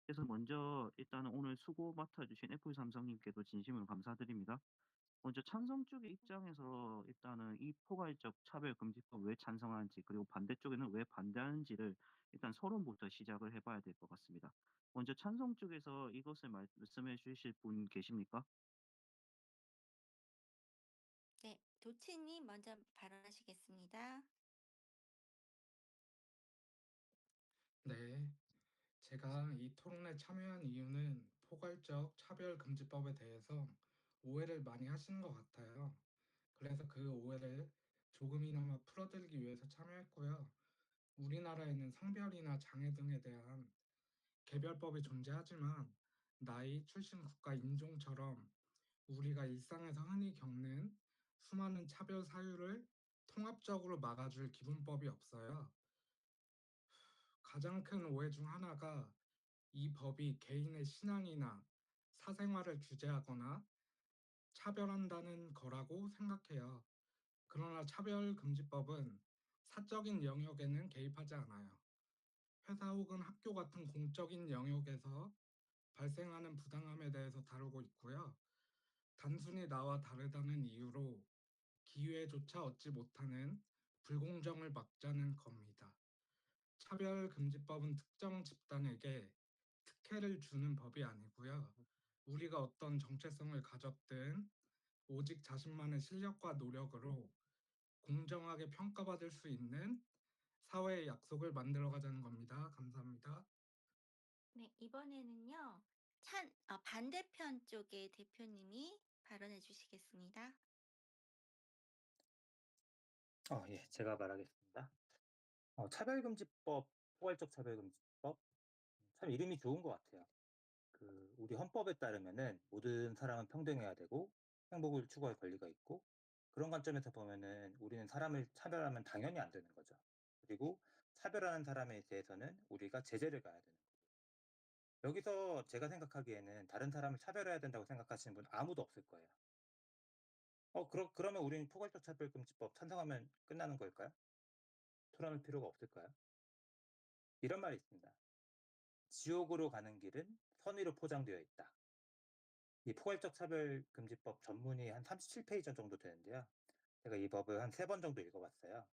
그래서 먼저 일단은 오늘 수고 맡아 주신 애플 삼성님께도 진심으로 감사드립니다. 먼저 찬성 쪽의 입장에서 일단은 이 포괄적 차별금지법 왜 찬성하는지, 그리고 반대쪽에는 왜 반대하는지를 일단 서론부터 시작을 해 봐야 될 것 같습니다. 먼저 찬성 쪽에서 이것을 말씀해 주실 분 계십니까? 네. 도치님 먼저 발언하시겠습니다. 네, 제가 이 토론에 참여한 이유는 포괄적 차별금지법에 대해서 오해를 많이 하시는 것 같아요. 그래서 그 오해를 조금이나마 풀어드리기 위해서 참여했고요. 우리나라에는 성별이나 장애 등에 대한 개별법이 존재하지만 나이, 출신 국가, 인종처럼 우리가 일상에서 흔히 겪는 수많은 차별 사유를 통합적으로 막아줄 기본법이 없어요. 가장 큰 오해 중 하나가 이 법이 개인의 신앙이나 사생활을 규제하거나 차별한다는 거라고 생각해요. 그러나 차별금지법은 사적인 영역에는 개입하지 않아요. 회사 혹은 학교 같은 공적인 영역에서 발생하는 부당함에 대해서 다루고 있고요. 단순히 나와 다르다는 이유로 기회조차 얻지 못하는 불공정을 막자는 겁니다. 차별금지법은 특정 집단에게 특혜를 주는 법이 아니고요. 우리가 어떤 정체성을 가졌든 오직 자신만의 실력과 노력으로 공정하게 평가받을 수 있는 사회의 약속을 만들어가자는 겁니다. 감사합니다. 네. 이번에는요. 반대편 쪽의 대표님이 발언해 주시겠습니다. 예. 제가 말하겠습니다. 차별금지법, 포괄적 차별금지법, 참 이름이 좋은 것 같아요. 우리 헌법에 따르면은 모든 사람은 평등해야 되고 행복을 추구할 권리가 있고, 그런 관점에서 보면은 우리는 사람을 차별하면 당연히 안 되는 거죠. 그리고 차별하는 사람에 대해서는 우리가 제재를 가야 되는 거고. 여기서 제가 생각하기에는 다른 사람을 차별해야 된다고 생각하시는 분 아무도 없을 거예요. 그러면 우리는 포괄적 차별금지법 찬성하면 끝나는 걸까요? 토론할 필요가 없을까요? 이런 말이 있습니다. 지옥으로 가는 길은 선의로 포장되어 있다. 이 포괄적 차별금지법 전문이 한 37페이지 정도 되는데요. 제가 이 법을 한 3번 정도 읽어봤어요.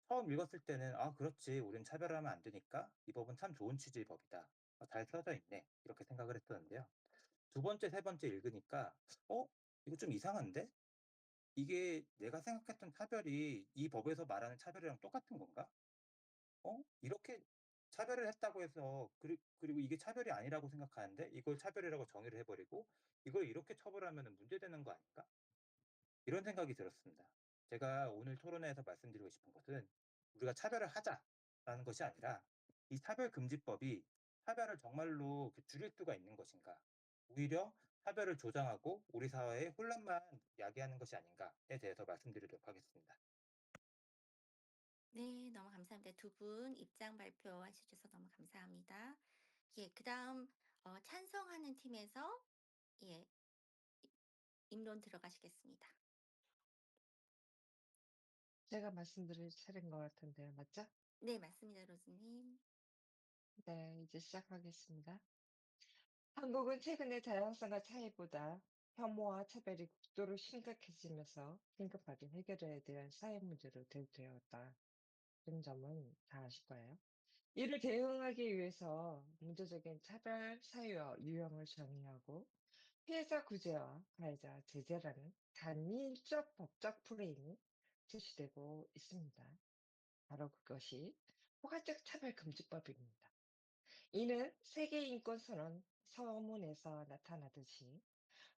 처음 읽었을 때는 그렇지. 우린 차별하면 안 되니까 이 법은 참 좋은 취지의 법이다. 잘 써져 있네. 이렇게 생각을 했었는데요. 두 번째, 세 번째 읽으니까 이거 좀 이상한데? 이게 내가 생각했던 차별이 이 법에서 말하는 차별이랑 똑같은 건가? 이렇게 차별을 했다고 해서 그리고 이게 차별이 아니라고 생각하는데 이걸 차별이라고 정의를 해 버리고 이걸 이렇게 처벌하면은 문제되는 거 아닌가? 이런 생각이 들었습니다. 제가 오늘 토론회에서 말씀드리고 싶은 것은 우리가 차별을 하자라는 것이 아니라 이 차별금지법이 차별을 정말로 줄일 수가 있는 것인가? 오히려 차별을 조장하고 우리 사회에 혼란만 야기하는 것이 아닌가에 대해서 말씀드리도록 하겠습니다. 네. 너무 감사합니다. 두 분 입장 발표해 주셔서 너무 감사합니다. 예. 그다음 찬성하는 팀에서 예 임론 들어가시겠습니다. 제가 말씀드릴 차례인 것 같은데요. 맞죠? 네. 맞습니다, 로즈님. 네, 이제 시작하겠습니다. 한국은 최근에 다양성과 차이보다 혐오와 차별이 극도로 심각해지면서 긴급하게 해결해야 될 사회 문제로 대두되었다. 이런 점은 다 아실 거예요. 이를 대응하기 위해서 문제적인 차별 사유와 유형을 정의하고 피해자 구제와 가해자 제재라는 단일적 법적 프레임이 제시되고 있습니다. 바로 그것이 포괄적 차별금지법입니다. 이는 세계인권선언 서문에서 나타나듯이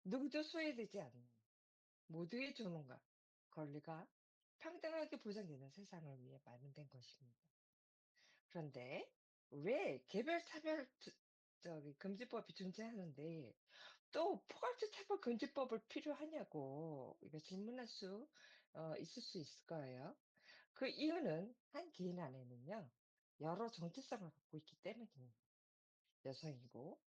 누구도 소외되지 않는 모두의 존엄과 권리가 평등하게 보장되는 세상을 위해 마련된 것입니다. 그런데 왜 개별 차별 금지법이 존재하는데 또 포괄적 차별 금지법을 필요하냐고 이거 질문할 수 있을 수 있을 거예요. 그 이유는 한 개인 안에는요, 여러 정체성을 갖고 있기 때문입니다. 여성이고,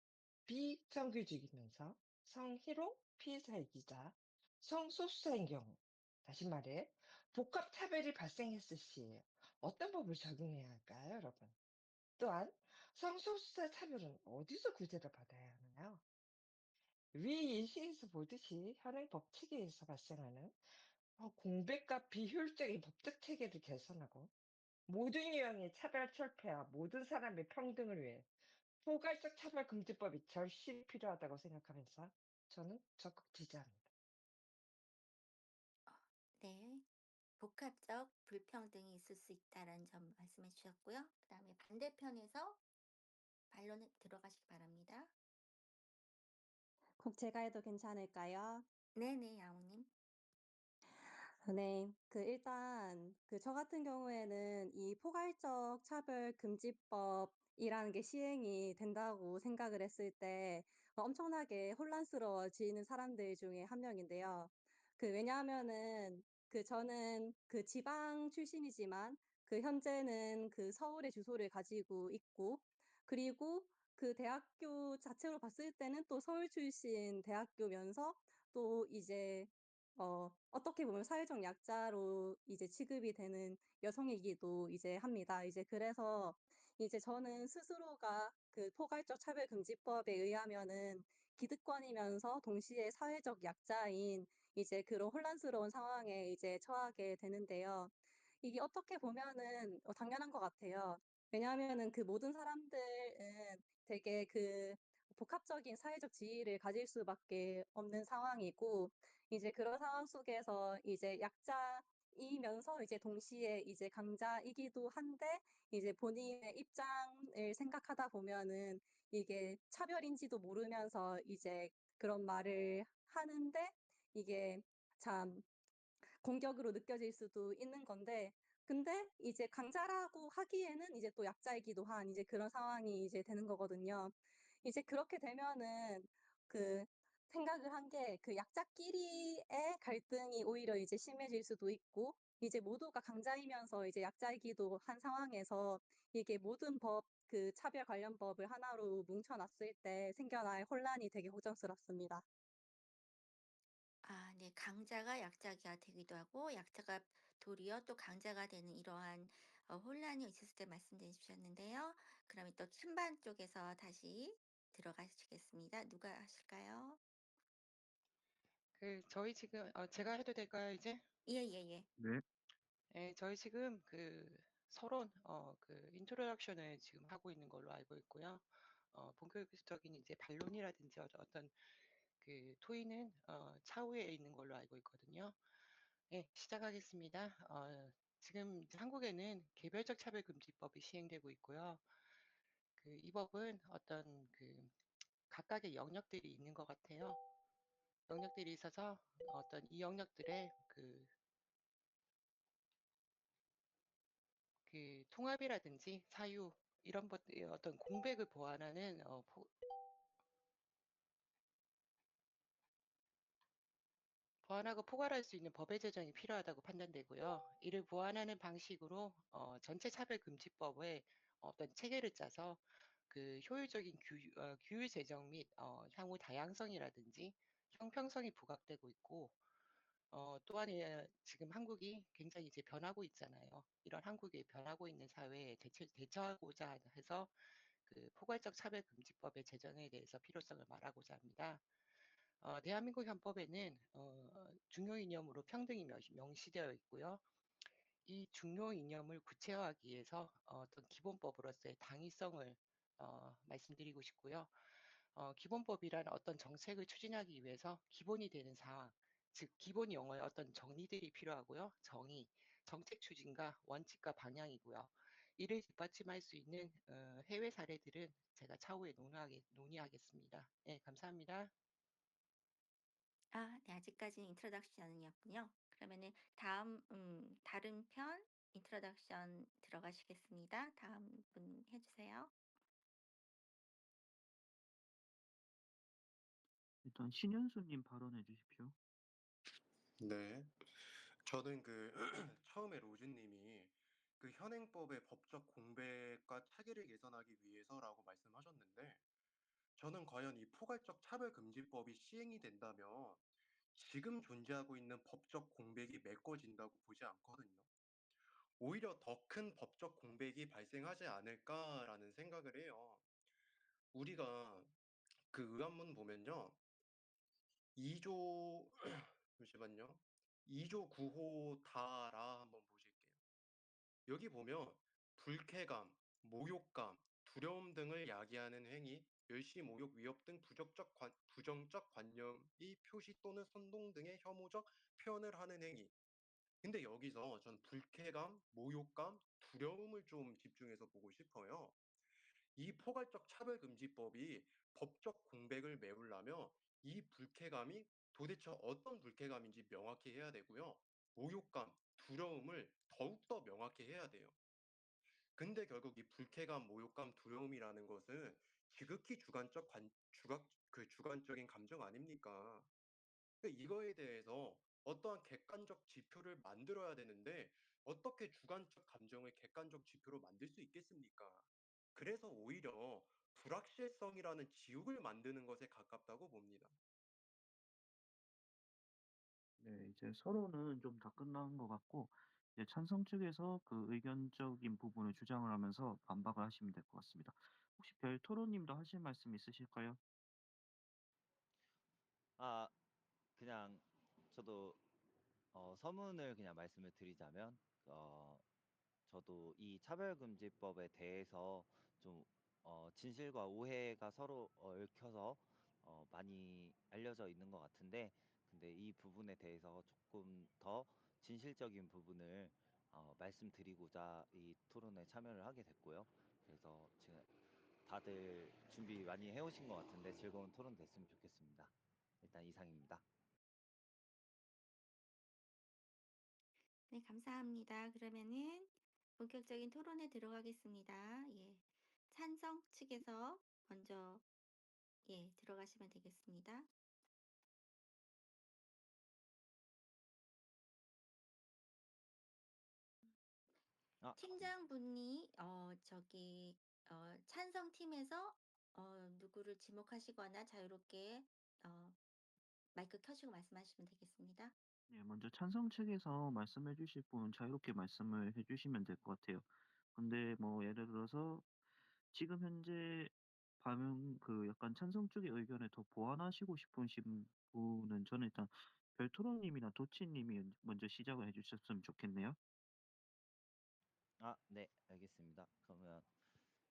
비정규직이면서 성희롱 피해자이기자 성소수자인 경우, 다시 말해, 복합차별이 발생했을 시에 어떤 법을 적용해야 할까요, 여러분? 또한, 성소수자 차별은 어디서 구제를 받아야 하나요? 위 예시에서 보듯이 현행 법 체계에서 발생하는 공백과 비효율적인 법적 체계를 개선하고 모든 유형의 차별 철폐와 모든 사람의 평등을 위해 포괄적 차별금지법이 절실히 필요하다고 생각하면서 저는 적극 지지합니다. 네. 복합적 불평등이 있을 수 있다라는 점 말씀해 주셨고요. 그다음에 반대편에서 반론 들어가시기 바랍니다. 그럼 제가 해도 괜찮을까요? 네네, 양호님. 네. 일단 저 같은 경우에는 이 포괄적 차별금지법이라는 게 시행이 된다고 생각을 했을 때 엄청나게 혼란스러워지는 사람들 중에 한 명인데요. 왜냐하면은 저는 지방 출신이지만 현재는 서울에 주소를 가지고 있고, 그리고 대학교 자체로 봤을 때는 또 서울 출신 대학교면서 또 이제 어떻게 보면 사회적 약자로 이제 취급이 되는 여성이기도 이제 합니다. 그래서 저는 스스로가 포괄적 차별금지법에 의하면은 기득권이면서 동시에 사회적 약자인 그런 혼란스러운 상황에 처하게 되는데요. 이게 어떻게 보면은 당연한 것 같아요. 왜냐하면은 모든 사람들은 되게 복합적인 사회적 지위를 가질 수밖에 없는 상황이고, 그런 상황 속에서 약자이면서 동시에 강자이기도 한데, 본인의 입장을 생각하다 보면은 이게 차별인지도 모르면서 그런 말을 하는데, 이게 참 공격으로 느껴질 수도 있는 건데, 근데 강자라고 하기에는 또 약자이기도 한 그런 상황이 되는 거거든요. 그렇게 되면은 그 생각을 한 게, 약자끼리의 갈등이 오히려 심해질 수도 있고, 모두가 강자이면서 약자이기도 한 상황에서 이게 모든 법, 차별 관련 법을 하나로 뭉쳐 놨을 때 생겨날 혼란이 되게 걱정스럽습니다. 아, 네. 강자가 약자가 되기도 하고 약자가 도리어 또 강자가 되는 이러한 혼란이 있었을 때 말씀해 주셨는데요. 그러면 또 찬반 쪽에서 다시 들어가시겠습니다. 누가 하실까요? 저희 지금 제가 해도 될까요, 이제? 예예예. 네. 예, 저희 지금 서론 인트로덕션을 지금 하고 있는 걸로 알고 있고요. 본격적인 이제 반론이라든지 어떤 토의는 차후에 있는 걸로 알고 있거든요. 예, 시작하겠습니다. 지금 이제 한국에는 개별적 차별금지법이 시행되고 있고요. 이 법은 어떤 각각의 영역들이 있는 것 같아요. 영역들이 있어서 어떤 이 영역들의 통합이라든지 사유 이런 어떤 공백을 보완하는 보완하고 포괄할 수 있는 법의 제정이 필요하다고 판단되고요. 이를 보완하는 방식으로 전체 차별금지법의 어떤 체계를 짜서 효율적인 규율 제정 및 향후 다양성이라든지 형평성이 부각되고 있고, 또한 지금 한국이 굉장히 이제 변하고 있잖아요. 이런 한국이 변하고 있는 사회에 대처하고자 해서 포괄적 차별금지법의 제정에 대해서 필요성을 말하고자 합니다. 대한민국 헌법에는 중요 이념으로 평등이 명시되어 있고요. 이 중요 이념을 구체화하기 위해서 어떤 기본법으로서의 당위성을 말씀드리고 싶고요. 기본법이란 어떤 정책을 추진하기 위해서 기본이 되는 사항, 즉 기본 용어의 어떤 정의들이 필요하고요. 정책 추진과 원칙과 방향이고요. 이를 뒷받침할 수 있는 해외 사례들은 제가 차후에 논의하겠습니다. 네, 감사합니다. 아, 네. 아직까지는 인트로덕션이었군요. 그러면은 다른 편 인트로덕션 들어가시겠습니다. 다음 분 해주세요. 일단 신현수님 발언해 주십시오. 네. 저는 처음에 로즈님이 현행법의 법적 공백과 차기를 개선하기 위해서라고 말씀하셨는데, 저는 과연 이 포괄적 차별금지법이 시행이 된다면 지금 존재하고 있는 법적 공백이 메꿔진다고 보지 않거든요. 오히려 더 큰 법적 공백이 발생하지 않을까라는 생각을 해요. 우리가 그 의안문 보면요. 2조 잠시만요. 2조 9호 다라 한번 보실게요. 여기 보면 불쾌감, 모욕감, 두려움 등을 야기하는 행위, 멸시, 모욕, 위협 등 부정적 관념이 표시 또는 선동 등의 혐오적 표현을 하는 행위. 근데 여기서 전 불쾌감, 모욕감, 두려움을 좀 집중해서 보고 싶어요. 이 포괄적 차별금지법이 법적 공백을 메우려면 이 불쾌감이 도대체 어떤 불쾌감인지 명확히 해야 되고요. 모욕감, 두려움을 더욱더 명확히 해야 돼요. 근데 결국 이 불쾌감, 모욕감, 두려움이라는 것은 지극히 주관적인 감정 아닙니까? 이거에 대해서 어떠한 객관적 지표를 만들어야 되는데 어떻게 주관적 감정을 객관적 지표로 만들 수 있겠습니까? 그래서 오히려 불확실성이라는 지옥을 만드는 것에 가깝다고 봅니다. 네, 이제 서로는 좀 다 끝난 것 같고, 이제 찬성 측에서 그 의견적인 부분을 주장을 하면서 반박을 하시면 될 것 같습니다. 혹시 별토로님도 하실 말씀 있으실까요? 아, 그냥 저도 서문을 그냥 말씀을 드리자면, 저도 이 차별금지법에 대해서 좀 진실과 오해가 서로 얽혀서 많이 알려져 있는 것 같은데, 근데 이 부분에 대해서 조금 더 진실적인 부분을 말씀드리고자 이 토론에 참여를 하게 됐고요. 그래서 지금 다들 준비 많이 해오신 것 같은데 즐거운 토론 됐으면 좋겠습니다. 일단 이상입니다. 네, 감사합니다. 그러면은 본격적인 토론에 들어가겠습니다. 예. 찬성 측에서 먼저 들어가시면 되겠습니다. 아, 팀장분이 찬성팀에서 누구를 지목하시거나 자유롭게 마이크 켜시고 말씀하시면 되겠습니다. 네, 먼저 찬성 측에서 말씀해 주실 분 자유롭게 말씀을 해 주시면 될 것 같아요. 근데 뭐 예를 들어서 지금 현재 약간 찬성 쪽의 의견을 더 보완하시고 싶으신 분은 저는 일단 별토로님이나 도치님이 먼저 시작을 해 주셨으면 좋겠네요. 네, 알겠습니다. 그러면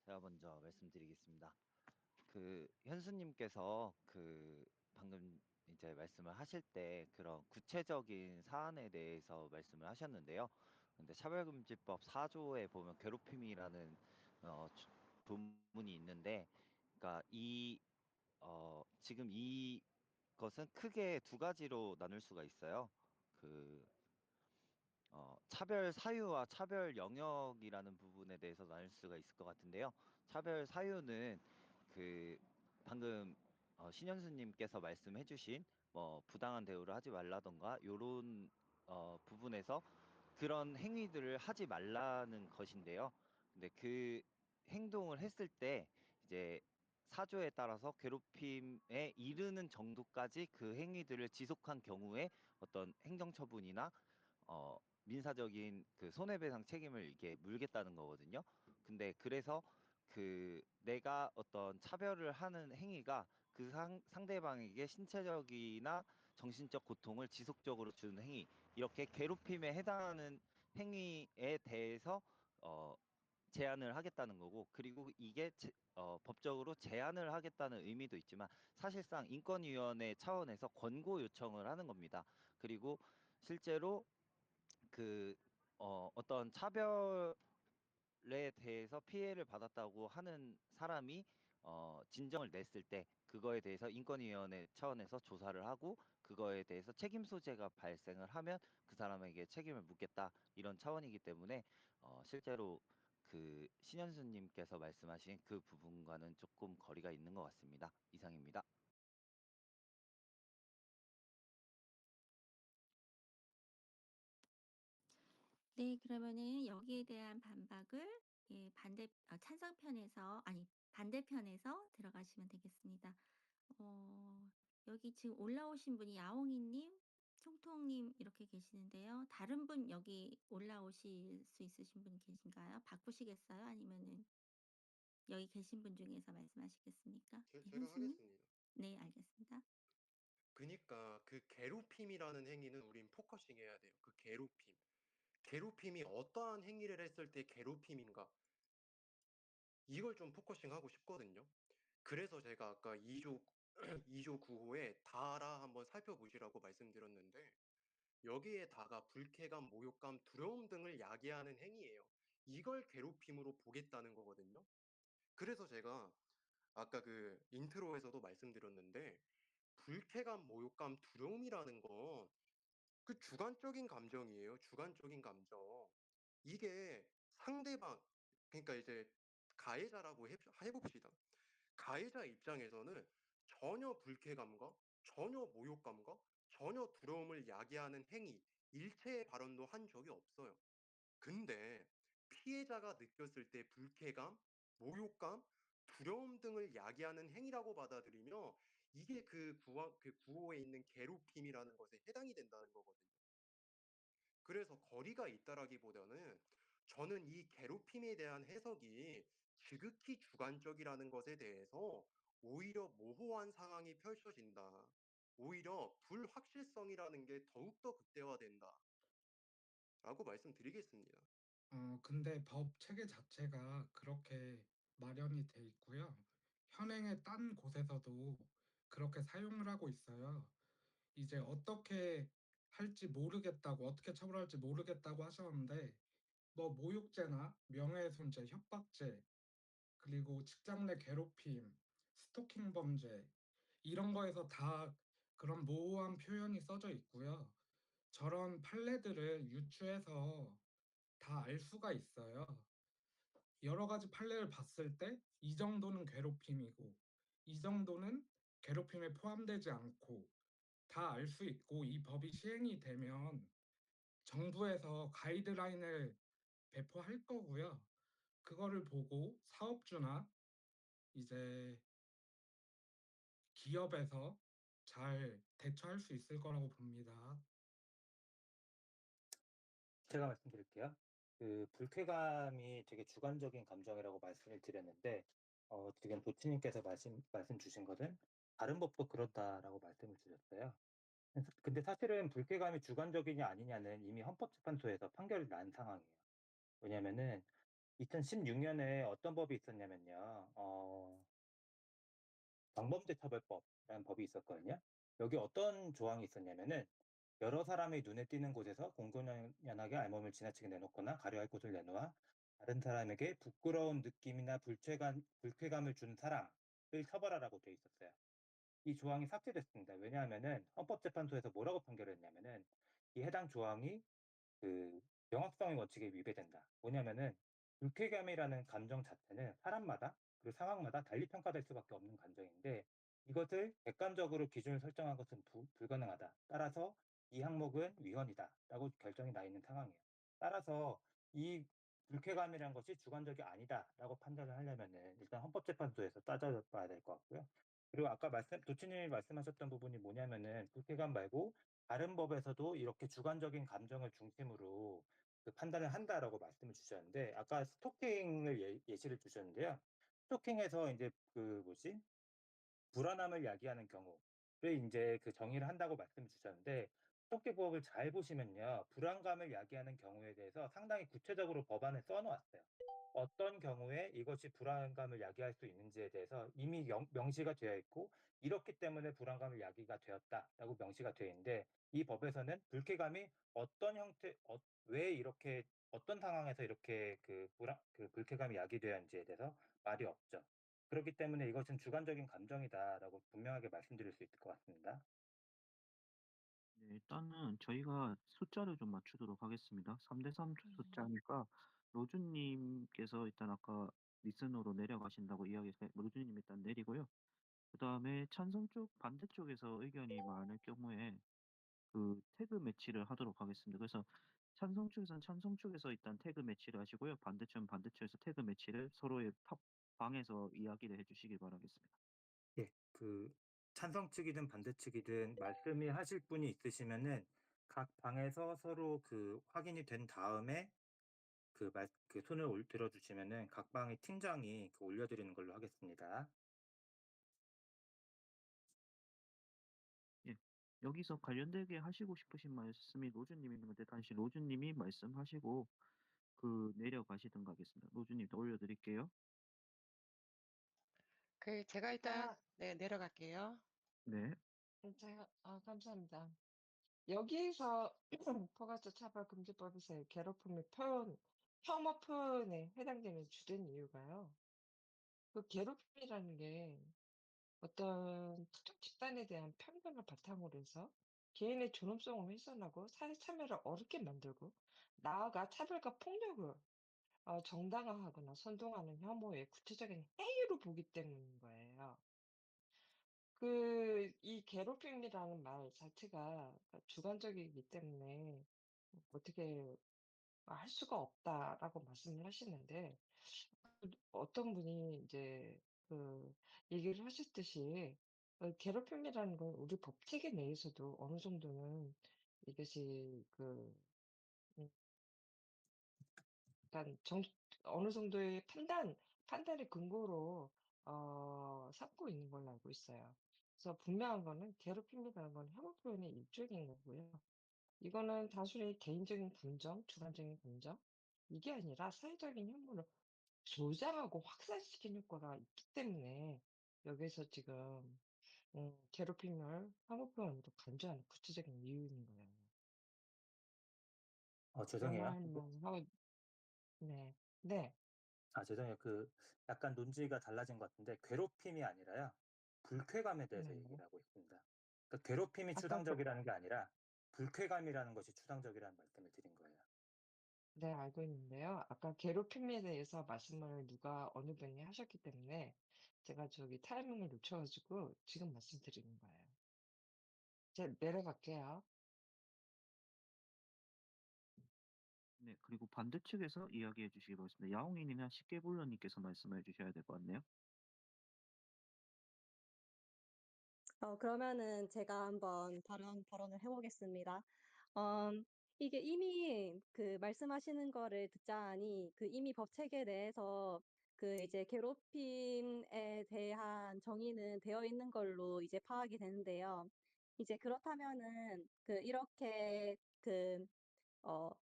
제가 먼저 말씀드리겠습니다. 그 현수님께서 그 방금 이제 말씀을 하실 때 그런 구체적인 사안에 대해서 말씀을 하셨는데요. 근데 차별금지법 4조에 보면 괴롭힘이라는 조문이 있는데, 그러니까 지금 이것은 크게 두 가지로 나눌 수가 있어요. 그 차별 사유와 차별 영역이라는 부분에 대해서 나눌 수가 있을 것 같은데요. 차별 사유는 그 방금 신현수님께서 말씀해주신 뭐 부당한 대우를 하지 말라던가 요런 부분에서 그런 행위들을 하지 말라는 것인데요. 근데 그 행동을 했을 때 이제 사조에 따라서 괴롭힘에 이르는 정도까지 그 행위들을 지속한 경우에 어떤 행정처분이나 어, 민사적인 그 손해배상 책임을 이게 물겠다는 거거든요. 근데 그래서 그 내가 어떤 차별을 하는 행위가 그 상대방에게 신체적이나 정신적 고통을 지속적으로 주는 행위, 이렇게 괴롭힘에 해당하는 행위에 대해서 어, 제한을 하겠다는 거고, 그리고 이게 법적으로 제한을 하겠다는 의미도 있지만 사실상 인권위원회 차원에서 권고 요청을 하는 겁니다. 그리고 실제로 어떤 차별에 대해서 피해를 받았다고 하는 사람이 진정을 냈을 때 그거에 대해서 인권위원회 차원에서 조사를 하고 그거에 대해서 책임 소재가 발생을 하면 그 사람에게 책임을 묻겠다, 이런 차원이기 때문에 실제로 그 신현수님께서 말씀하신 그 부분과는 조금 거리가 있는 것 같습니다. 이상입니다. 네, 그러면은 여기에 대한 반박을 반대편에서 들어가시면 되겠습니다. 여기 지금 올라오신 분이 야옹이님, 총통님 이렇게 계시는데요. 다른 분 여기 올라오실 수 있으신 분 계신가요? 바꾸시겠어요? 아니면은 여기 계신 분 중에서 말씀하시겠습니까? 네, 제가 현수님? 하겠습니다. 네, 알겠습니다. 그니까 그 괴롭힘이라는 행위는 우린 포커싱 해야 돼요. 그 괴롭힘. 괴롭힘이 어떠한 행위를 했을 때 괴롭힘인가? 이걸 좀 포커싱 하고 싶거든요. 그래서 제가 아까 2조 2조 9호에 다라 한번 살펴보시라고 말씀드렸는데 여기에 다가 불쾌감, 모욕감, 두려움 등을 야기하는 행위예요. 이걸 괴롭힘으로 보겠다는 거거든요. 그래서 제가 아까 그 인트로에서도 말씀드렸는데 불쾌감, 모욕감, 두려움이라는 건 그 주관적인 감정이에요. 주관적인 감정. 이게 상대방, 그러니까 이제 가해자라고 해봅시다. 가해자 입장에서는 전혀 불쾌감과 전혀 모욕감과 전혀 두려움을 야기하는 행위, 일체의 발언도 한 적이 없어요. 근데 피해자가 느꼈을 때 불쾌감, 모욕감, 두려움 등을 야기하는 행위라고 받아들이며 이게 그 구호에 있는 괴롭힘이라는 것에 해당이 된다는 거거든요. 그래서 거리가 있다라기보다는 저는 이 괴롭힘에 대한 해석이 지극히 주관적이라는 것에 대해서 오히려 모호한 상황이 펼쳐진다. 오히려 불확실성이라는 게 더욱더 극대화된다. 라고 말씀드리겠습니다. 근데 법 체계 자체가 그렇게 마련이 돼 있고요. 현행의 딴 곳에서도 그렇게 사용을 하고 있어요. 이제 어떻게 할지 모르겠다고, 어떻게 처벌할지 모르겠다고 하셨는데, 뭐 모욕죄나 명예훼손죄, 협박죄, 그리고 직장 내 괴롭힘, 스토킹 범죄, 이런 거에서 다 그런 모호한 표현이 써져 있고요. 저런 판례들을 유추해서 다 알 수가 있어요. 여러 가지 판례를 봤을 때 이 정도는 괴롭힘이고 이 정도는 괴롭힘에 포함되지 않고 다 알 수 있고, 이 법이 시행이 되면 정부에서 가이드라인을 배포할 거고요. 그거를 보고 사업주나 이제 기업에서 잘 대처할 수 있을 거라고 봅니다. 제가 말씀드릴게요. 그 불쾌감이 되게 주관적인 감정이라고 말씀을 드렸는데, 지금 도치님께서 말씀 주신 것은 다른 법도 그렇다라고 말씀을 주셨어요. 근데 사실은 불쾌감이 주관적이냐 아니냐는 이미 헌법재판소에서 판결이 난 상황이에요. 왜냐면은 2016년에 어떤 법이 있었냐면요. 방범죄처벌법이라는 법이 있었거든요. 여기 어떤 조항이 있었냐면은 여러 사람의 눈에 띄는 곳에서 공공연하게 알몸을 지나치게 내놓거나 가려할 곳을 내놓아 다른 사람에게 부끄러운 느낌이나 불쾌감을 준 사람을 처벌하라고 되어 있었어요. 이 조항이 삭제됐습니다. 왜냐하면은 헌법재판소에서 뭐라고 판결했냐면은 이 해당 조항이 그 명확성의 원칙에 위배된다. 뭐냐면은 불쾌감이라는 감정 자체는 사람마다 그리고 상황마다 달리 평가될 수밖에 없는 감정인데 이것을 객관적으로 기준을 설정한 것은 불가능하다. 따라서 이 항목은 위헌이다라고 결정이 나 있는 상황이에요. 따라서 이 불쾌감이라는 것이 주관적이 아니다라고 판단을 하려면은 일단 헌법재판소에서 따져봐야 될 것 같고요. 그리고 아까 도치님이 말씀하셨던 부분이 뭐냐면은 불쾌감 말고 다른 법에서도 이렇게 주관적인 감정을 중심으로 그 판단을 한다라고 말씀을 주셨는데 아까 스토킹을 예시를 주셨는데요. 스토킹에서 이제 그 뭐지 불안함을 야기하는 경우를 이제 그 정의를 한다고 말씀을 주셨는데 스토킹법을 잘 보시면요 불안감을 야기하는 경우에 대해서 상당히 구체적으로 법안에 써놓았어요. 어떤 경우에 이것이 불안감을 야기할 수 있는지에 대해서 이미 명시가 되어 있고 이렇기 때문에 불안감을 야기가 되었다라고 명시가 되어 있는데 이 법에서는 불쾌감이 어떤 형태, 왜 이렇게 어떤 상황에서 이렇게 그 불쾌감이 야기되었는지에 대해서 말이 없죠. 그렇기 때문에 이것은 주관적인 감정이다라고 분명하게 말씀드릴 수 있을 것 같습니다. 네, 일단은 저희가 숫자를 좀 맞추도록 하겠습니다. 3대3 숫자니까 로즈님께서 일단 아까 리슨으로 내려가신다고 이야기해서 로즈님 일단 내리고요. 그 다음에 찬성 쪽 반대쪽에서 의견이 많을 경우에 그 태그 매치를 하도록 하겠습니다. 그래서 찬성 쪽에서는 찬성 쪽에서 일단 태그 매치를 하시고요. 반대쪽은 반대쪽에서 태그 매치를 서로의 방에서 이야기를 해주시길 바라겠습니다. 예, 그 찬성 측이든 반대 측이든 말씀이 하실 분이 있으시면은 각 방에서 서로 그 확인이 된 다음에 그 손을 들어주시면은 각 방의 팀장이 올려드리는 걸로 하겠습니다. 예. 여기서 관련되게 하시고 싶으신 말씀이 로즈님이 있는데 다시 로즈님이 말씀하시고 내려가시든가 하겠습니다. 로즈님 더 올려드릴게요. 제가 일단 아, 네, 내려갈게요. 네. 감사합니다. 여기에서 포괄적 차별금지법에서의 괴롭힘의 혐오 표현에 해당되는 주된 이유가요. 그 괴롭힘이라는 게 어떤 특정 집단에 대한 편견을 바탕으로 해서 개인의 존엄성을 훼손하고 사회 참여를 어렵게 만들고 나아가 차별과 폭력을 정당화하거나 선동하는 혐오의 구체적인 행위로 보기 때문인 거예요. 이 괴롭힘이라는 말 자체가 주관적이기 때문에 어떻게 할 수가 없다라고 말씀을 하시는데, 어떤 분이 이제 그 얘기를 하셨듯이, 괴롭힘이라는 건 우리 법 체계 내에서도 어느 정도는 이것이 음, 약간 어느 정도의 판단의 근거로 삼고 있는 걸로 알고 있어요. 그래서 분명한 거는 괴롭힘이라는 건 혐오 표현의 일종인 거고요. 이거는 단순히 개인적인 감정, 주관적인 감정, 이게 아니라 사회적인 혐오를 조장하고 확산시키는 효과가 있기 때문에 여기서 지금 괴롭힘을 혐오 표현으로 간주하는 구체적인 이유인 거예요. 그런 죄송해요. 말만 하고, 네, 네, 죄송해요. 약간 논지가 달라진 것 같은데, 괴롭힘이 아니라요. 불쾌감에 대해서 네. 얘기를 하고 있습니다. 그러니까 괴롭힘이 아까 추상적이라는 게 아니라 불쾌감이라는 것이 추상적이라는 말씀을 드린 거예요. 네, 알고 있는데요. 아까 괴롭힘에 대해서 말씀을 어느 분이 하셨기 때문에 제가 저기 타이밍을 놓쳐가지고 지금 말씀드리는 거예요. 이제 내려갈게요. 네. 그리고 반대측에서 이야기해 주시기 바랍니다. 야옹이님이나 식개불러님께서 말씀해 주셔야 될 것 같네요. 그러면은 제가 한번 발언을 해보겠습니다. 어, 이게 이미 말씀하시는 거를 듣자니 이미 법 체계 내에서 이제 괴롭힘에 대한 정의는 되어 있는 걸로 이제 파악이 되는데요. 이제 그렇다면은 이렇게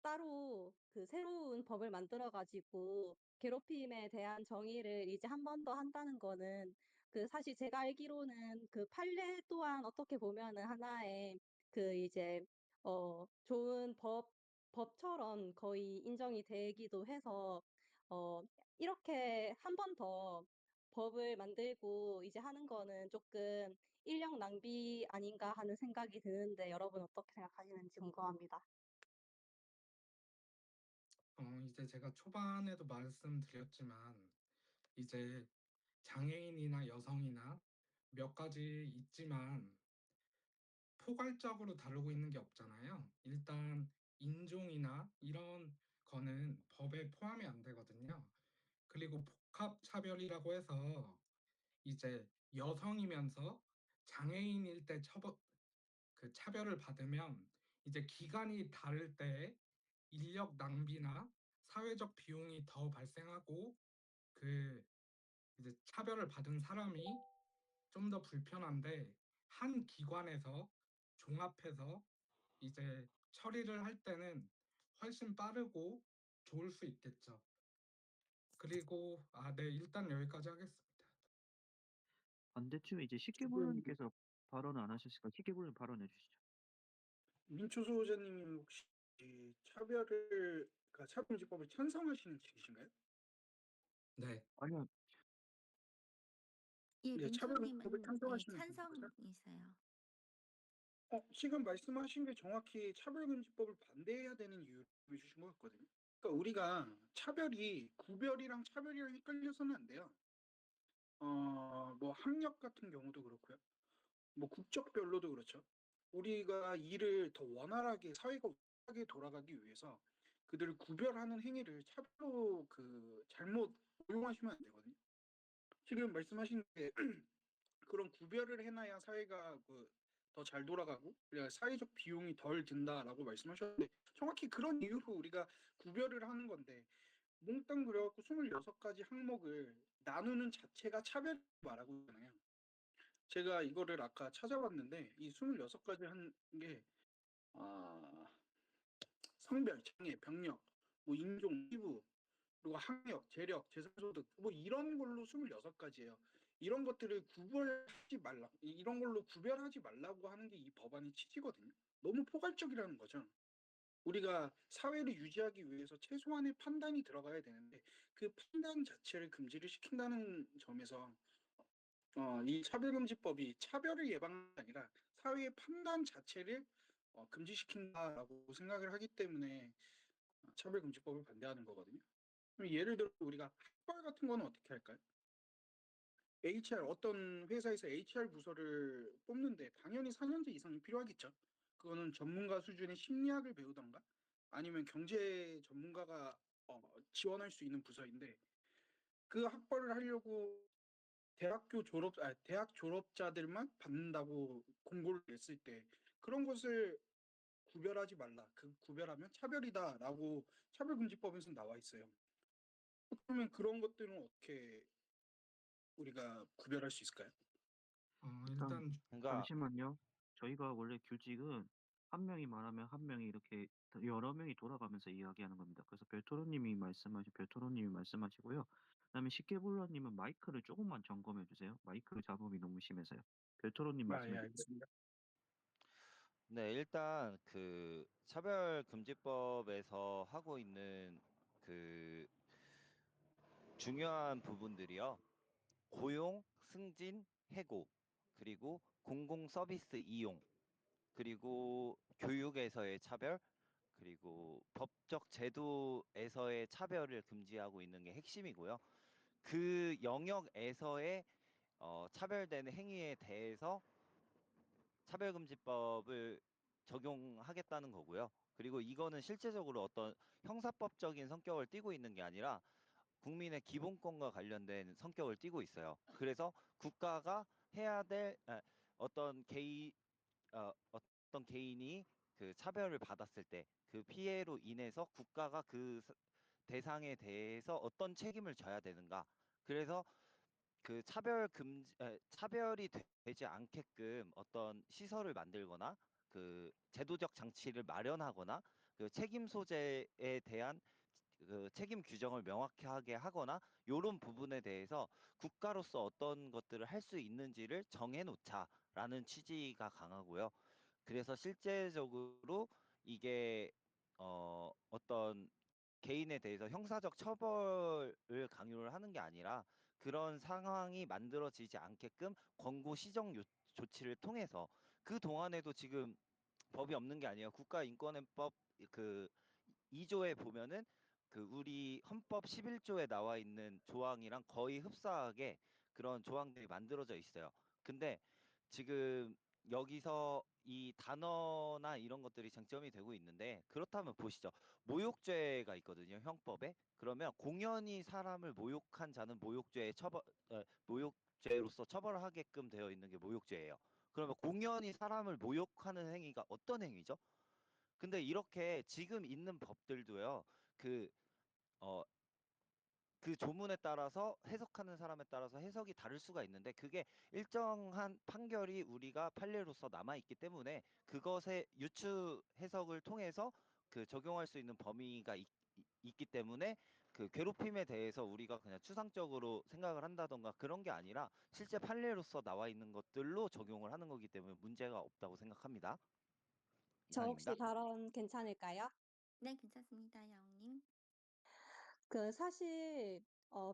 따로 새로운 법을 만들어 가지고 괴롭힘에 대한 정의를 이제 한 번 더 한다는 거는 사실 제가 알기로는 판례 또한 어떻게 보면은 하나의 이제 좋은 법처럼 거의 인정이 되기도 해서 어 이렇게 한 번 더 법을 만들고 이제 하는 거는 조금 인력 낭비 아닌가 하는 생각이 드는데 여러분 어떻게 생각하시는지 궁금합니다. 이제 제가 초반에도 말씀드렸지만, 이제 장애인이나 여성이나 몇 가지 있지만, 포괄적으로 다루고 있는 게 없잖아요. 일단, 인종이나 이런 거는 법에 포함이 안 되거든요. 그리고 복합차별이라고 해서 이제 여성이면서 장애인일 때 차별을 받으면 이제 기간이 다를 때 인력 낭비나 사회적 비용이 더 발생하고 그 이제 차별을 받은 사람이 좀 더 불편한데 한 기관에서 종합해서 이제 처리를 할 때는 훨씬 빠르고 좋을 수 있겠죠. 그리고 네, 일단 여기까지 하겠습니다. 반대측에 이제 지금 식개불러님께서 발언을 안 하셨으니까 식개불러님 발언해 주시죠. 민초 수호자님이 혹시 차별금지법을 찬성하시는 측이신가요? 네. 아니요. 예, 네, 차별금지법을 민초님은 찬성하시는 찬성이 분이세요? 있어요. 지금 말씀하신 게 정확히 차별금지법을 반대해야 되는 이유를 주신 것 같거든요. 그러니까 우리가 구별이랑 차별이랑 헷갈려서는 안 돼요. 뭐 학력 같은 경우도 그렇고요. 뭐 국적별로도 그렇죠. 우리가 일을 더 원활하게 사회가 원활하게 돌아가기 위해서 그들을 구별하는 행위를 차별로 잘못 이용하시면 안 되거든요. 지금 말씀하신 게 그런 구별을 해놔야 사회가 더 잘 돌아가고 사회적 비용이 덜 든다라고 말씀하셨는데 정확히 그런 이유로 우리가 구별을 하는 건데 몽땅 그려갖고 26가지 항목을 나누는 자체가 차별 말하고 있잖아요. 제가 이거를 아까 찾아봤는데 이 26가지 한 게 성별, 장애, 병력, 뭐 인종, 피부, 그리고 학력, 재력, 재산소득 뭐 이런 걸로 26가지예요. 이런 것들을 구별하지 말라, 이런 걸로 구별하지 말라고 하는 게 이 법안의 취지거든요. 너무 포괄적이라는 거죠. 우리가 사회를 유지하기 위해서 최소한의 판단이 들어가야 되는데 그 판단 자체를 금지를 시킨다는 점에서 이 차별금지법이 차별을 예방하는 게 아니라 사회의 판단 자체를 금지시킨다라고 생각을 하기 때문에 차별금지법을 반대하는 거거든요. 그럼 예를 들어 우리가 학벌 같은 거는 어떻게 할까요? HR 어떤 회사에서 HR 부서를 뽑는데 당연히 4년제 이상이 필요하겠죠. 그거는 전문가 수준의 심리학을 배우던가 아니면 경제 전문가가 지원할 수 있는 부서인데 그 학벌을 하려고 대학 졸업자들만 받는다고 공고를 냈을 때 그런 것을 구별하지 말라. 그 구별하면 차별이다라고 차별금지법에서 나와 있어요. 그러면 그런 것들은 어떻게 우리가 구별할 수 있을까요? 일단 일단 그러니까 잠시만요. 저희가 원래 규칙은 한 명이 말하면 한 명이 이렇게 여러 명이 돌아가면서 이야기하는 겁니다. 그래서 별토로님이 말씀하시고요. 그다음에 식계불러님은 마이크를 조금만 점검해 주세요. 마이크 잡음이 너무 심해서요. 별토로님 예, 말씀해 주세요. 알겠습니다. 네, 일단 그 차별금지법에서 하고 있는 그 중요한 부분들이요. 고용, 승진, 해고, 그리고 공공 서비스 이용, 그리고 교육에서의 차별, 그리고 법적 제도에서의 차별을 금지하고 있는 게 핵심이고요. 그 영역에서의 차별되는 행위에 대해서 차별금지법을 적용하겠다는 거고요. 그리고 이거는 실제적으로 어떤 형사법적인 성격을 띠고 있는 게 아니라 국민의 기본권과 관련된 성격을 띠고 있어요. 그래서 국가가 해야 될 어떤 어떤 개인이 그 차별을 받았을 때 그 피해로 인해서 국가가 그 대상에 대해서 어떤 책임을 져야 되는가. 그래서 그 차별이 되지 않게끔 어떤 시설을 만들거나 그 제도적 장치를 마련하거나 그 책임 소재에 대한 그 책임 규정을 명확하게 하거나 요런 부분에 대해서 국가로서 어떤 것들을 할 수 있는지를 정해놓자라는 취지가 강하고요. 그래서 실제적으로 이게 어떤 개인에 대해서 형사적 처벌을 강요를 하는 게 아니라 그런 상황이 만들어지지 않게끔 권고 시정 조치를 통해서 그 동안에도 지금 법이 없는 게 아니에요. 국가인권법 그 2조에 보면은 그 우리 헌법 11조에 나와 있는 조항이랑 거의 흡사하게 그런 조항들이 만들어져 있어요. 근데 지금 여기서 이 단어나 이런 것들이 쟁점이 되고 있는데 그렇다면 보시죠. 모욕죄가 있거든요, 형법에. 그러면 공연히 사람을 모욕한 자는 모욕죄로서 처벌하게끔 되어 있는 게 모욕죄예요. 그러면 공연히 사람을 모욕하는 행위가 어떤 행위죠? 근데 이렇게 지금 있는 법들도요, 그, 어, 그 조문에 따라서 해석하는 사람에 따라서 해석이 다를 수가 있는데 그게 일정한 판결이 우리가 판례로서 남아있기 때문에 그것의 유추 해석을 통해서 그 적용할 수 있는 범위가 있기 때문에 그 괴롭힘에 대해서 우리가 그냥 추상적으로 생각을 한다던가 그런 게 아니라 실제 판례로서 나와 있는 것들로 적용을 하는 거기 때문에 문제가 없다고 생각합니다. 저 이상입니다. 혹시 발언 괜찮을까요? 네, 괜찮습니다, 영님. 사실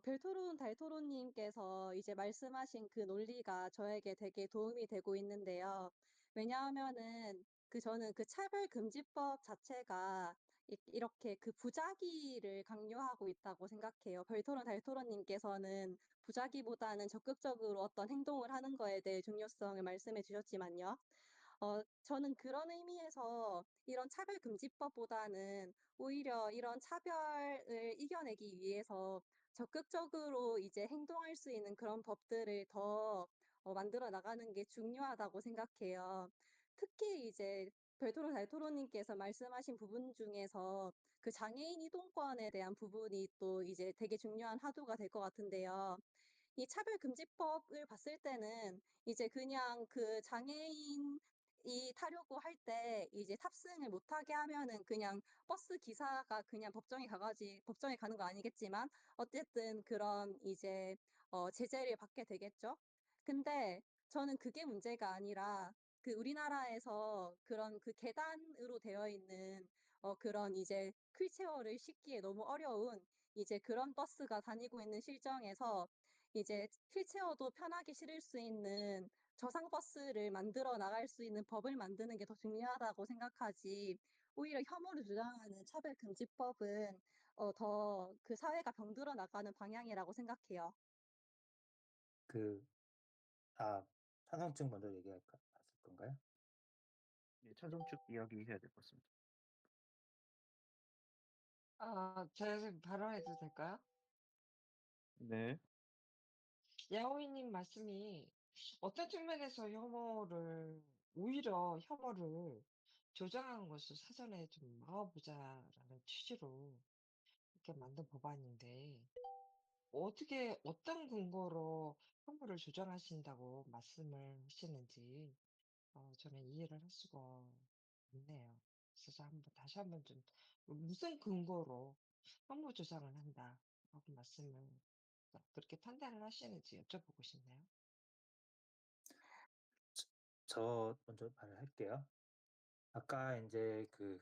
별토론 달토론님께서 이제 말씀하신 그 논리가 저에게 되게 도움이 되고 있는데요. 왜냐하면은 저는 그 차별금지법 자체가 이렇게 그 부작위를 강요하고 있다고 생각해요. 별토론 달토론님께서는 부작위보다는 적극적으로 어떤 행동을 하는 거에 대해 중요성을 말씀해 주셨지만요. 저는 그런 의미에서 이런 차별금지법보다는 오히려 이런 차별을 이겨내기 위해서 적극적으로 이제 행동할 수 있는 그런 법들을 더 만들어 나가는 게 중요하다고 생각해요. 특히 이제 별토론 달토론님께서 말씀하신 부분 중에서 그 장애인 이동권에 대한 부분이 또 이제 되게 중요한 화두가 될 것 같은데요. 이 차별금지법을 봤을 때는 이제 그냥 그 장애인이 타려고 할 때 이제 탑승을 못하게 하면은 그냥 버스 기사가 그냥 법정에 가는 거 아니겠지만 어쨌든 그런 이제 제재를 받게 되겠죠. 근데 저는 그게 문제가 아니라 그 우리나라에서 그런 그 계단으로 되어 있는 그런 이제 휠체어를 싣기에 너무 어려운 이제 그런 버스가 다니고 있는 실정에서 이제 휠체어도 편하게 실을 수 있는 저상 버스를 만들어 나갈 수 있는 법을 만드는 게 더 중요하다고 생각하지. 오히려 혐오를 주장하는 차별금지법은 더 그 사회가 병들어 나가는 방향이라고 생각해요. 찬성층 먼저 얘기할 건가요? 네, 찬성측 이야기해야 될 것 같습니다. 제가 지금 발언해도 될까요? 네. 야오이님 말씀이 어떤 측면에서 오히려 혐오를 조장하는 것을 사전에 좀 막아보자라는 취지로 이렇게 만든 법안인데, 어떤 근거로 혐오를 조장하신다고 말씀을 하시는지, 저는 이해를 할 수가 없네요. 그래서 다시 한번 좀, 무슨 근거로 혐오 조장을 한다, 라고 그렇게 판단을 하시는지 여쭤보고 싶네요. 저 먼저 말을 할게요. 아까 이제 그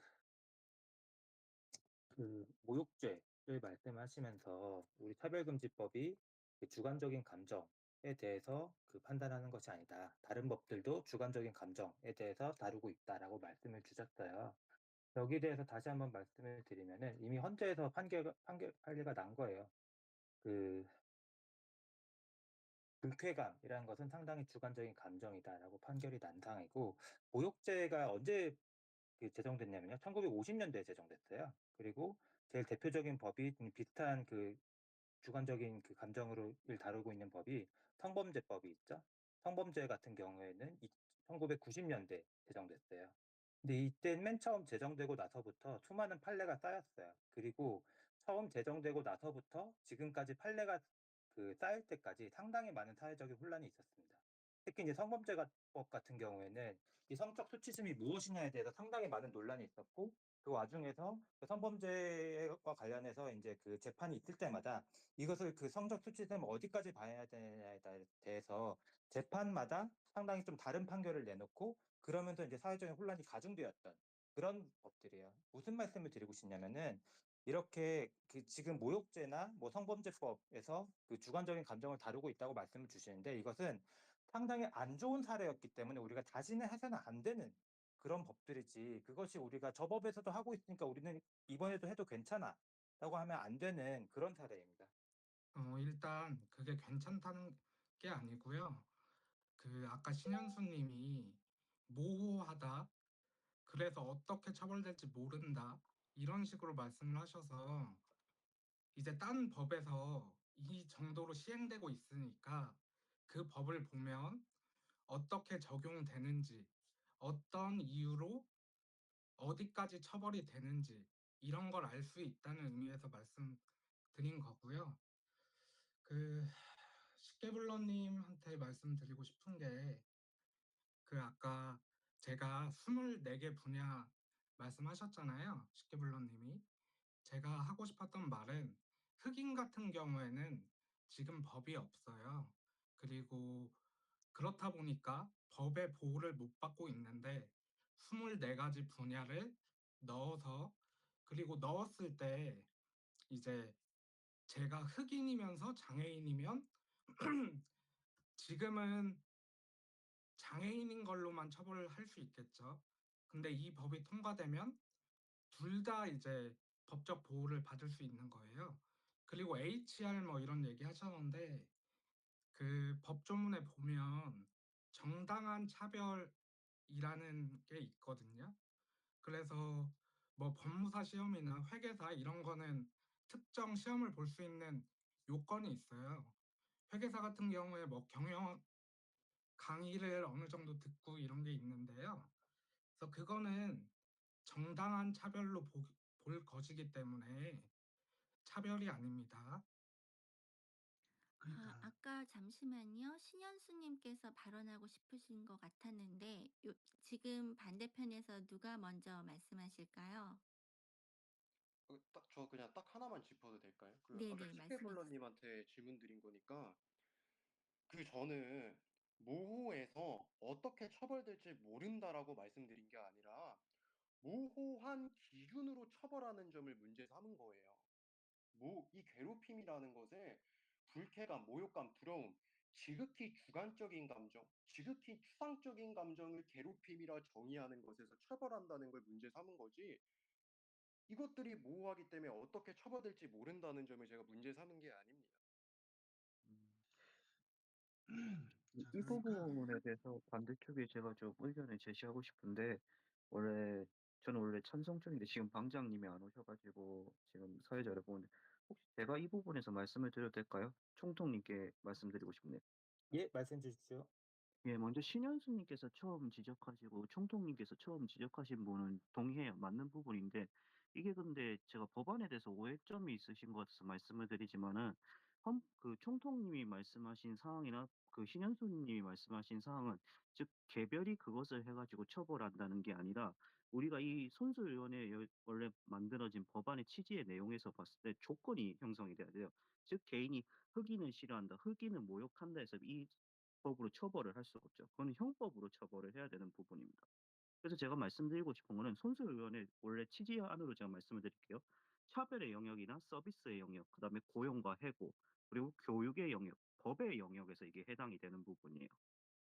모욕죄를 말씀하시면서 우리 차별금지법이 그 주관적인 감정에 대해서 그 판단하는 것이 아니다. 다른 법들도 주관적인 감정에 대해서 다루고 있다라고 말씀을 주셨어요. 여기에 대해서 다시 한번 말씀을 드리면은 이미 헌재에서 판례가 난 거예요. 그 불쾌감이라는 것은 상당히 주관적인 감정이다라고 판결이 난 상이고, 모욕죄가 언제 제정됐냐면요. 1950년대에 제정됐어요. 그리고 제일 대표적인 법이 비슷한 그 주관적인 그 감정을 다루고 있는 법이 성범죄법이 있죠. 성범죄 같은 경우에는 1990년대 제정됐어요. 근데 이때 맨 처음 제정되고 나서부터 수많은 판례가 쌓였어요. 그리고 처음 제정되고 나서부터 지금까지 판례가 쌓일 때까지 상당히 많은 사회적인 혼란이 있었습니다. 특히 이제 성범죄법 같은 경우에는 이 성적 수치심이 무엇이냐에 대해서 상당히 많은 논란이 있었고, 그 와중에서 그 성범죄와 관련해서 이제 그 재판이 있을 때마다 이것을 그 성적 수치심을 어디까지 봐야 되냐에 대해서 재판마다 상당히 좀 다른 판결을 내놓고, 그러면서 이제 사회적인 혼란이 가중되었던 그런 법들이에요. 무슨 말씀을 드리고 싶냐면은, 이렇게 지금 모욕죄나 뭐 성범죄법에서 그 주관적인 감정을 다루고 있다고 말씀을 주시는데, 이것은 상당히 안 좋은 사례였기 때문에 우리가 다시는 해서는 안 되는 그런 법들이지, 그것이 우리가 저 법에서도 하고 있으니까 우리는 이번에도 해도 괜찮아 라고 하면 안 되는 그런 사례입니다. 일단 그게 괜찮다는 게 아니고요. 아까 신현수님이 모호하다, 그래서 어떻게 처벌될지 모른다, 이런 식으로 말씀을 하셔서 이제 딴 법에서 이 정도로 시행되고 있으니까 그 법을 보면 어떻게 적용되는지, 어떤 이유로 어디까지 처벌이 되는지 이런 걸 알 수 있다는 의미에서 말씀드린 거고요. 식계블러님한테 말씀드리고 싶은 게 아까 제가 24개 분야 말씀하셨잖아요. 식계블러님이. 제가 하고 싶었던 말은 흑인 같은 경우에는 지금 법이 없어요. 그리고 그렇다 보니까 법의 보호를 못 받고 있는데 24가지 분야를 넣어서, 그리고 넣었을 때 이제 제가 흑인이면서 장애인이면 지금은 장애인인 걸로만 처벌을 할 수 있겠죠. 근데 이 법이 통과되면 둘 다 이제 법적 보호를 받을 수 있는 거예요. 그리고 HR 뭐 이런 얘기 하셨는데 그 법조문에 보면 정당한 차별이라는 게 있거든요. 그래서 뭐 법무사 시험이나 회계사 이런 거는 특정 시험을 볼 수 있는 요건이 있어요. 회계사 같은 경우에 뭐 강의를 어느 정도 듣고 이런 게 있는데요. 그래서 그거는 정당한 차별로 볼 것이기 때문에 차별이 아닙니다. 아, 아까 잠시만요. 신현수님께서 발언하고 싶으신 것 같았는데, 지금 반대편에서 누가 먼저 말씀하실까요? 저 그냥 딱 하나만 짚어도 될까요? 아까 네네, 말씀해 주세요. 티켓볼러님한테 질문 드린 거니까 저는 모호해서 어떻게 처벌될지 모른다라고 말씀드린 게 아니라 모호한 기준으로 처벌하는 점을 문제 삼은 거예요. 이 괴롭힘이라는 것에 불쾌감, 모욕감, 두려움, 지극히 주관적인 감정, 지극히 추상적인 감정을 괴롭힘이라 정의하는 것에서 처벌한다는 걸 문제 삼은 거지. 이것들이 모호하기 때문에 어떻게 처벌될지 모른다는 점을 제가 문제 삼은 게 아닙니다. 이 자, 이 그러니까 부분에 대해서 반대쪽에 제가 좀 의견을 제시하고 싶은데, 저는 원래 찬성 쪽인데 지금 방장님이 안 오셔가지고 지금 사회자 여러분, 혹시 제가 이 부분에서 말씀을 드려도 될까요? 총통님께 말씀드리고 싶네요. 예, 말씀 주십시오. 예, 먼저 신현수님께서 처음 지적하시고 총통님께서 처음 지적하신 부분은 동의해요. 맞는 부분인데, 이게 근데 제가 법안에 대해서 오해점이 있으신 것 같아서 말씀을 드리지만은, 그 총통님이 말씀하신 사항이나 그 신현수님이 말씀하신 사항은, 즉 개별이 그것을 해가지고 처벌한다는 게 아니라, 우리가 이 손수위원회 원래 만들어진 법안의 취지의 내용에서 봤을 때 조건이 형성이 돼야 돼요. 즉 개인이 흑인을 싫어한다, 흑인을 모욕한다 해서 이 법으로 처벌을 할 수가 없죠. 그건 형법으로 처벌을 해야 되는 부분입니다. 그래서 제가 말씀드리고 싶은 거는 손수의원의 원래 취지 안으로 제가 말씀을 드릴게요. 차별의 영역이나 서비스의 영역, 그다음에 고용과 해고, 그리고 교육의 영역, 법의 영역에서 이게 해당이 되는 부분이에요.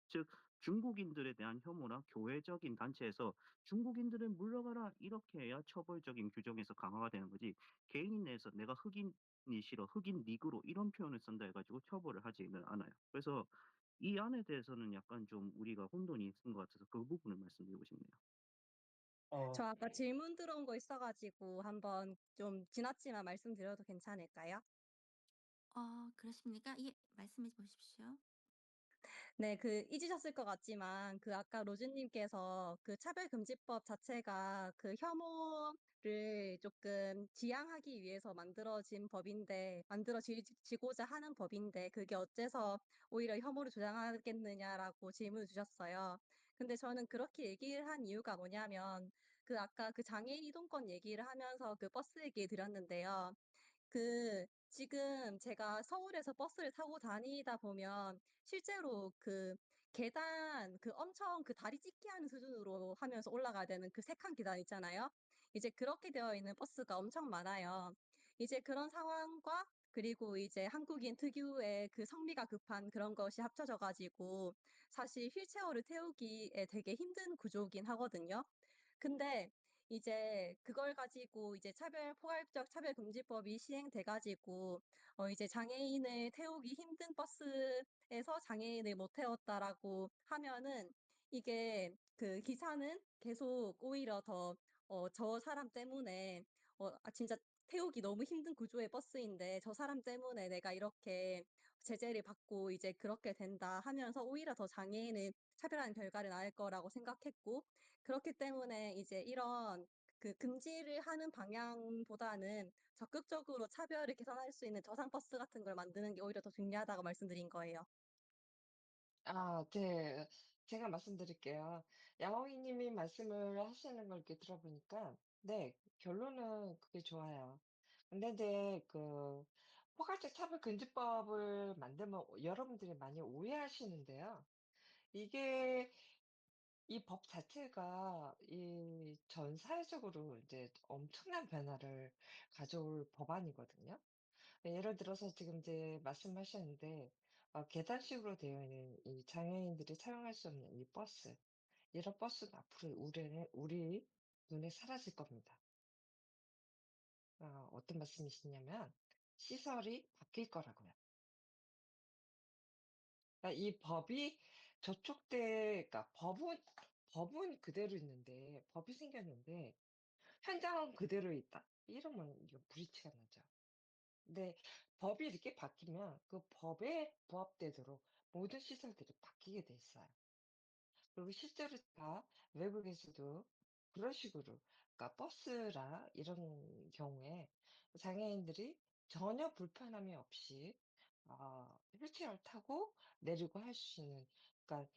즉 중국인들에 대한 혐오나 교회적인 단체에서 중국인들을 물러가라 이렇게 해야 처벌적인 규정에서 강화가 되는 거지, 개인 내에서 내가 흑인이 싫어, 흑인 니그로 이런 표현을 쓴다 해가지고 처벌을 하지는 않아요. 그래서 이 안에 대해서는 약간 좀 우리가 혼돈이 있는 것 같아서 그 부분을 말씀드리고 싶네요. 저 아까 질문 들어온 거 있어가지고 한번 좀 지났지만 말씀드려도 괜찮을까요? 그러십니까? 예, 말씀해 보십시오. 네, 잊으셨을 것 같지만, 아까 로즈님께서 차별금지법 자체가 혐오를 조금 지양하기 위해서 만들어지고자 하는 법인데, 그게 어째서 오히려 혐오를 조장하겠느냐라고 질문을 주셨어요. 근데 저는 그렇게 얘기를 한 이유가 뭐냐면, 아까 장애인 이동권 얘기를 하면서 버스 얘기 드렸는데요. 지금 제가 서울에서 버스를 타고 다니다 보면 실제로 계단 엄청 다리 찢기 하는 수준으로 하면서 올라가야 되는 세 칸 계단 있잖아요. 이제 그렇게 되어 있는 버스가 엄청 많아요. 이제 그런 상황과 그리고 이제 한국인 특유의 성미가 급한 그런 것이 합쳐져 가지고 사실 휠체어를 태우기에 되게 힘든 구조긴 하거든요. 근데 이제 그걸 가지고 이제 포괄적 차별금지법이 시행돼 가지고 이제 장애인을 태우기 힘든 버스에서 장애인을 못 태웠다라고 하면은 이게 기사는 계속 오히려 더 저 사람 때문에 진짜 태우기 너무 힘든 구조의 버스인데 저 사람 때문에 내가 이렇게 제재를 받고 이제 그렇게 된다 하면서 오히려 더 장애인을 차별하는 결과를 낳을 거라고 생각했고, 그렇기 때문에 이제 이런 금지를 하는 방향보다는 적극적으로 차별을 개선할 수 있는 저상 버스 같은 걸 만드는 게 오히려 더 중요하다고 말씀드린 거예요. 네. 제가 말씀드릴게요. 양홍이 님이 말씀을 하시는 걸 이렇게 들어보니까, 네, 결론은 그게 좋아요. 근데 이제 포괄적 차별금지법을 만들면 여러분들이 많이 오해하시는데요. 이게 이 법 자체가 전 사회적으로 이제 엄청난 변화를 가져올 법안이거든요. 예를 들어서 지금 이제 말씀하셨는데, 계단식으로 되어 있는 이 장애인들이 사용할 수 없는 이 버스, 이런 버스는 앞으로 우리 눈에 사라질 겁니다. 어떤 말씀이시냐면, 시설이 바뀔 거라고요. 그러니까 이 법이 그러니까 법은 그대로 있는데, 법이 생겼는데, 현장은 그대로 있다. 이러면 이거 무리치가 나죠. 근데 법이 이렇게 바뀌면 그 법에 부합되도록 모든 시설들이 바뀌게 돼 있어요. 그리고 실제로 제가 외국에서도 그런 식으로, 그러니까 버스라 이런 경우에 장애인들이 전혀 불편함이 없이 휠체어를 타고 내리고 할 수 있는, 그러니까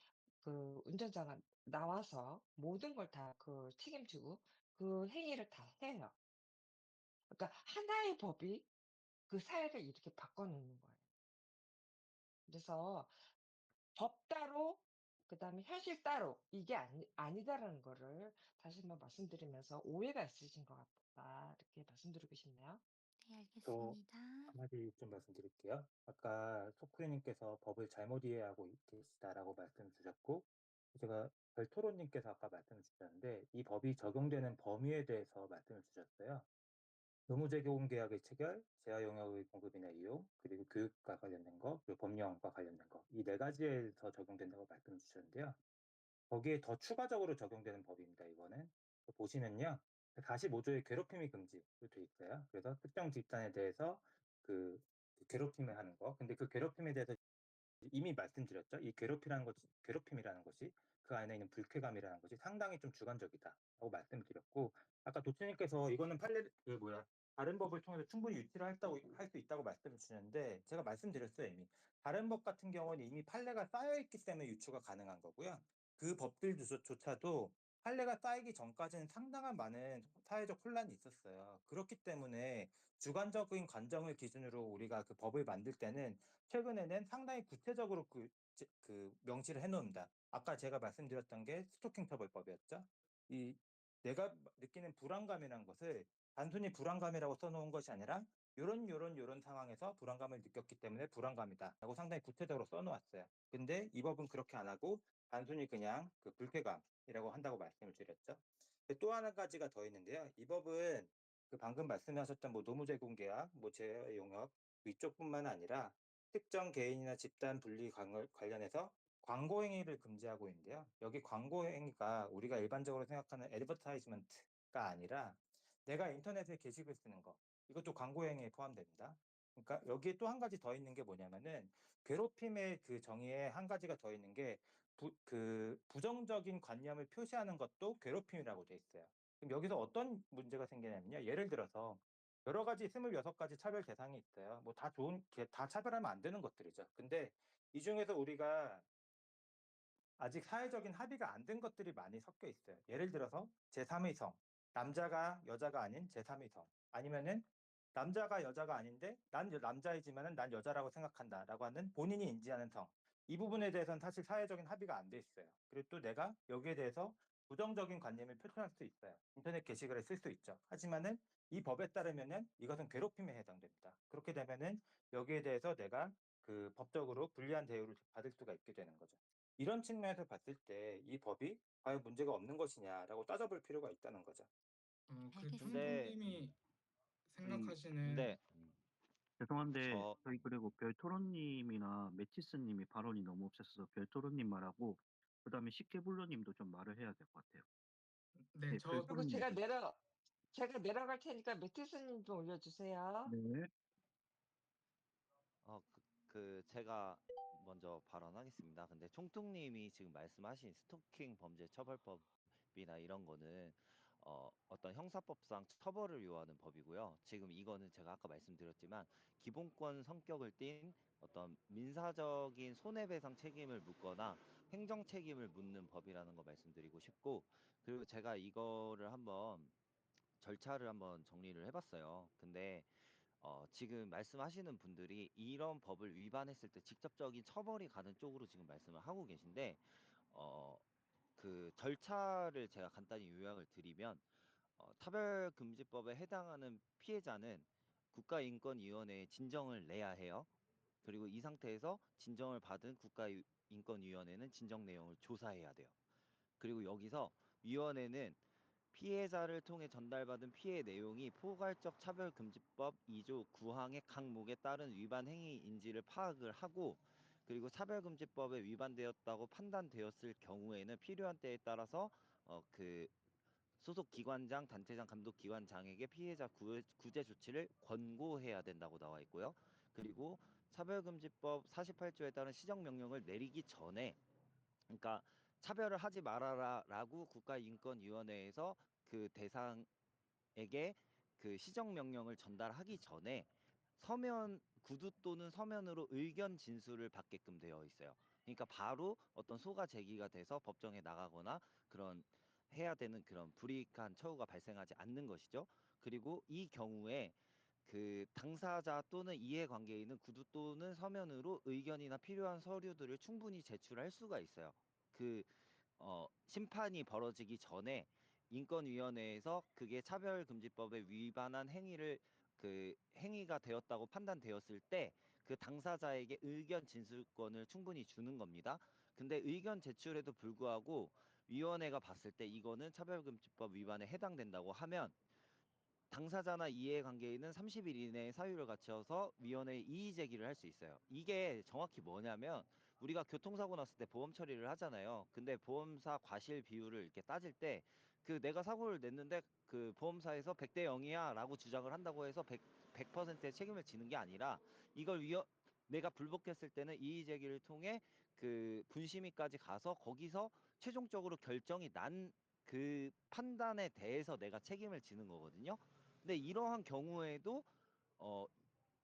그 운전자가 나와서 모든 걸 다 그 책임지고 그 행위를 다 해요. 그러니까 하나의 법이 그 사회를 이렇게 바꿔놓는 거예요. 그래서 법 따로, 그다음에 현실 따로, 이게 아니다라는 거를 다시 한번 말씀드리면서 오해가 있으신 것 같다, 이렇게 말씀드리고 싶네요. 네, 또 알겠습니다. 한마디 좀 말씀드릴게요. 아까 소쿠리님께서 법을 잘못 이해하고 계시다라고 말씀 주셨고, 제가 별토로님께서 아까 말씀 주셨는데, 이 법이 적용되는 범위에 대해서 말씀을 주셨어요. 의무제공계약의 체결, 재화용역의 공급이나 이용, 그리고 교육과 관련된 거, 그리고 법령과 관련된 거, 이 네 가지에서 적용된다고 말씀 주셨는데요. 거기에 더 추가적으로 적용되는 법입니다. 이거는 보시면요, 45조의 괴롭힘이 금지로 돼 있어요. 그래서 특정 집단에 대해서 그 괴롭힘을 하는 거. 근데 그 괴롭힘에 대해서 이미 말씀드렸죠. 이 괴롭힘이라는 것이 그 안에 있는 불쾌감이라는 것이 상당히 좀 주관적이다라고 말씀드렸고, 아까 도치님께서 이거는 다른 법을 통해서 충분히 유치를 할 수 있다고 말씀을 주셨는데, 제가 말씀드렸어요. 이미 다른 법 같은 경우는 이미 판례가 쌓여 있기 때문에 유추가 가능한 거고요. 그 법들조차도 판례가 쌓이기 전까지는 상당한 많은 사회적 혼란이 있었어요. 그렇기 때문에 주관적인 관점을 기준으로 우리가 그 법을 만들 때는 최근에는 상당히 구체적으로 그 명시를 해놓습니다. 아까 제가 말씀드렸던 게 스토킹 처벌법이었죠. 이 내가 느끼는 불안감이라는 것을 단순히 불안감이라고 써놓은 것이 아니라 요런 상황에서 불안감을 느꼈기 때문에 불안감이다라고 상당히 구체적으로 써놓았어요. 근데 이 법은 그렇게 안 하고 단순히 그냥 그 불쾌감이라고 한다고 말씀을 드렸죠. 또 하나 가지가 더 있는데요. 이 법은 그 방금 말씀하셨던 뭐 노무제공계약, 뭐 재용역 이쪽뿐만 아니라 특정 개인이나 집단 분리 관련해서 광고 행위를 금지하고 있는데요. 여기 광고 행위가 우리가 일반적으로 생각하는 애드버타이즈먼트가 아니라 내가 인터넷에 게시글 쓰는 거, 이것도 광고 행위에 포함됩니다. 그러니까 여기에 또 한 가지 더 있는 게 뭐냐면은 괴롭힘의 그 정의에 한 가지가 더 있는 게 부정적인 관념을 표시하는 것도 괴롭힘이라고 돼 있어요. 그럼 여기서 어떤 문제가 생기냐면요. 예를 들어서 여러 가지 26가지 차별 대상이 있어요. 뭐 다 차별하면 안 되는 것들이죠. 근데 이 중에서 우리가 아직 사회적인 합의가 안 된 것들이 많이 섞여 있어요. 예를 들어서 제3의 성, 남자가 여자가 아닌 제3의 성, 아니면은 남자가 여자가 아닌데 난 남자이지만은 난 여자라고 생각한다라고 하는 본인이 인지하는 성. 이 부분에 대해서는 사실 사회적인 합의가 안 돼 있어요. 그리고 또 내가 여기에 대해서 부정적인 관념을 표현할 수 있어요. 인터넷 게시글에 쓸 수 있죠. 하지만은 이 법에 따르면은 이것은 괴롭힘에 해당됩니다. 그렇게 되면은 여기에 대해서 내가 그 법적으로 불리한 대우를 받을 수가 있게 되는 거죠. 이런 측면에서 봤을 때 이 법이 과연 문제가 없는 것이냐라고 따져볼 필요가 있다는 거죠. 그 알겠습니다. 근데 총총님이 저희 생각하시는 근데 죄송한데 저 저희 그리고 별토론님이나 메티스님이 발언이 너무 없어서 별토론님 말하고 그다음에 식혜불로님도 좀 말을 해야 될 것 같아요. 네, 네, 그리고 별토론님. 제가 내려갈 테니까 매트스님 좀 올려주세요. 네. 제가 먼저 발언하겠습니다. 근데 총통님이 지금 말씀하신 스토킹 범죄 처벌법이나 이런 거는 어떤 형사법상 처벌을 요하는 법이고요. 지금 이거는 제가 아까 말씀드렸지만 기본권 성격을 띤 어떤 민사적인 손해배상 책임을 묻거나 행정 책임을 묻는 법이라는 거 말씀드리고 싶고, 그리고 제가 이거를 한번 절차를 한번 정리를 해봤어요. 근데 지금 말씀하시는 분들이 이런 법을 위반했을 때 직접적인 처벌이 가는 쪽으로 지금 말씀을 하고 계신데, 어, 그 절차를 제가 간단히 요약을 드리면, 차별금지법에 해당하는 피해자는 국가인권위원회에 진정을 내야 해요. 그리고 이 상태에서 진정을 받은 국가인권위원회는 진정 내용을 조사해야 돼요. 그리고 여기서 위원회는 피해자를 통해 전달받은 피해 내용이 포괄적 차별금지법 2조 9항의 각목에 따른 위반 행위인지를 파악을 하고, 그리고 차별금지법에 위반되었다고 판단되었을 경우에는 필요한 때에 따라서 그 소속 기관장, 단체장, 감독기관장에게 피해자 구제 조치를 권고해야 된다고 나와 있고요. 그리고 차별금지법 48조에 따른 시정명령을 내리기 전에, 그러니까 차별을 하지 말아라라고 국가인권위원회에서 그 대상에게 그 시정명령을 전달하기 전에 서면 구두 또는 서면으로 의견 진술을 받게끔 되어 있어요. 그러니까 바로 어떤 소가 제기가 돼서 법정에 나가거나 그런 해야 되는 그런 불이익한 처우가 발생하지 않는 것이죠. 그리고 이 경우에 그 당사자 또는 이해관계인은 구두 또는 서면으로 의견이나 필요한 서류들을 충분히 제출할 수가 있어요. 그 심판이 벌어지기 전에 인권위원회에서 그게 차별금지법에 위반한 행위가 되었다고 판단되었을 때 그 당사자에게 의견 진술권을 충분히 주는 겁니다. 근데 의견 제출에도 불구하고 위원회가 봤을 때 이거는 차별금지법 위반에 해당된다고 하면 당사자나 이해관계인은 30일 이내에 사유를 갖춰서 위원회에 이의 제기를 할 수 있어요. 이게 정확히 뭐냐면 우리가 교통사고 났을 때 보험 처리를 하잖아요. 근데 보험사 과실 비율을 이렇게 따질 때 그 내가 사고를 냈는데 그 보험사에서 100대 0이야 라고 주장을 한다고 해서 100%의 책임을 지는 게 아니라 이걸 내가 불복했을 때는 이의 제기를 통해 그 분심위까지 가서 거기서 최종적으로 결정이 난 그 판단에 대해서 내가 책임을 지는 거거든요. 근데 이러한 경우에도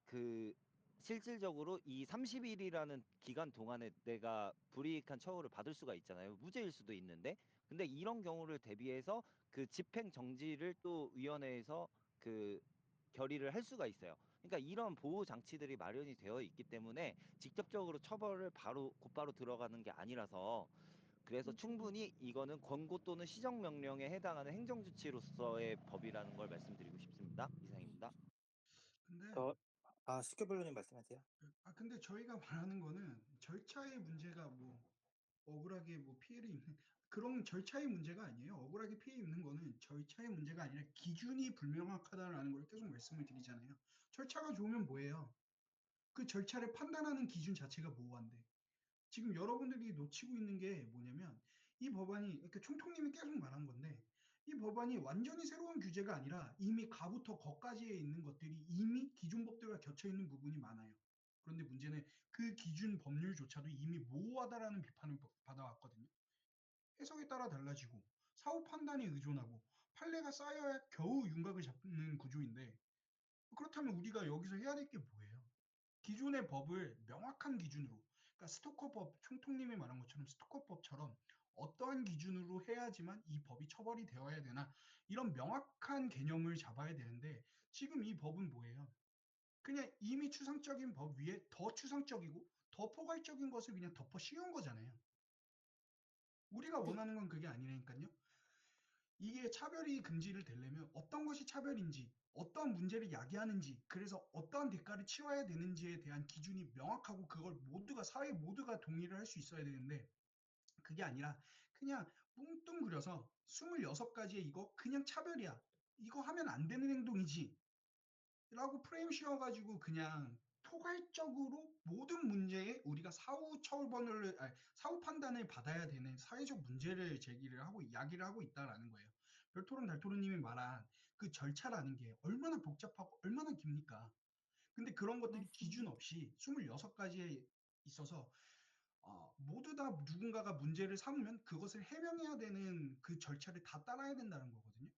그 실질적으로 이 30일이라는 기간 동안에 내가 불이익한 처우를 받을 수가 있잖아요. 무죄일 수도 있는데. 근데 이런 경우를 대비해서 그 집행 정지를 또 위원회에서 그 결의를 할 수가 있어요. 그러니까 이런 보호 장치들이 마련이 되어 있기 때문에 직접적으로 처벌을 곧바로 들어가는 게 아니라서, 그래서 충분히 이거는 권고 또는 시정명령에 해당하는 행정조치로서의 법이라는 걸 말씀드리고 싶습니다. 이상입니다. 근데 식교변호님 말씀하세요. 근데 저희가 말하는 거는 절차의 문제가 뭐 억울하게 뭐 피해를 입는 그런 절차의 문제가 아니에요. 억울하게 피해 입는 거는 절차의 문제가 아니라 기준이 불명확하다라는 걸 계속 말씀을 드리잖아요. 절차가 좋으면 뭐예요? 그 절차를 판단하는 기준 자체가 모호한데 지금 여러분들이 놓치고 있는 게 뭐냐면 이 법안이 이렇게 총통님이 계속 말한 건데 이 법안이 완전히 새로운 규제가 아니라 이미 가부터 거까지에 있는 것들이 이미 기존 법들과 겹쳐 있는 부분이 많아요. 그런데 문제는 그 기준 법률조차도 이미 모호하다라는 비판을 받아왔거든요. 해석에 따라 달라지고 사후 판단에 의존하고 판례가 쌓여야 겨우 윤곽을 잡는 구조인데 그렇다면 우리가 여기서 해야 될 게 뭐예요? 기존의 법을 명확한 기준으로, 그러니까 스토커법, 총통님이 말한 것처럼 스토커법처럼 어떠한 기준으로 해야지만 이 법이 처벌이 되어야 되나 이런 명확한 개념을 잡아야 되는데 지금 이 법은 뭐예요? 그냥 이미 추상적인 법 위에 더 추상적이고 더 포괄적인 것을 그냥 덮어 씌운 거잖아요. 우리가 네. 원하는 건 그게 아니라니까요. 이게 차별이 금지를 되려면 어떤 것이 차별인지, 어떠한 문제를 야기하는지, 그래서 어떠한 대가를 치러야 되는지에 대한 기준이 명확하고 그걸 사회 모두가 동의를 할 수 있어야 되는데 그게 아니라 그냥 뭉뚱그려서 26가지의 이거 그냥 차별이야. 이거 하면 안 되는 행동이지. 라고 프레임 씌워가지고 그냥 포괄적으로 모든 문제에 우리가 사후 판단을 받아야 되는 사회적 문제를 제기를 하고 이야기를 하고 있다라는 거예요. 별토론 달토론님이 말한 그 절차라는 게 얼마나 복잡하고 얼마나 깁니까? 근데 그런 것들이 기준 맞습니다. 없이 26가지에 있어서 모두 다 누군가가 문제를 삼으면 그것을 해명해야 되는 그 절차를 다 따라야 된다는 거거든요.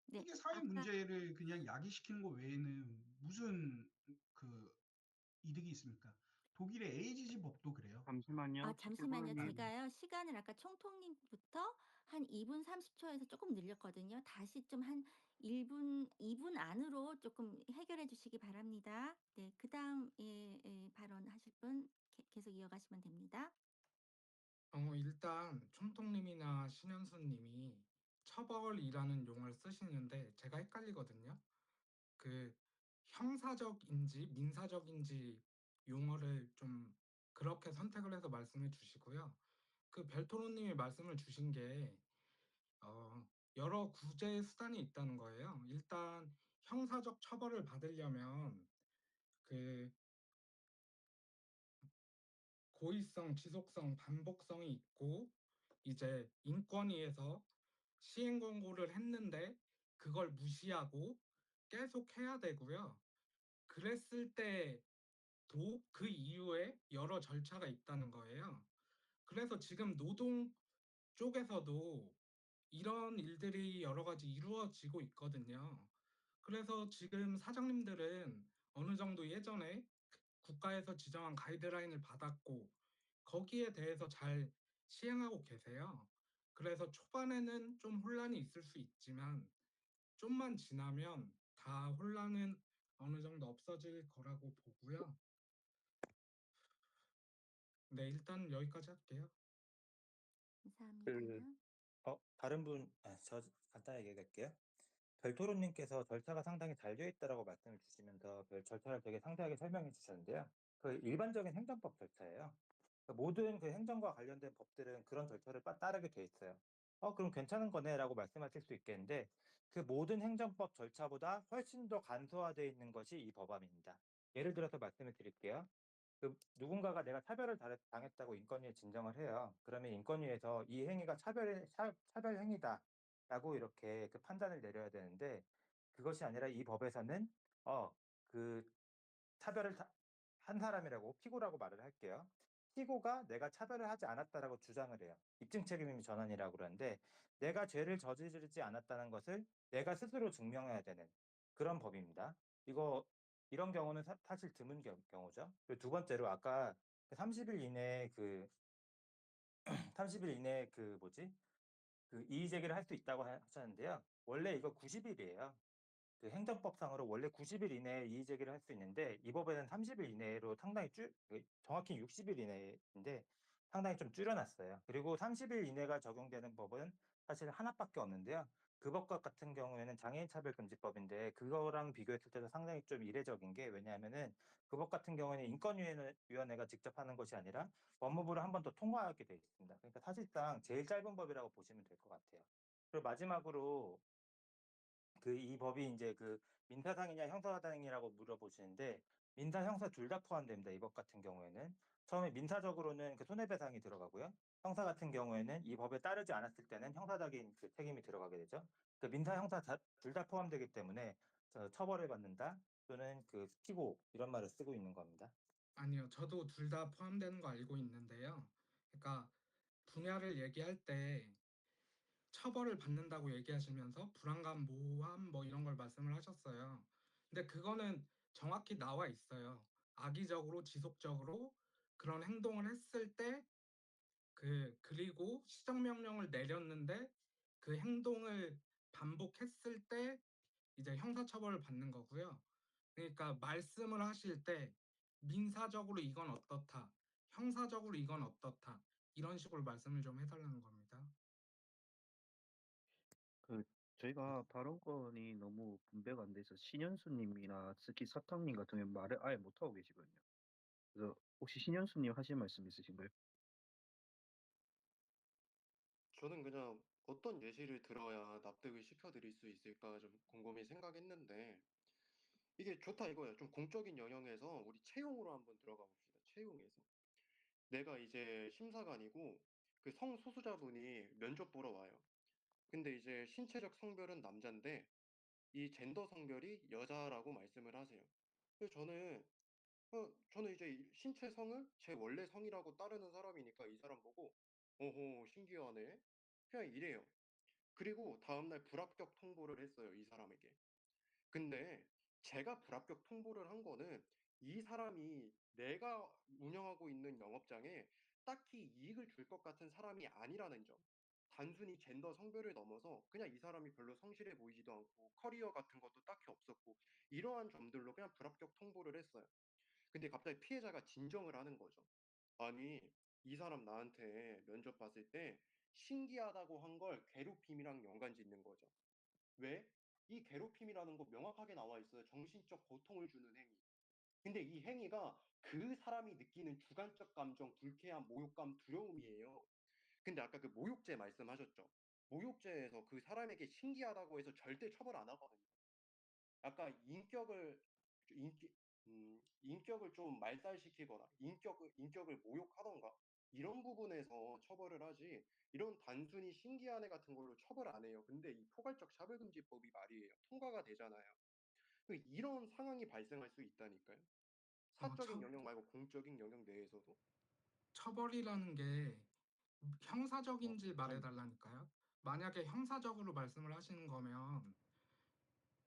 네. 이게 사회 아까 문제를 그냥 야기시키는 거 외에는 무슨 그 이득이 있습니까? 독일의 에이지지 법도 그래요. 잠시만요. 잠시만요. 식교변호님. 제가요, 시간을 아까 총통님부터 한 2분 30초에서 조금 늘렸거든요. 다시 좀 한 2분 안으로 조금 해결해 주시기 바랍니다. 네, 그 다음 발언하실 분 계속 이어가시면 됩니다. 일단 총통님이나 신현수님이 처벌이라는 용어를 쓰시는데 제가 헷갈리거든요. 그 형사적인지 민사적인지 용어를 좀 그렇게 선택을 해서 말씀해 주시고요. 그 별토로님이 말씀을 주신 게 여러 구제 수단이 있다는 거예요. 일단 형사적 처벌을 받으려면 그 고의성, 지속성, 반복성이 있고 이제 인권위에서 시행 권고를 했는데 그걸 무시하고 계속 해야 되고요. 그랬을 때 그 이후에 여러 절차가 있다는 거예요. 그래서 지금 노동 쪽에서도 이런 일들이 여러 가지 이루어지고 있거든요. 그래서 지금 사장님들은 어느 정도 예전에 국가에서 지정한 가이드라인을 받았고 거기에 대해서 잘 시행하고 계세요. 그래서 초반에는 좀 혼란이 있을 수 있지만 좀만 지나면 다 혼란은 어느 정도 없어질 거라고 보고요. 네, 일단 여기까지 할게요. 감사합니다. 다른 분, 저 간단하게 얘기할게요. 별토로님께서 절차가 상당히 잘 되어 있다라고 말씀을 주시면서 절차를 되게 상세하게 설명해 주셨는데요. 그 일반적인 행정법 절차예요. 모든 그 행정과 관련된 법들은 그런 절차를 따르게 돼 있어요. 그럼 괜찮은 거네라고 말씀하실 수 있겠는데 그 모든 행정법 절차보다 훨씬 더 간소화되어 있는 것이 이 법안입니다. 예를 들어서 말씀을 드릴게요. 그 누군가가 내가 차별을 당했다고 인권위에 진정을 해요. 그러면 인권위에서 이 행위가 차별 행위다라고 이렇게 그 판단을 내려야 되는데 그것이 아니라 이 법에서는 그 차별을 한 사람이라고 피고라고 말을 할게요. 피고가 내가 차별을 하지 않았다라고 주장을 해요. 입증 책임이 전환이라고 그러는데 내가 죄를 저지르지 않았다는 것을 내가 스스로 증명해야 되는 그런 법입니다. 이런 경우는 사실 드문 경우죠. 그리고 두 번째로 아까 30일 이내에 30일 이내에 그 이의 제기를 할 수 있다고 하셨는데요. 원래 이거 90일이에요. 그 행정법상으로 원래 90일 이내에 이의 제기를 할 수 있는데 이 법에는 30일 이내로 상당히 정확히 60일 이내인데 상당히 좀 줄여놨어요. 그리고 30일 이내가 적용되는 법은 사실 하나밖에 없는데요. 그 법과 같은 경우에는 장애인 차별금지법인데 그거랑 비교했을 때도 상당히 좀 이례적인 게 왜냐하면은 그 법 같은 경우에는 인권위원회가 직접 하는 것이 아니라 법무부를 한 번 더 통과하게 돼 있습니다. 그러니까 사실상 제일 짧은 법이라고 보시면 될 것 같아요. 그리고 마지막으로 이 법이 이제 민사상이냐 형사상이라고 물어보시는데 민사 형사 둘 다 포함됩니다. 이 법 같은 경우에는 처음에 민사적으로는 그 손해배상이 들어가고요. 형사 같은 경우에는 이 법에 따르지 않았을 때는 형사적인 그 책임이 들어가게 되죠. 그 민사 형사 둘 다 포함되기 때문에 처벌을 받는다 또는 그 피고 이런 말을 쓰고 있는 겁니다. 아니요, 저도 둘 다 포함되는 거 알고 있는데요. 그러니까 분야를 얘기할 때 처벌을 받는다고 얘기하시면서 불안감, 모호함 뭐 이런 걸 말씀을 하셨어요. 근데 그거는 정확히 나와 있어요. 악의적으로 지속적으로 그런 행동을 했을 때 그리고 시정명령을 내렸는데 그 행동을 반복했을 때 이제 형사처벌을 받는 거고요. 그러니까 말씀을 하실 때 민사적으로 이건 어떻다, 형사적으로 이건 어떻다 이런 식으로 말씀을 좀 해달라는 겁니다. 저희가 발언권이 너무 분배가 안 돼서 신현수님이나 특히 사탕님 같은 경우는 말을 아예 못하고 계시거든요. 그래서 혹시 신현수님 하실 말씀 있으신가요? 저는 그냥 어떤 예시를 들어야 납득을 시켜드릴 수 있을까 좀 곰곰이 생각했는데 이게 좋다 이거예요. 좀 공적인 영역에서 우리 채용으로 한번 들어가 봅시다. 채용에서. 내가 이제 심사관이고 그 성소수자분이 면접 보러 와요. 근데 이제 신체적 성별은 남자인데 이 젠더 성별이 여자라고 말씀을 하세요. 그래서 저는 이제 신체 성을 제 원래 성이라고 따르는 사람이니까 이 사람 보고 오호 신기하네. 그냥 이래요. 그리고 다음날 불합격 통보를 했어요, 이 사람에게. 근데 제가 불합격 통보를 한 거는 이 사람이 내가 운영하고 있는 영업장에 딱히 이익을 줄 것 같은 사람이 아니라는 점. 단순히 젠더 성별을 넘어서 그냥 이 사람이 별로 성실해 보이지도 않고 커리어 같은 것도 딱히 없었고 이러한 점들로 그냥 불합격 통보를 했어요. 근데 갑자기 피해자가 진정을 하는 거죠. 아니, 이 사람 나한테 면접 봤을 때 신기하다고 한 걸 괴롭힘이랑 연관 짓는 거죠. 왜? 이 괴롭힘이라는 거 명확하게 나와 있어요. 정신적 고통을 주는 행위. 근데 이 행위가 그 사람이 느끼는 주관적 감정, 불쾌함, 모욕감, 두려움이에요. 근데 아까 그 모욕죄 말씀하셨죠? 모욕죄에서 그 사람에게 신기하다고 해서 절대 처벌 안 하거든요. 약간 인격을 좀 말살시키거나 인격을 모욕하던가 이런 부분에서 처벌을 하지 이런 단순히 신기한 애 같은 걸로 처벌 안 해요. 근데 이 포괄적 차별금지법이 말이에요. 통과가 되잖아요. 이런 상황이 발생할 수 있다니까요. 사적인 영역 말고 공적인 영역 내에서도. 처벌이라는 게 형사적인지 말해달라니까요. 만약에 형사적으로 말씀을 하시는 거면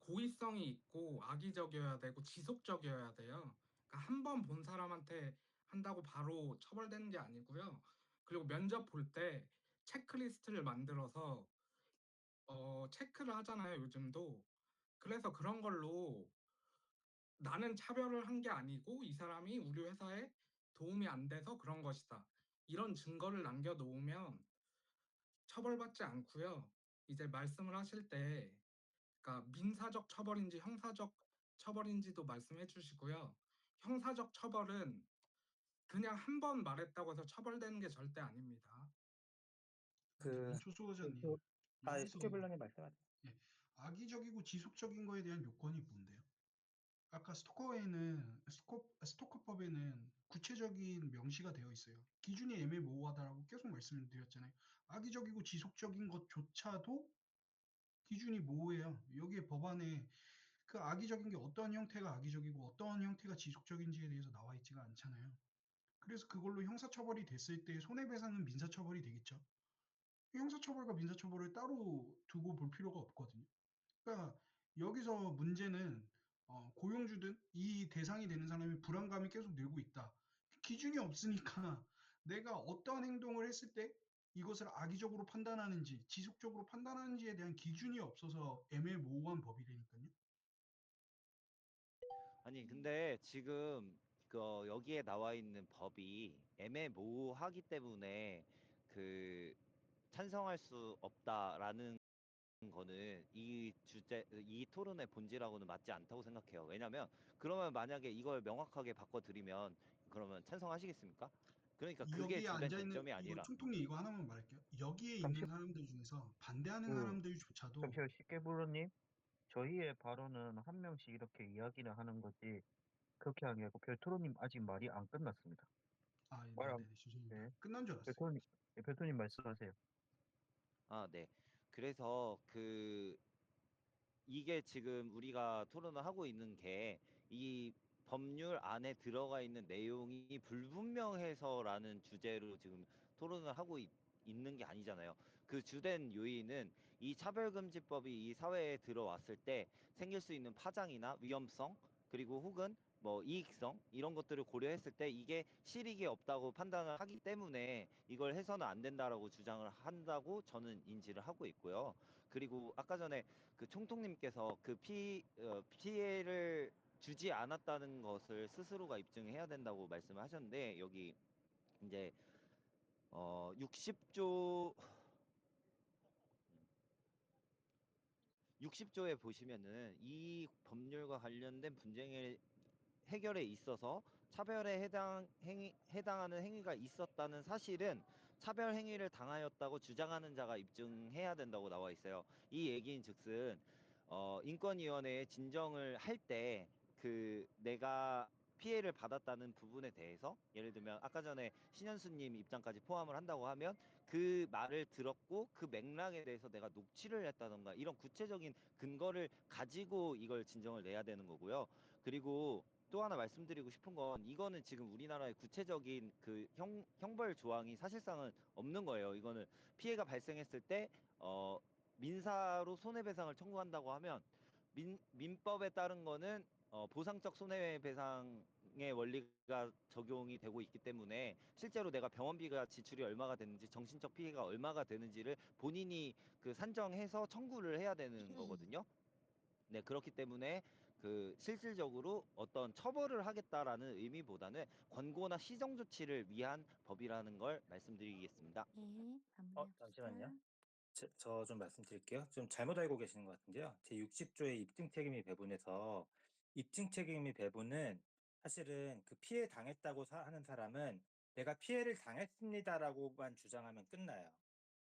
고의성이 있고 악의적이어야 되고 지속적이어야 돼요. 그러니까 한 번 본 사람한테 한다고 바로 처벌되는 게 아니고요. 그리고 면접 볼 때 체크리스트를 만들어서 체크를 하잖아요, 요즘도. 그래서 그런 걸로 나는 차별을 한 게 아니고 이 사람이 우리 회사에 도움이 안 돼서 그런 것이다. 이런 증거를 남겨놓으면 처벌받지 않고요. 이제 말씀을 하실 때, 그러니까 민사적 처벌인지 형사적 처벌인지도 말씀해 주시고요. 형사적 처벌은 그냥 한 번 말했다고 해서 처벌되는 게 절대 아닙니다. 문초수 의장님, 여기서 스케블러님 말씀하세요. 악의적이고 지속적인 거에 대한 요건이 뭔데요? 아까 스토커법에는 구체적인 명시가 되어 있어요. 기준이 애매모호하다라고 계속 말씀을 드렸잖아요. 악의적이고 지속적인 것조차도 기준이 모호해요. 여기에 법안에 그 악의적인 게 어떠한 형태가 악의적이고 어떠한 형태가 지속적인지에 대해서 나와 있지가 않잖아요. 그래서 그걸로 형사처벌이 됐을 때 손해배상은 민사처벌이 되겠죠. 형사처벌과 민사처벌을 따로 두고 볼 필요가 없거든요. 그러니까 여기서 문제는 고용주든 이 대상이 되는 사람이 불안감이 계속 늘고 있다. 기준이 없으니까 내가 어떠한 행동을 했을 때 이것을 악의적으로 판단하는지 지속적으로 판단하는지에 대한 기준이 없어서 애매모호한 법이라니까요. 아니 근데 지금 여기에 나와 있는 법이 애매모호하기 때문에 그 찬성할 수 없다라는 거는 이 토론의 본질하고는 맞지 않다고 생각해요. 왜냐면 그러면 만약에 이걸 명확하게 바꿔드리면 그러면 찬성하시겠습니까? 그러니까 그게 여기에 주된 앉아있는 쟁점이 이거 아니라 총통님 이거 하나만 말할게요. 여기에 있는 사람들 중에서 반대하는 사람들조차도 잠시만요, 식개불로님. 저희의 발언은 한 명씩 이렇게 이야기를 하는 거지, 그렇게 하는 게 아니고, 별토로님 아직 말이 안 끝났습니다. 네네네 죄송합니다. 네. 끝난 줄 알았어요. 별토로님 말씀하세요. 네. 그래서 이게 지금 우리가 토론을 하고 있는 게 이 법률 안에 들어가 있는 내용이 불분명해서라는 주제로 지금 토론을 하고 있는 게 아니잖아요. 그 주된 요인은 이 차별금지법이 이 사회에 들어왔을 때 생길 수 있는 파장이나 위험성, 그리고 혹은 뭐 이익성 이런 것들을 고려했을 때 이게 실익이 없다고 판단을 하기 때문에 이걸 해서는 안 된다라고 주장을 한다고 저는 인지를 하고 있고요. 그리고 아까 전에 그 총통님께서 피해를 주지 않았다는 것을 스스로가 입증해야 된다고 말씀을 하셨는데, 여기 이제 60조에 보시면은 이 법률과 관련된 분쟁의 해결에 있어서 차별에 해당하는 행위가 있었다는 사실은 차별 행위를 당하였다고 주장하는 자가 입증해야 된다고 나와 있어요. 이 얘기인 즉슨 인권위원회에 진정을 할 때 내가 피해를 받았다는 부분에 대해서, 예를 들면 아까 전에 신현수님 입장까지 포함을 한다고 하면 그 말을 들었고 그 맥락에 대해서 내가 녹취를 했다던가 이런 구체적인 근거를 가지고 이걸 진정을 내야 되는 거고요. 그리고 또 하나 말씀드리고 싶은 건, 이거는 지금 우리나라의 구체적인 형벌 조항이 사실상은 없는 거예요. 이거는 피해가 발생했을 때 민사로 손해배상을 청구한다고 하면 민법에 따른 거는 보상적 손해배상의 원리가 적용이 되고 있기 때문에 실제로 내가 병원비가 지출이 얼마가 되는지, 정신적 피해가 얼마가 되는지를 본인이 산정해서 청구를 해야 되는 거거든요. 네, 그렇기 때문에 실질적으로 어떤 처벌을 하겠다라는 의미보다는 권고나 시정 조치를 위한 법이라는 걸 말씀드리겠습니다. 네, 잠시만요. 마무리합시다. 저 좀 말씀드릴게요. 좀 잘못 알고 계시는 것 같은데요. 제60조의 입증 책임이 배분에서 입증 책임이 배분은 사실은 그 피해 당했다고 하는 사람은 내가 피해를 당했습니다라고만 주장하면 끝나요.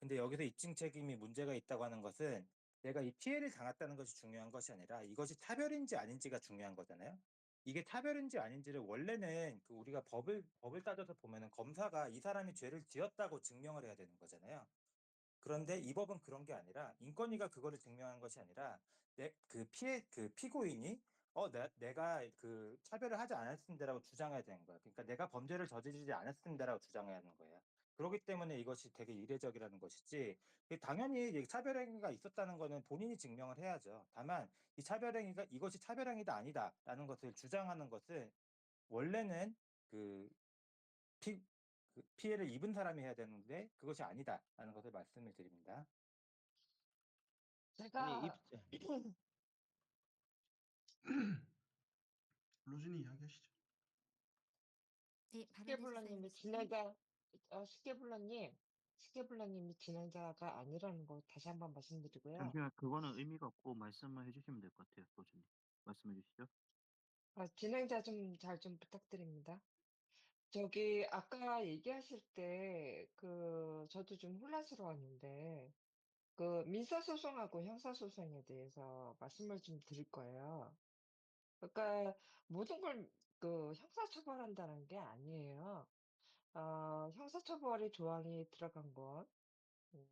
근데 여기서 입증 책임이 문제가 있다고 하는 것은 내가 이 피해를 당했다는 것이 중요한 것이 아니라 이것이 차별인지 아닌지가 중요한 거잖아요. 이게 차별인지 아닌지를 원래는 우리가 법을 따져서 보면은 검사가 이 사람이 죄를 지었다고 증명을 해야 되는 거잖아요. 그런데 이 법은 그런 게 아니라 인권위가 그거를 증명한 것이 아니라 그 피고인이 내가 그 차별을 하지 않았습니다라고 주장해야 되는 거야. 그러니까 내가 범죄를 저지르지 않았습니다라고 주장해야 하는 거야. 그렇기 때문에 이것이 되게 이례적이라는 것이지. 당연히 이 차별행위가 있었다는 거는 본인이 증명을 해야죠. 다만 이 차별행위가 이것이 차별행위다 아니다라는 것을 주장하는 것은 원래는 그 피해를 입은 사람이 해야 되는데 그것이 아니다라는 것을 말씀을 드립니다. 아니 제가 로즈님 이야기하시죠. 네, 발언해주세요, 스케블러님이 교수님. 진행자, 스케블러님이 진행자가 아니라는 거 다시 한번 말씀드리고요. 잠시만, 그거는 의미가 없고 말씀만 해주시면 될 것 같아요, 교수님. 말씀해 주시죠. 진행자 좀 잘 좀 부탁드립니다. 저기 아까 얘기하실 때 저도 좀 혼란스러웠는데 민사소송하고 형사소송에 대해서 말씀을 좀 드릴 거예요. 그러니까 모든 걸 형사처벌한다는 게 아니에요. 형사처벌의 조항이 들어간 건 음,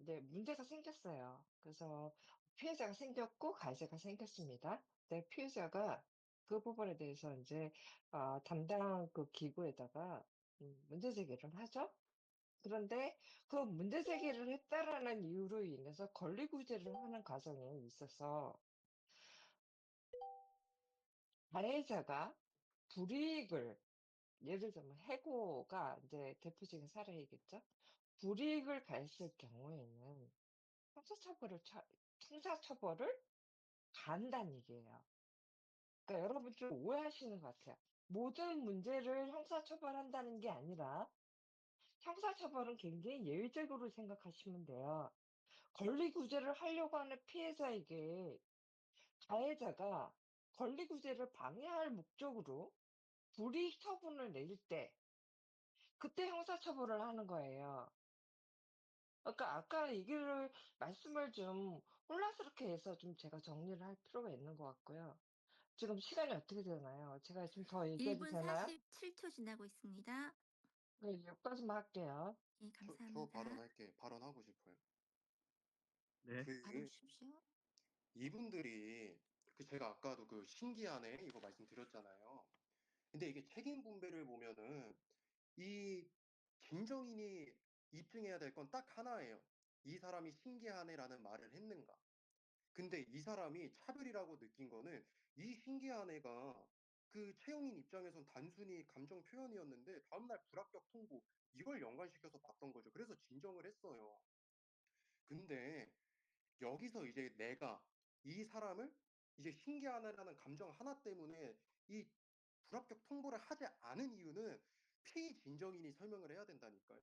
네, 문제가 생겼어요. 그래서 피해자가 생겼고 가해자가 생겼습니다. 근데 피해자가 그 부분에 대해서 이제 담당 기구에다가 문제 제기를 하죠. 그런데 그 문제 제기를 했다라는 이유로 인해서 권리구제를 하는 과정에 있어서 가해자가 불이익을, 예를 들면 해고가 이제 대표적인 사례이겠죠. 불이익을 가했을 경우에는 형사처벌을 간다는 얘기예요. 그러니까 여러분 좀 오해하시는 것 같아요. 모든 문제를 형사처벌한다는 게 아니라 형사처벌은 굉장히 예외적으로 생각하시면 돼요. 권리구제를 하려고 하는 피해자에게 가해자가 권리구제를 방해할 목적으로 불이익 처분을 내릴 때 그때 형사처벌을 하는 거예요. 그러니까 아까 얘기를 말씀을 좀 혼란스럽게 해서 좀 제가 정리를 할 필요가 있는 것 같고요. 지금 시간이 어떻게 되나요? 제가 좀 더 얘기해도 1분 되나요? 47초 지나고 있습니다. 네, 여기까지만 할게요. 예, 저 감사합니다. 발언하고 싶어요. 네. 발언하십시오. 이분들이 제가 아까도 신기하네 이거 말씀드렸잖아요. 근데 이게 책임 분배를 보면은 이 진정인이 입증해야 될 건 딱 하나예요. 이 사람이 신기하네라는 말을 했는가. 근데 이 사람이 차별이라고 느낀 거는 이 신기하네가 채용인 입장에선 단순히 감정 표현이었는데 다음날 불합격 통보 이걸 연관시켜서 봤던 거죠. 그래서 진정을 했어요. 근데 여기서 이제 내가 이 사람을 이제 신기하네라는 감정 하나 때문에 이 불합격 통보를 하지 않은 이유는 피진정인이 설명을 해야 된다니까요.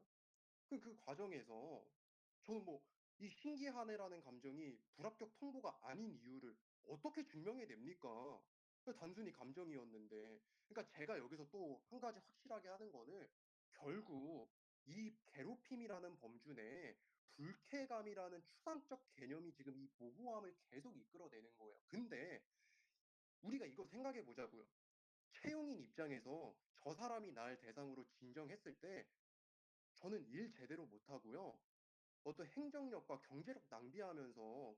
그 과정에서 저는 이 신기하네라는 감정이 불합격 통보가 아닌 이유를 어떻게 증명해 냅니까? 단순히 감정이었는데. 그러니까 제가 여기서 또 한 가지 확실하게 하는 거는 결국 이 괴롭힘이라는 범주 내에 불쾌감이라는 추상적 개념이 지금 이 모호함을 계속 이끌어내는 거예요. 근데 우리가 이거 생각해 보자고요. 채용인 입장에서 저 사람이 날 대상으로 진정했을 때 저는 일 제대로 못하고요. 어떤 행정력과 경제력 낭비하면서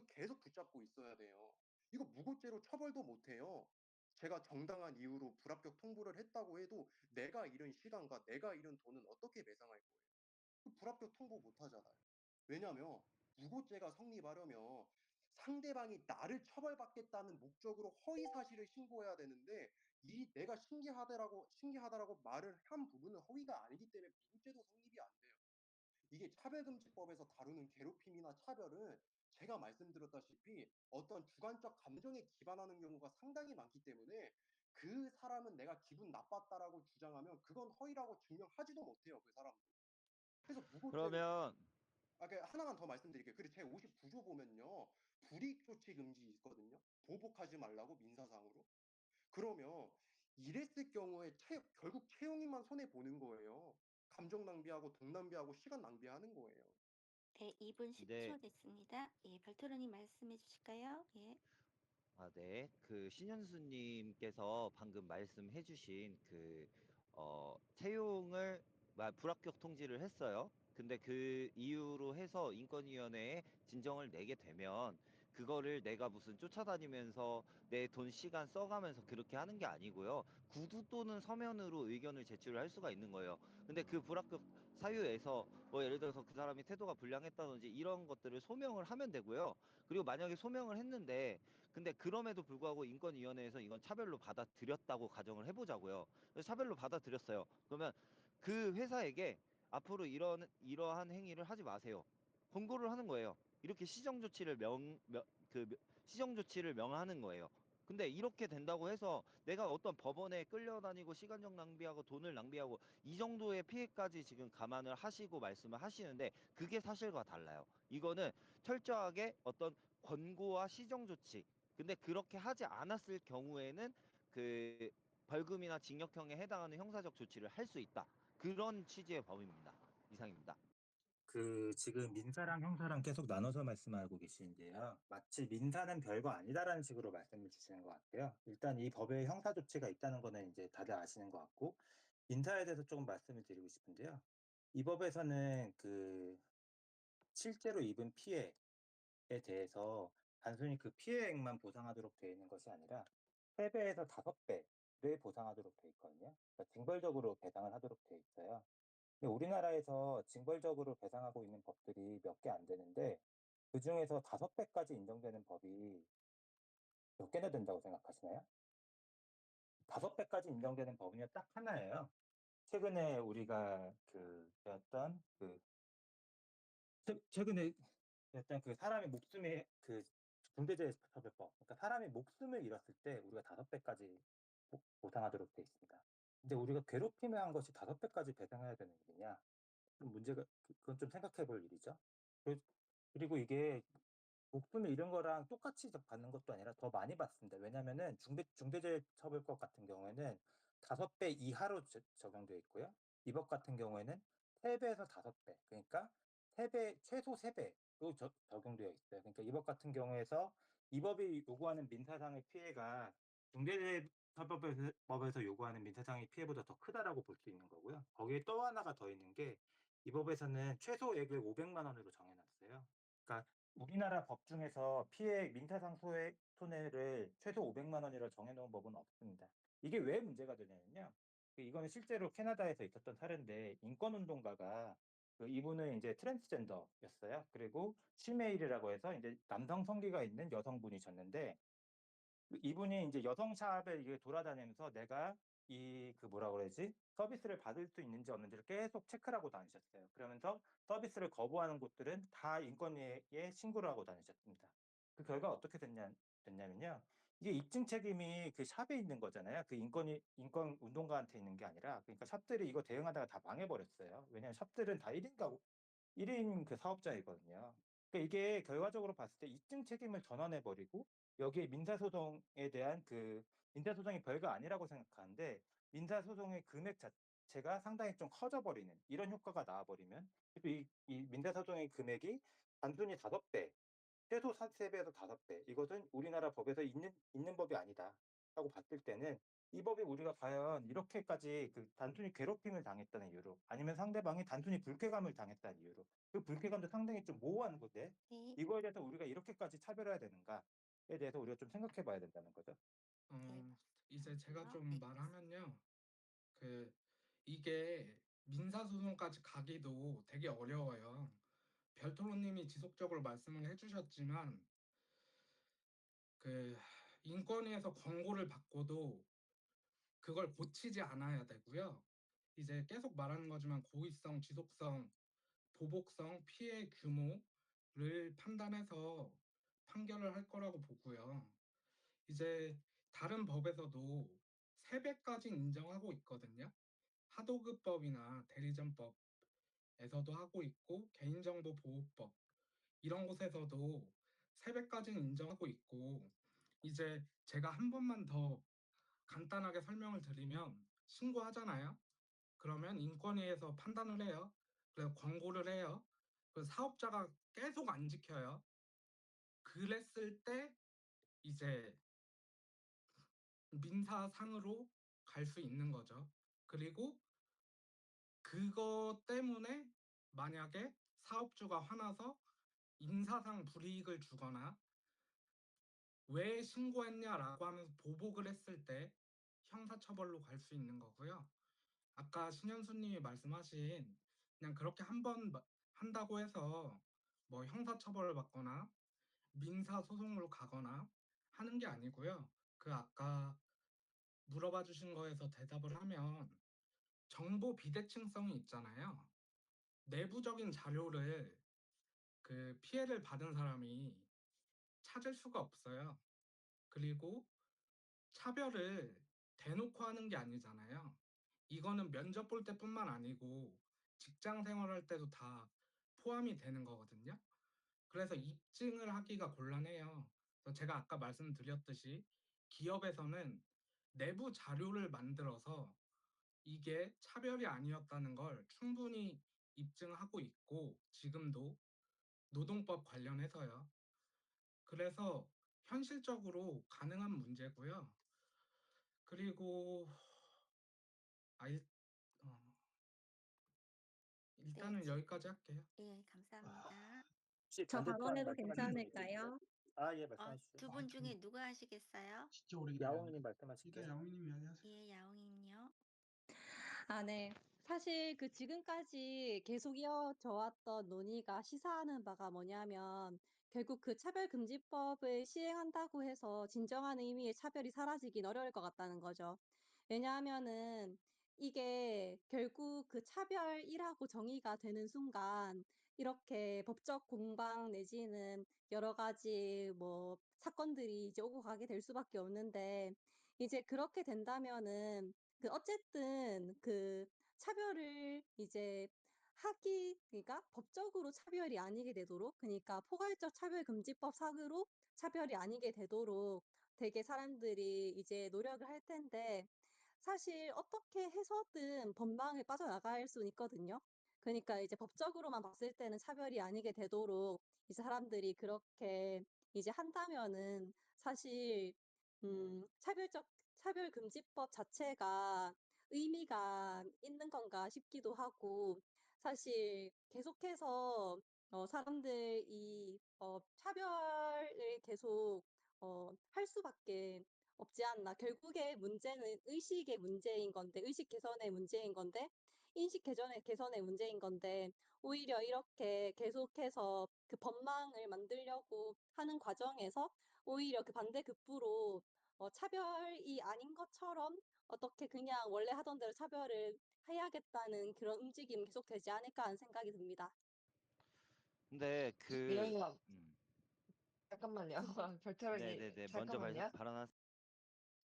계속 붙잡고 있어야 돼요. 이거 무고죄로 처벌도 못해요. 제가 정당한 이유로 불합격 통보를 했다고 해도 내가 잃은 시간과 내가 잃은 돈은 어떻게 배상할 거예요? 불합격 통보 못하잖아요. 왜냐하면 무고죄가 성립하려면 상대방이 나를 처벌받겠다는 목적으로 허위 사실을 신고해야 되는데 내가 신기하다라고 말을 한 부분은 허위가 아니기 때문에 무고죄도 성립이 안 돼요. 이게 차별금지법에서 다루는 괴롭힘이나 차별은 제가 말씀드렸다시피 어떤 주관적 감정에 기반하는 경우가 상당히 많기 때문에 그 사람은 내가 기분 나빴다라고 주장하면 그건 허위라고 증명하지도 못해요, 그 사람도. 그래서 무고죄를 그러면 하나만 더 말씀드릴게요. 그리고 제 59조 보면요. 불이익 조치 금지 있거든요. 보복하지 말라고 민사상으로. 그러면 이랬을 경우에 결국 채용인만 손해 보는 거예요. 감정 낭비하고 돈 낭비하고 시간 낭비하는 거예요. 네, 2분 네. 10초 됐습니다. 예, 별토론님 말씀해 주실까요? 예. 네. 신현수님께서 방금 말씀해주신 채용을 불합격 통지를 했어요. 근데 그 이유로 해서 인권위원회에 진정을 내게 되면 그거를 내가 무슨 쫓아다니면서 내 돈 시간 써가면서 그렇게 하는 게 아니고요. 구두 또는 서면으로 의견을 제출을 할 수가 있는 거예요. 근데 그 불합격 사유에서 뭐 예를 들어서 그 사람이 태도가 불량했다든지 이런 것들을 소명을 하면 되고요. 그리고 만약에 소명을 했는데 근데 그럼에도 불구하고 인권위원회에서 이건 차별로 받아들였다고 가정을 해보자고요. 그래서 차별로 받아들였어요. 그러면 그 회사에게 앞으로 이러한 행위를 하지 마세요. 권고를 하는 거예요. 이렇게 시정 조치를 시정 조치를 명하는 거예요. 근데 이렇게 된다고 해서 내가 어떤 법원에 끌려다니고 시간적 낭비하고 돈을 낭비하고 이 정도의 피해까지 지금 감안을 하시고 말씀을 하시는데 그게 사실과 달라요. 이거는 철저하게 어떤 권고와 시정 조치. 근데 그렇게 하지 않았을 경우에는 그 벌금이나 징역형에 해당하는 형사적 조치를 할 수 있다. 그런 취지의 법입니다. 이상입니다. 그 지금 민사랑 형사랑 계속 나눠서 말씀하고 계시는데요. 마치 민사는 별거 아니다라는 식으로 말씀을 주시는 것 같아요. 일단 이 법에 형사 조치가 있다는 거는 이제 다들 아시는 것 같고, 민사에 대해서 조금 말씀을 드리고 싶은데요. 이 법에서는 그 실제로 입은 피해에 대해서 단순히 그 피해액만 보상하도록 되어 있는 것이 아니라 3배에서 5배를 보상하도록 되어 있거든요. 그러니까 징벌적으로 배상을 하도록 되어 있어요. 근데 우리나라에서 징벌적으로 배상하고 있는 법들이 몇 개 안 되는데 그 중에서 5배까지 인정되는 법이 몇 개나 된다고 생각하시나요? 5배까지 인정되는 법은요, 딱 하나예요. 최근에 우리가 배웠던 최근에 배웠던 그 사람의 목숨에 그 중대재해처벌법. 그러니까 사람의 목숨을 잃었을 때 우리가 5배까지 보상하도록 돼 있습니다. 근데 우리가 괴롭힘을 한 것이 5배까지 배상해야 되는 일이냐? 그럼 문제가 그건 좀 생각해 볼 일이죠. 그리고 이게 목숨을 잃은 거랑 똑같이 받는 것도 아니라 더 많이 받습니다. 왜냐면은 중대재해처벌법 같은 경우에는 5배 이하로 적용되어 있고요. 이 법 같은 경우에는 3배에서 5배, 그러니까 3배, 최소 3배로 적용되어 있어요. 그러니까 이 법 같은 경우에서 이 법이 요구하는 민사상의 피해가 중대재해처벌법에서 요구하는 민사상의 피해보다 더 크다라고 볼 수 있는 거고요. 거기에 또 하나가 더 있는 게 이 법에서는 최소액을 500만 원으로 정해놨어요. 그러니까 우리나라 법 중에서 피해 민사상 손해를 최소 500만 원이라 정해놓은 법은 없습니다. 이게 왜 문제가 되냐면요. 이거는 실제로 캐나다에서 있었던 사례인데 인권운동가가 이분은 이제 트랜스젠더였어요. 그리고 쉬메일이라고 해서 이제 남성 성기가 있는 여성분이셨는데 이분이 이제 여성샵에 이게 돌아다니면서 내가 뭐라 그러지? 서비스를 받을 수 있는지 없는지를 계속 체크를 하고 다니셨어요. 그러면서 서비스를 거부하는 곳들은 다 인권위에 신고를 하고 다니셨습니다. 그 결과 어떻게 됐냐면요. 이게 입증 책임이 그 샵에 있는 거잖아요. 그 인권 운동가한테 있는 게 아니라, 그러니까 샵들이 이거 대응하다가 다 망해버렸어요. 왜냐하면 샵들은 다 1인 그 사업자이거든요. 그러니까 이게 결과적으로 봤을 때 입증 책임을 전환해버리고 여기에 민사소송에 대한 민사소송이 별거 아니라고 생각하는데 민사소송의 금액 자체가 상당히 좀 커져버리는 이런 효과가 나와버리면 이 민사소송의 금액이 단순히 5배, 최소 3배에서 5배, 이것은 우리나라 법에서 있는 법이 아니다 라고 봤을 때는 이 법이 우리가 과연 이렇게까지 단순히 괴롭힘을 당했다는 이유로 아니면 상대방이 단순히 불쾌감을 당했다는 이유로 그 불쾌감도 상당히 좀 모호한 건데 네. 이거에 대해서 우리가 이렇게까지 차별해야 되는가에 대해서 우리가 좀 생각해 봐야 된다는 거죠. 이제 제가 좀 네. 말하면요. 이게 민사소송까지 가기도 되게 어려워요. 별토로님이 지속적으로 말씀을 해주셨지만 인권위에서 권고를 받고도 그걸 고치지 않아야 되고요. 이제 계속 말하는 거지만 고의성, 지속성, 보복성, 피해 규모를 판단해서 판결을 할 거라고 보고요. 이제 다른 법에서도 3배까지 인정하고 있거든요. 하도급법이나 대리점법에서도 하고 있고 개인정보보호법 이런 곳에서도 3배까지는 인정하고 있고 이제 제가 한 번만 더 간단하게 설명을 드리면 신고하잖아요. 그러면 인권위에서 판단을 해요. 그래서 권고를 해요. 그래서 사업자가 계속 안 지켜요. 그랬을 때 이제 민사상으로 갈 수 있는 거죠. 그리고 그것 때문에 만약에 사업주가 화나서 인사상 불이익을 주거나 왜 신고했냐라고 하면서 보복을 했을 때 형사처벌로 갈 수 있는 거고요. 아까 신현수님이 말씀하신 그냥 그렇게 한 번 한다고 해서 뭐 형사처벌을 받거나 민사소송으로 가거나 하는 게 아니고요. 그 아까 물어봐 주신 거에서 대답을 하면 정보 비대칭성이 있잖아요. 내부적인 자료를 그 피해를 받은 사람이 찾을 수가 없어요. 그리고 차별을 대놓고 하는 게 아니잖아요. 이거는 면접 볼 때뿐만 아니고 직장 생활할 때도 다 포함이 되는 거거든요. 그래서 입증을 하기가 곤란해요. 그래서 제가 아까 말씀드렸듯이 기업에서는 내부 자료를 만들어서 이게 차별이 아니었다는 걸 충분히 입증하고 있고 지금도 노동법 관련해서요. 그래서 현실적으로 가능한 문제고요. 그리고 아, 어, 네, 일단은 여기까지 할게요. 예, 감사합니다. 혹시 저 반대편 발언해도 말씀하실 분 괜찮을까요? 있으실까요? 아, 예, 말씀해 주시죠. 두 아, 분 전 중에 누가 하시겠어요? 진짜 오래 기다렸네. 야옹님 일단 말씀하실게요. 야옹님 이야기하세요. 예, 야옹님요. 아, 네. 사실 그 지금까지 계속 이어져 왔던 논의가 시사하는 바가 뭐냐면 결국 그 차별금지법을 시행한다고 해서 진정한 의미의 차별이 사라지긴 어려울 것 같다는 거죠. 왜냐하면은 이게 결국 그 차별이라고 정의가 되는 순간 이렇게 법적 공방 내지는 여러 가지 뭐 사건들이 이제 오고 가게 될 수밖에 없는데 이제 그렇게 된다면은 그 어쨌든 그 차별을 이제 그러니까 법적으로 차별이 아니게 되도록 그러니까 포괄적 차별금지법 상으로 차별이 아니게 되도록 되게 사람들이 이제 노력을 할 텐데 사실 어떻게 해서든 법망을 빠져나갈 수는 있거든요. 그러니까 이제 법적으로만 봤을 때는 차별이 아니게 되도록 이제 사람들이 그렇게 이제 한다면은 사실 차별금지법 자체가 의미가 있는 건가 싶기도 하고 사실 계속해서 사람들이 차별을 계속 할 수밖에 없지 않나. 결국에 문제는 의식의 문제인 건데, 의식 개선의 문제인 건데, 인식 개선의 문제인 건데, 오히려 이렇게 계속해서 그 법망을 만들려고 하는 과정에서 오히려 그 반대급부로 차별이 아닌 것처럼 어떻게 그냥 원래 하던 대로 차별을 해야겠다는 그런 움직임이 계속되지 않을까 하는 생각이 듭니다. 근데 이러면 음, 잠깐만요. 별태원님 네네네. 먼저 잠깐만요. 발언하세요.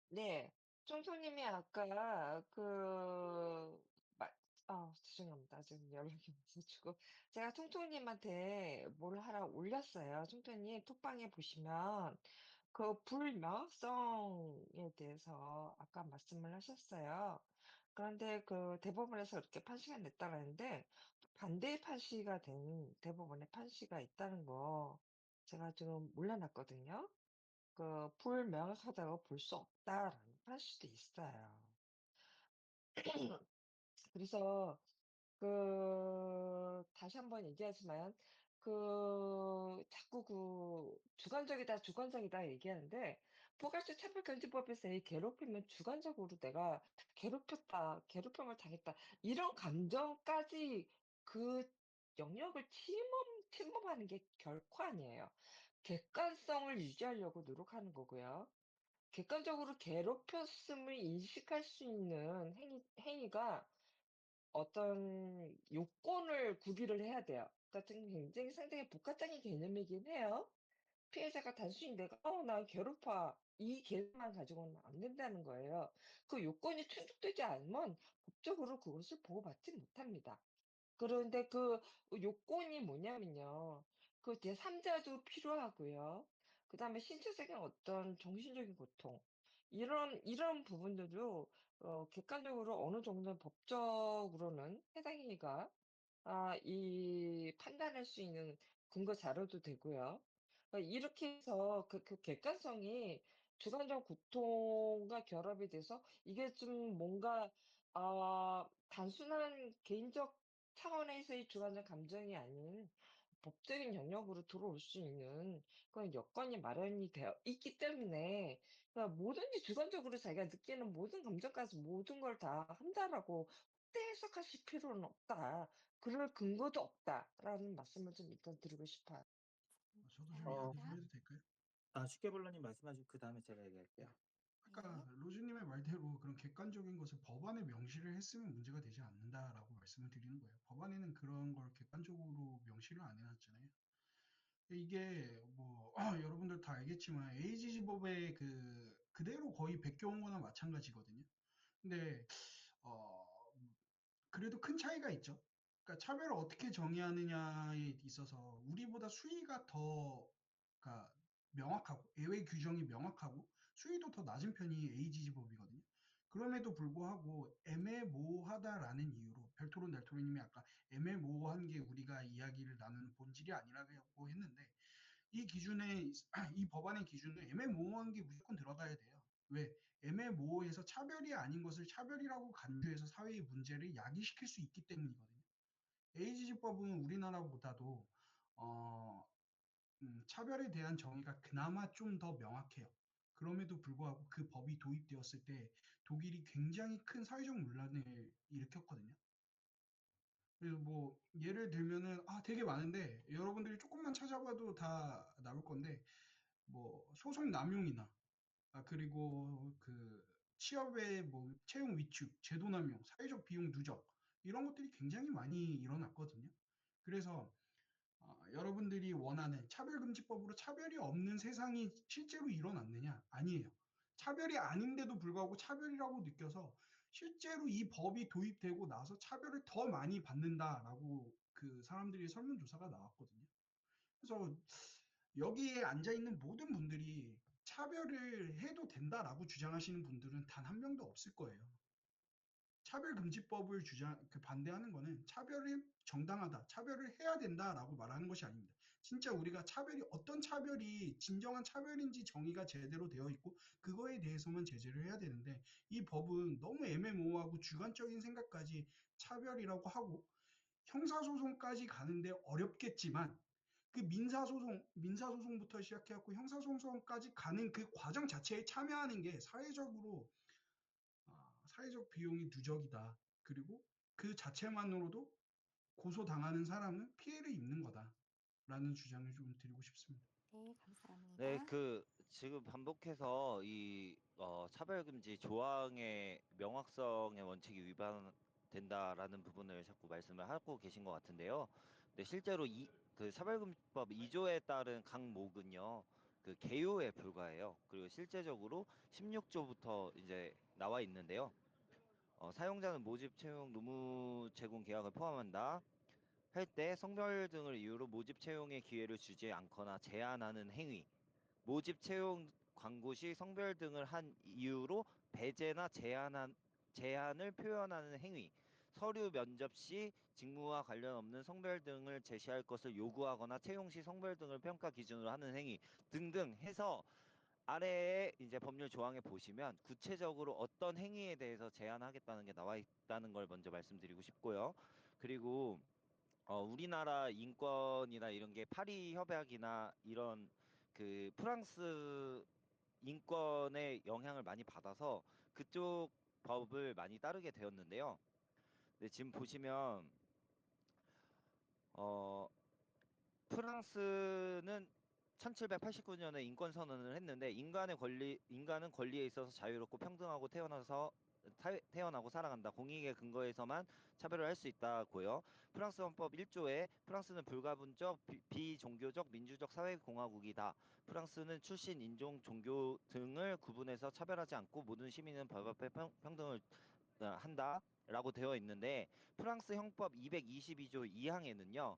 네, 총총님이 아까 죄송합니다. 지금 연락이 없어가지고 제가 총총님한테 뭘 하나 올렸어요. 총총님 톡방에 보시면 그 불명성에 대해서 아까 말씀을 하셨어요. 그런데 그 대법원에서 이렇게 판시가 냈다라는데 반대 판시가 된 대법원의 판시가 있다는 거 제가 지금 몰라놨거든요. 그 불명확하다고 볼 수 없다라는 판시도 있어요. 그래서 다시 한번 얘기하지만 자꾸 주관적이다, 주관적이다 얘기하는데 포괄적 차별금지법에서의 괴롭힘은 주관적으로 내가 괴롭혔다, 괴롭힘을 당했다 이런 감정까지 그 영역을 침범하는 게 결코 아니에요. 객관성을 유지하려고 노력하는 거고요. 객관적으로 괴롭혔음을 인식할 수 있는 행위가 어떤 요건을 구비를 해야 돼요. 그러니까 지금 굉장히 상당히 복합적인 개념이긴 해요. 피해자가 단순히 내가 나 괴롭혀 이 개념만 가지고는 안 된다는 거예요. 그 요건이 충족되지 않으면 법적으로 그것을 보호받지 못합니다. 그런데 그 요건이 뭐냐면요. 그 제3자도 필요하고요. 그다음에 신체적인 어떤 정신적인 고통 이런 부분들도 객관적으로 어느 정도 법적으로는 해당 행위가 이 판단할 수 있는 근거 자료도 되고요. 이렇게 해서 그 객관성이 주관적 고통과 결합이 돼서 이게 좀 뭔가 단순한 개인적 차원에서의 주관적 감정이 아닌 법적인 영역으로 들어올 수 있는 그런 여건이 마련이 되어 있기 때문에 그러니까 뭐든지 주관적으로 자기가 느끼는 모든 감정까지 모든 걸 다 한다라고 확대 해석하실 필요는 없다. 그럴 근거도 없다라는 말씀을 좀 일단 드리고 싶어요. 저도 좀 이야기 좀 감사합니다. 해도 될까요? 슈케블러님 말씀하시고 그 다음에 제가 얘기할게요. 아까 로즈님의 말대로 그런 객관적인 것을 법안에 명시를 했으면 문제가 되지 않는다라고 말씀을 드리는 거예요. 법안에는 그런 걸 객관적으로 명시를 안 해놨잖아요. 이게 뭐 여러분들 다 알겠지만 AG지법의 그대로 거의 베껴온 거나 마찬가지거든요. 근데 어 그래도 큰 차이가 있죠. 그러니까 차별을 어떻게 정의하느냐에 있어서 우리보다 수위가 더 그러니까 명확하고 예외 규정이 명확하고 수위도 더 낮은 편이 AG지법이거든요. 그럼에도 불구하고 애매모호하다라는 이유로 별토론 날토리님이 아까 애매모호한 게 우리가 이야기를 나누는 본질이 아니라고 했는데 이 기준에 이 법안의 기준은 애매모호한 게 무조건 들어가야 돼요. 왜? 애매모호해서 차별이 아닌 것을 차별이라고 간주해서 사회의 문제를 야기시킬 수 있기 때문이거든요. 에이지지법은 우리나라보다도 어, 차별에 대한 정의가 그나마 좀 더 명확해요. 그럼에도 불구하고 그 법이 도입되었을 때 독일이 굉장히 큰 사회적 논란을 일으켰거든요. 그래서 뭐 예를 들면은 되게 많은데 여러분들이 조금만 찾아봐도 다 나올 건데 뭐 소송 남용이나 그리고 그 취업의 뭐 채용 위축, 제도 남용, 사회적 비용 누적 이런 것들이 굉장히 많이 일어났거든요. 그래서 여러분들이 원하는 차별금지법으로 차별이 없는 세상이 실제로 일어났느냐? 아니에요. 차별이 아닌데도 불구하고 차별이라고 느껴서 실제로 이 법이 도입되고 나서 차별을 더 많이 받는다라고 그 사람들이 설문조사가 나왔거든요. 그래서 여기에 앉아 있는 모든 분들이 차별을 해도 된다라고 주장하시는 분들은 단 한 명도 없을 거예요. 차별금지법을 반대하는 거는 차별이 정당하다, 차별을 해야 된다라고 말하는 것이 아닙니다. 진짜 우리가 어떤 차별이 진정한 차별인지 정의가 제대로 되어 있고 그거에 대해서만 제재를 해야 되는데 이 법은 너무 애매모호하고 주관적인 생각까지 차별이라고 하고 형사소송까지 가는데 어렵겠지만 그 민사소송부터 시작해갖고 형사소송까지 가는 그 과정 자체에 참여하는 게 사회적 비용이 누적이다. 그리고 그 자체만으로도 고소당하는 사람은 피해를 입는 거다라는 주장을 좀 드리고 싶습니다. 네, 감사합니다. 네, 지금 반복해서 이 차별금지 조항의 명확성의 원칙이 위반된다라는 부분을 자꾸 말씀을 하고 계신 것 같은데요. 근데 실제로 그 차별금지법 2조에 따른 강목은요, 그 개요에 불과해요. 그리고 실제적으로 16조부터 이제 나와 있는데요. 사용자는 모집 채용 노무 제공 계약을 포함한다 할 때 성별 등을 이유로 모집 채용의 기회를 주지 않거나 제한하는 행위, 모집 채용 광고 시 성별 등을 한 이유로 배제나 제한을 표현하는 행위, 서류 면접 시 직무와 관련 없는 성별 등을 제시할 것을 요구하거나 채용 시 성별 등을 평가 기준으로 하는 행위 등등 해서 아래에 이제 법률 조항에 보시면 구체적으로 어떤 행위에 대해서 제한하겠다는 게 나와 있다는 걸 먼저 말씀드리고 싶고요. 그리고 우리나라 인권이나 이런 게 파리 협약이나 이런 그 프랑스 인권의 영향을 많이 받아서 그쪽 법을 많이 따르게 되었는데요. 근데 지금 보시면 프랑스는 1789년에 인권 선언을 했는데 인간은 권리에 있어서 자유롭고 평등하고 태어나고 살아간다. 공익의 근거에서만 차별을 할 수 있다고요. 프랑스 헌법 1조에 프랑스는 불가분적 비종교적 민주적 사회공화국이다. 프랑스는 출신, 인종, 종교 등을 구분해서 차별하지 않고 모든 시민은 법 앞에 평등을 한다라고 되어 있는데 프랑스 형법 222조 2항에는요.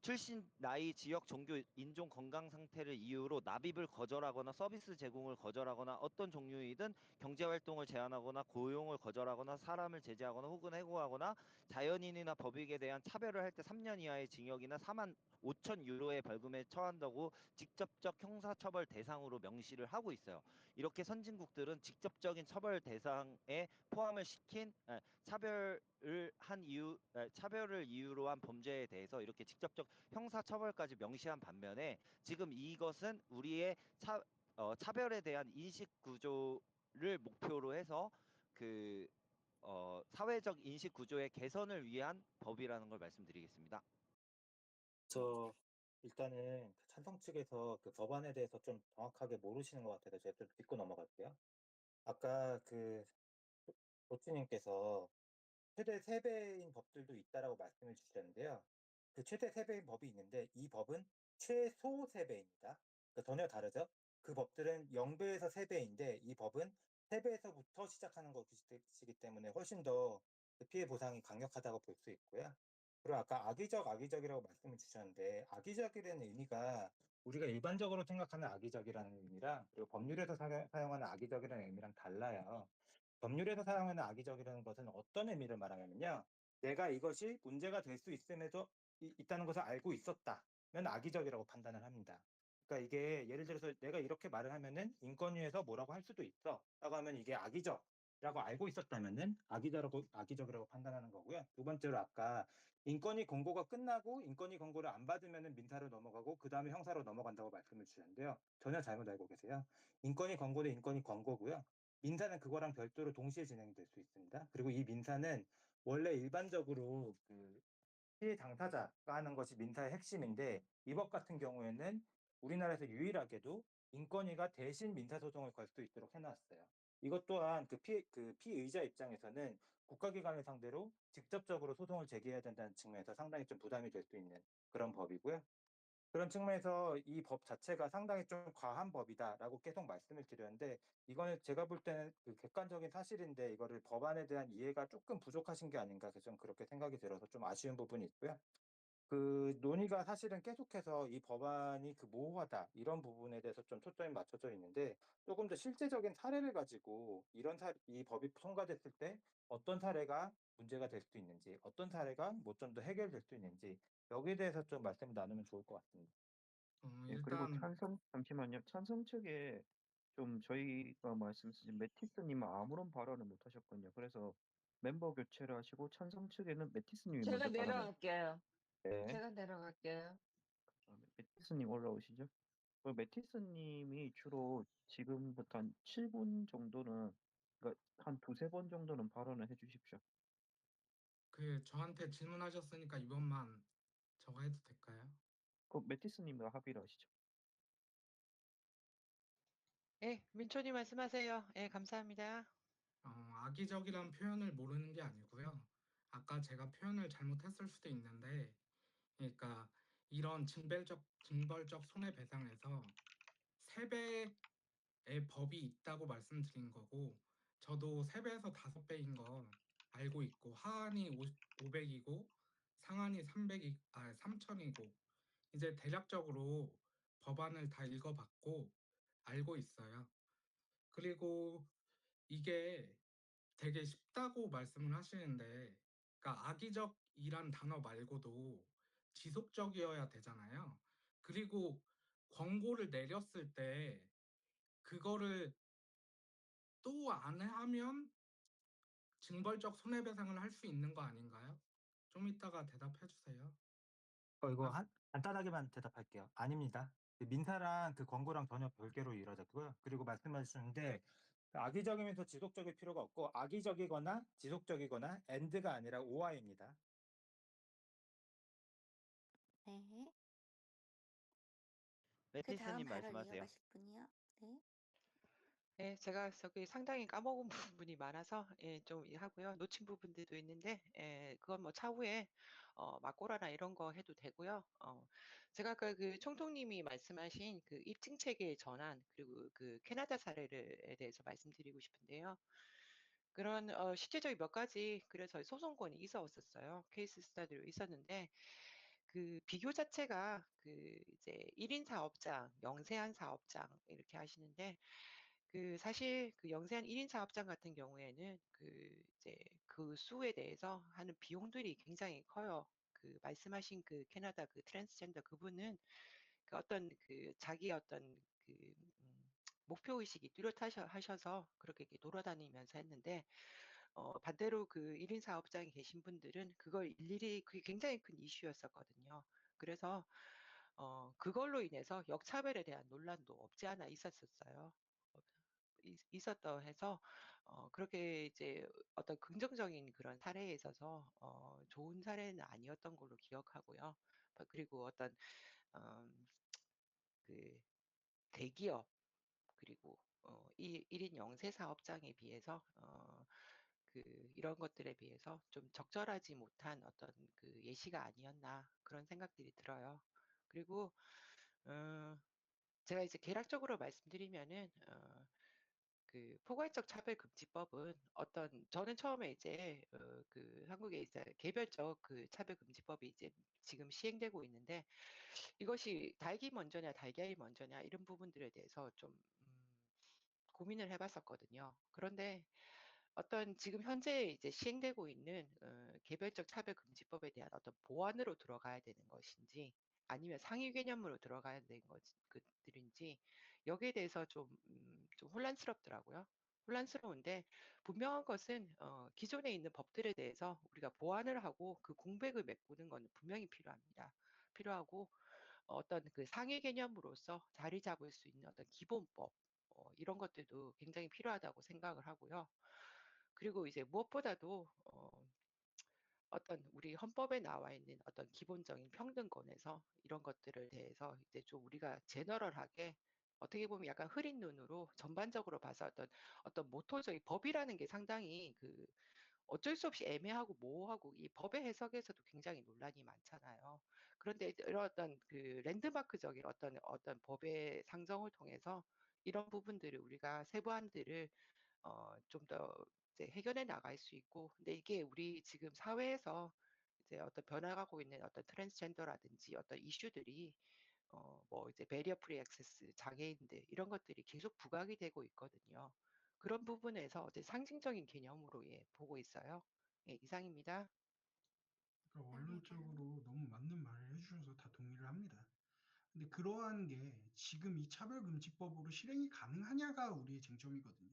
출신, 나이, 지역, 종교, 인종, 건강 상태를 이유로 납입을 거절하거나 서비스 제공을 거절하거나 어떤 종류이든 경제활동을 제한하거나 고용을 거절하거나 사람을 제재하거나 혹은 해고하거나 자연인이나 법익에 대한 차별을 할 때 3년 이하의 징역이나 4만 5천 유로의 벌금에 처한다고 직접적 형사처벌 대상으로 명시를 하고 있어요. 이렇게 선진국들은 직접적인 처벌 대상에 포함을 시킨 차별 차별을 이유로 한 범죄에 대해서 이렇게 직접적 형사 처벌까지 명시한 반면에 지금 이것은 우리의 차별에 대한 인식 구조를 목표로 해서 사회적 인식 구조의 개선을 위한 법이라는 걸 말씀드리겠습니다. 일단은 그 찬성 측에서 그 법안에 대해서 좀 정확하게 모르시는 것 같아서 제가 좀 짚고 넘어갈게요. 아까 도치님께서 최대 3배인 법들도 있다라고 말씀해 주셨는데요. 그 최대 3배인 법이 있는데 이 법은 최소 3배입니다. 그러니까 전혀 다르죠? 그 법들은 0배에서 3배인데 이 법은 3배에서부터 시작하는 것이기 때문에 훨씬 더그 피해 보상이 강력하다고 볼 수 있고요. 그리고 아까 악의적이라고 말씀을 주셨는데 악의적이라는 의미가 우리가 일반적으로 생각하는 악의적이라는 의미랑 그리고 법률에서 사용하는 악의적이라는 의미랑 달라요. 법률에서 사용하는 악의적이라는 것은 어떤 의미를 말하냐면요. 내가 이것이 문제가 될 수 있음에도 있다는 것을 알고 있었다면 악의적이라고 판단을 합니다. 그러니까 이게 예를 들어서 내가 이렇게 말을 하면은 인권위에서 뭐라고 할 수도 있어 라고 하면 이게 악의적이라고 알고 있었다면은 악의적이라고 판단하는 거고요. 두 번째로 아까 인권위 권고가 끝나고 인권위 권고를 안 받으면은 민사로 넘어가고 그 다음에 형사로 넘어간다고 말씀을 주셨는데요. 전혀 잘못 알고 계세요. 인권위 권고는 인권위 권고고요. 민사는 그거랑 별도로 동시에 진행이 될 수 있습니다. 그리고 이 민사는 원래 일반적으로 그 피해 당사자가 하는 것이 민사의 핵심인데 이 법 같은 경우에는 우리나라에서 유일하게도 인권위가 대신 민사소송을 걸 수 있도록 해놨어요. 이것 또한 그 피의자 입장에서는 국가기관을 상대로 직접적으로 소송을 제기해야 된다는 측면에서 상당히 좀 부담이 될 수 있는 그런 법이고요. 그런 측면에서 이 법 자체가 상당히 좀 과한 법이다라고 계속 말씀을 드렸는데 이거는 제가 볼 때는 그 객관적인 사실인데 이거를 법안에 대한 이해가 조금 부족하신 게 아닌가 좀 그렇게 생각이 들어서 좀 아쉬운 부분이 있고요. 그 논의가 사실은 계속해서 이 법안이 그 모호하다 이런 부분에 대해서 좀 초점이 맞춰져 있는데 조금 더 실제적인 사례를 가지고 이 법이 통과됐을 때 어떤 사례가 문제가 될 수 있는지 어떤 사례가 뭐 좀 더 해결될 수 있는지 여기에 대해서 좀 말씀을 나누면 좋을 것 같습니다. 예, 그리고 일단 잠시만요. 찬성 측에 좀 저희가 말씀드린 매티스님은 아무런 발언을 못 하셨거든요. 그래서 멤버 교체를 하시고 찬성 측에는 매티스님이 제가 먼저 발언을. 내려갈게요. 네. 제가 내려갈게요. 매티스님 올라오시죠. 그 매티스님이 주로 지금부터 한 7분 정도는, 그러니까 한 두세 번 정도는 발언을 해주십시오. 그 저한테 질문하셨으니까 이번만 저가 해도 될까요? 그 매티스님과 합의를 하시죠. 예, 민초님 말씀하세요. 예, 감사합니다. 악의적이란 표현을 모르는 게 아니고요. 아까 제가 표현을 잘못했을 수도 있는데, 그러니까 이런 징벌적 손해배상에서 3배의 법이 있다고 말씀드린 거고, 저도 3배에서 5배인 거 알고 있고, 하한이 500이고, 상한이 3,000이고, 이제 대략적으로 법안을 다 읽어봤고, 알고 있어요. 그리고 이게 되게 쉽다고 말씀을 하시는데, 그러니까 악의적이란 단어 말고도 지속적이어야 되잖아요. 그리고 권고를 내렸을 때 그거를 또 안 하면 징벌적 손해배상을 할 수 있는 거 아닌가요? 좀 이따가 대답해 주세요. 이거 간단하게만 대답할게요. 아닙니다. 그 민사랑 그 권고랑 전혀 별개로 이루어졌고요. 그리고 말씀해 주셨는데 악의적이면서 지속적일 필요가 없고 악의적이거나 지속적이거나 and가 아니라 or입니다. 네. 그 다음 매티스님 바로 말씀하세요. 이어가실 분이요. 네. 예, 제가 저기 상당히 까먹은 부분이 많아서 예, 좀 하고요. 놓친 부분들도 있는데 예, 그건 뭐 차후에 막고라나 이런 거 해도 되고요. 제가 아까 그 총통님이 말씀하신 그 입증 체계의 전환 그리고 그 캐나다 사례에 대해서 말씀드리고 싶은데요. 그런 실제적인 몇 가지 그래서 소송권이 있었어요. 케이스 스타디로 있었는데 그 비교 자체가 그 이제 1인 사업장, 영세한 사업장 이렇게 하시는데 그 사실 그 영세한 1인 사업장 같은 경우에는 그 이제 그 수에 대해서 하는 비용들이 굉장히 커요. 그 말씀하신 그 캐나다 그 트랜스젠더 그분은 그 어떤 그 자기 어떤 그 목표 의식이 뚜렷하셔서 그렇게 이렇게 돌아다니면서 했는데 반대로 그 1인 사업장에 계신 분들은 그걸 일일이 그게 굉장히 큰 이슈였었거든요. 그래서 그걸로 인해서 역차별에 대한 논란도 없지 않아 있었었어요. 있었다 해서 그렇게 이제 어떤 긍정적인 그런 사례에 있어서 좋은 사례는 아니었던 걸로 기억하고요. 그리고 어떤 그 대기업 그리고 이 1인 영세 사업장에 비해서 그 이런 것들에 비해서 좀 적절하지 못한 어떤 그 예시가 아니었나 그런 생각들이 들어요. 그리고 제가 이제 개략적으로 말씀드리면은 그 포괄적 차별금지법은 저는 처음에 이제 그 한국에 이제 개별적 그 차별금지법이 이제 지금 시행되고 있는데 이것이 닭이 먼저냐 달걀이 먼저냐 이런 부분들에 대해서 좀 고민을 해봤었거든요. 그런데 어떤 지금 현재 이제 시행되고 있는 개별적 차별금지법에 대한 어떤 보완으로 들어가야 되는 것인지 아니면 상위 개념으로 들어가야 되는 것들인지 여기에 대해서 좀 혼란스럽더라고요. 혼란스러운데 분명한 것은 기존에 있는 법들에 대해서 우리가 보완을 하고 그 공백을 메꾸는 것은 분명히 필요합니다. 필요하고 어떤 그 상위 개념으로서 자리 잡을 수 있는 어떤 기본법 이런 것들도 굉장히 필요하다고 생각을 하고요. 그리고 이제 무엇보다도 어떤 우리 헌법에 나와 있는 어떤 기본적인 평등권에서 이런 것들을 대해서 이제 좀 우리가 제너럴하게 어떻게 보면 약간 흐린 눈으로 전반적으로 봐서 어떤 모토적인 법이라는 게 상당히 그 어쩔 수 없이 애매하고 모호하고 이 법의 해석에서도 굉장히 논란이 많잖아요. 그런데 이런 어떤 그 랜드마크적인 어떤 법의 상정을 통해서 이런 부분들을 우리가 세부안들을 좀 더 이제 해결해 나갈 수 있고, 근데 이게 우리 지금 사회에서 이제 어떤 변화가고 있는 어떤 트랜스젠더라든지 어떤 이슈들이 뭐 이제 베리어 프리 액세스 장애인들 이런 것들이 계속 부각이 되고 있거든요. 그런 부분에서 어제 상징적인 개념으로 예, 보고 있어요. 예, 이상입니다. 그러니까 원론적으로 너무 맞는 말을 해주셔서 다 동의를 합니다. 근데 그러한 게 지금 이 차별금지법으로 실행이 가능하냐가 우리의 쟁점이거든요.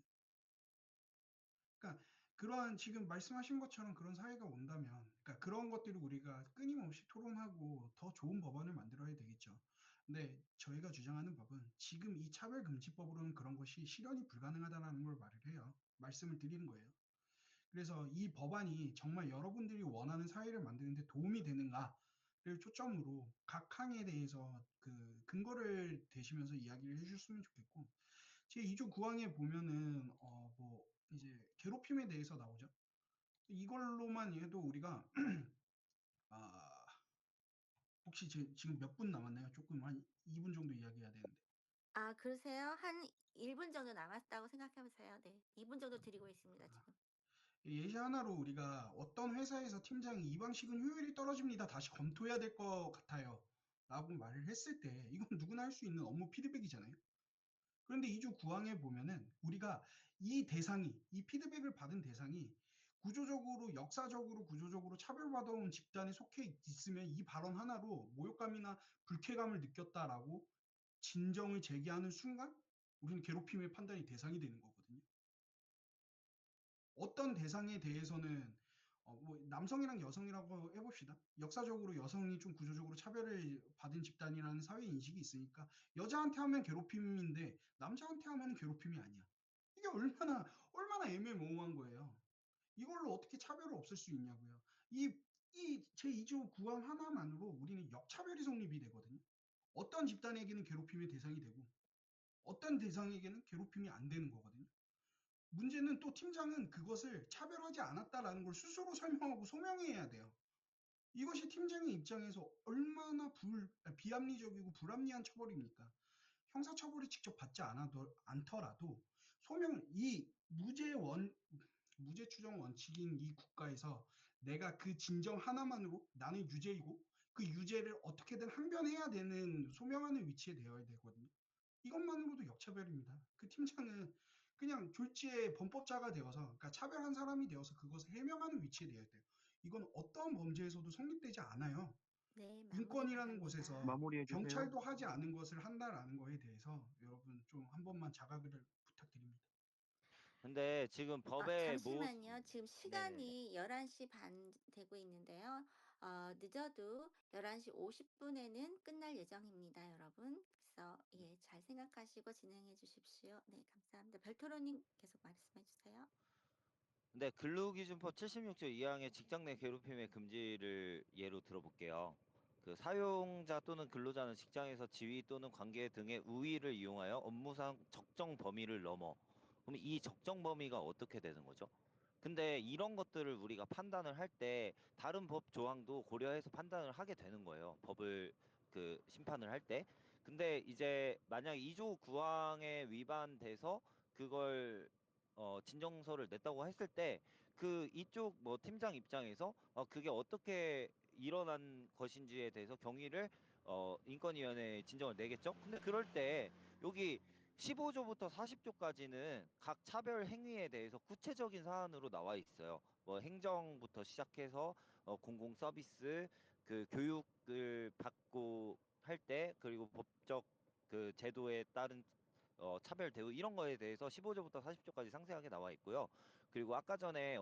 그러니까 그러한 지금 말씀하신 것처럼 그런 사회가 온다면, 그러니까 그런 것들을 우리가 끊임없이 토론하고 더 좋은 법안을 만들어야 되겠죠. 근데 저희가 주장하는 법은 지금 이 차별금지법으로는 그런 것이 실현이 불가능하다는 걸 말을 해요. 말씀을 드리는 거예요. 그래서 이 법안이 정말 여러분들이 원하는 사회를 만드는데 도움이 되는가를 초점으로 각 항에 대해서 그 근거를 대시면서 이야기를 해주셨으면 좋겠고, 제 2조 9항에 보면은 뭐 이제 괴롭힘에 대해서 나오죠. 이걸로만 해도 우리가 아, 혹시 지금 몇 분 남았나요? 조금 한 2분 정도 이야기해야 되는데. 아, 그러세요? 한 1분 정도 남았다고 생각해보세요. 네. 2분 정도 드리고 있습니다, 지금. 예시 하나로 우리가 어떤 회사에서 팀장이 이 방식은 효율이 떨어집니다. 다시 검토해야 될 것 같아요. 라고 말을 했을 때 이건 누구나 할 수 있는 업무 피드백이잖아요. 그런데 2조 9항에 보면은 우리가 이 피드백을 받은 대상이 구조적으로, 역사적으로, 구조적으로 차별받아온 집단에 속해 있으면 이 발언 하나로 모욕감이나 불쾌감을 느꼈다라고 진정을 제기하는 순간 우리는 괴롭힘의 판단이 대상이 되는 거거든요. 어떤 대상에 대해서는 뭐 남성이랑 여성이라고 해봅시다. 역사적으로 여성이 좀 구조적으로 차별을 받은 집단이라는 사회 인식이 있으니까 여자한테 하면 괴롭힘인데 남자한테 하면 괴롭힘이 아니야. 이게 얼마나 애매모호한 거예요. 이걸로 어떻게 차별을 없앨 수 있냐고요. 이 제2조 9항 하나만으로 우리는 역차별이 성립이 되거든요. 어떤 집단에게는 괴롭힘의 대상이 되고 어떤 대상에게는 괴롭힘이 안 되는 거거든요. 문제는 또 팀장은 그것을 차별하지 않았다라는 걸 스스로 설명하고 소명해야 돼요. 이것이 팀장의 입장에서 얼마나 비합리적이고 불합리한 처벌입니까? 형사처벌이 직접 받지 않더라도 이 무죄 추정 원칙인 이 국가에서 내가 그 진정 하나만으로 나는 유죄이고 그 유죄를 어떻게든 항변해야 되는 소명하는 위치에 되어야 되거든요. 이것만으로도 역차별입니다. 그 팀장은 그냥 졸지에 범법자가 되어서, 그러니까 차별한 사람이 되어서 그것을 해명하는 위치에 되어야 돼요. 이건 어떤 범죄에서도 성립되지 않아요. 네, 마무리 인권이라는 바랍니다. 곳에서 마무리해 주세요. 경찰도 하지 않은 것을 한다라는 거에 대해서 여러분 좀 한 번만 자각을 부탁드립니다. 근데 지금 법에 잠시만요. 지금 네네네. 시간이 11시 반 되고 있는데요. 늦어도 11시 50분에는 끝날 예정입니다, 여러분. 그래서 예, 잘 생각하시고 진행해 주십시오. 네, 감사합니다. 별토로님 계속 말씀해 주세요. 근데 근로기준법 76조 2항의 직장 내 괴롭힘의 금지를 예로 들어볼게요. 그 사용자 또는 근로자는 직장에서 지위 또는 관계 등의 우위를 이용하여 업무상 적정 범위를 넘어. 그럼 이 적정 범위가 어떻게 되는 거죠? 근데 이런 것들을 우리가 판단을 할 때 다른 법 조항도 고려해서 판단을 하게 되는 거예요. 법을 그 심판을 할 때. 근데 이제 만약 2조 9항에 위반돼서 그걸 진정서를 냈다고 했을 때 그 이쪽 뭐 팀장 입장에서 그게 어떻게 일어난 것인지에 대해서 경위를 인권위원회에 진정을 내겠죠. 근데 그럴 때 여기 15조부터 40조까지는 각 차별 행위에 대해서 구체적인 사안으로 나와 있어요. 뭐 행정부터 시작해서 공공 서비스, 그 교육을 받고 할 때, 그리고 법적 그 제도에 따른 차별 대우 이런 거에 대해서 15조부터 40조까지 상세하게 나와 있고요. 그리고 아까 전에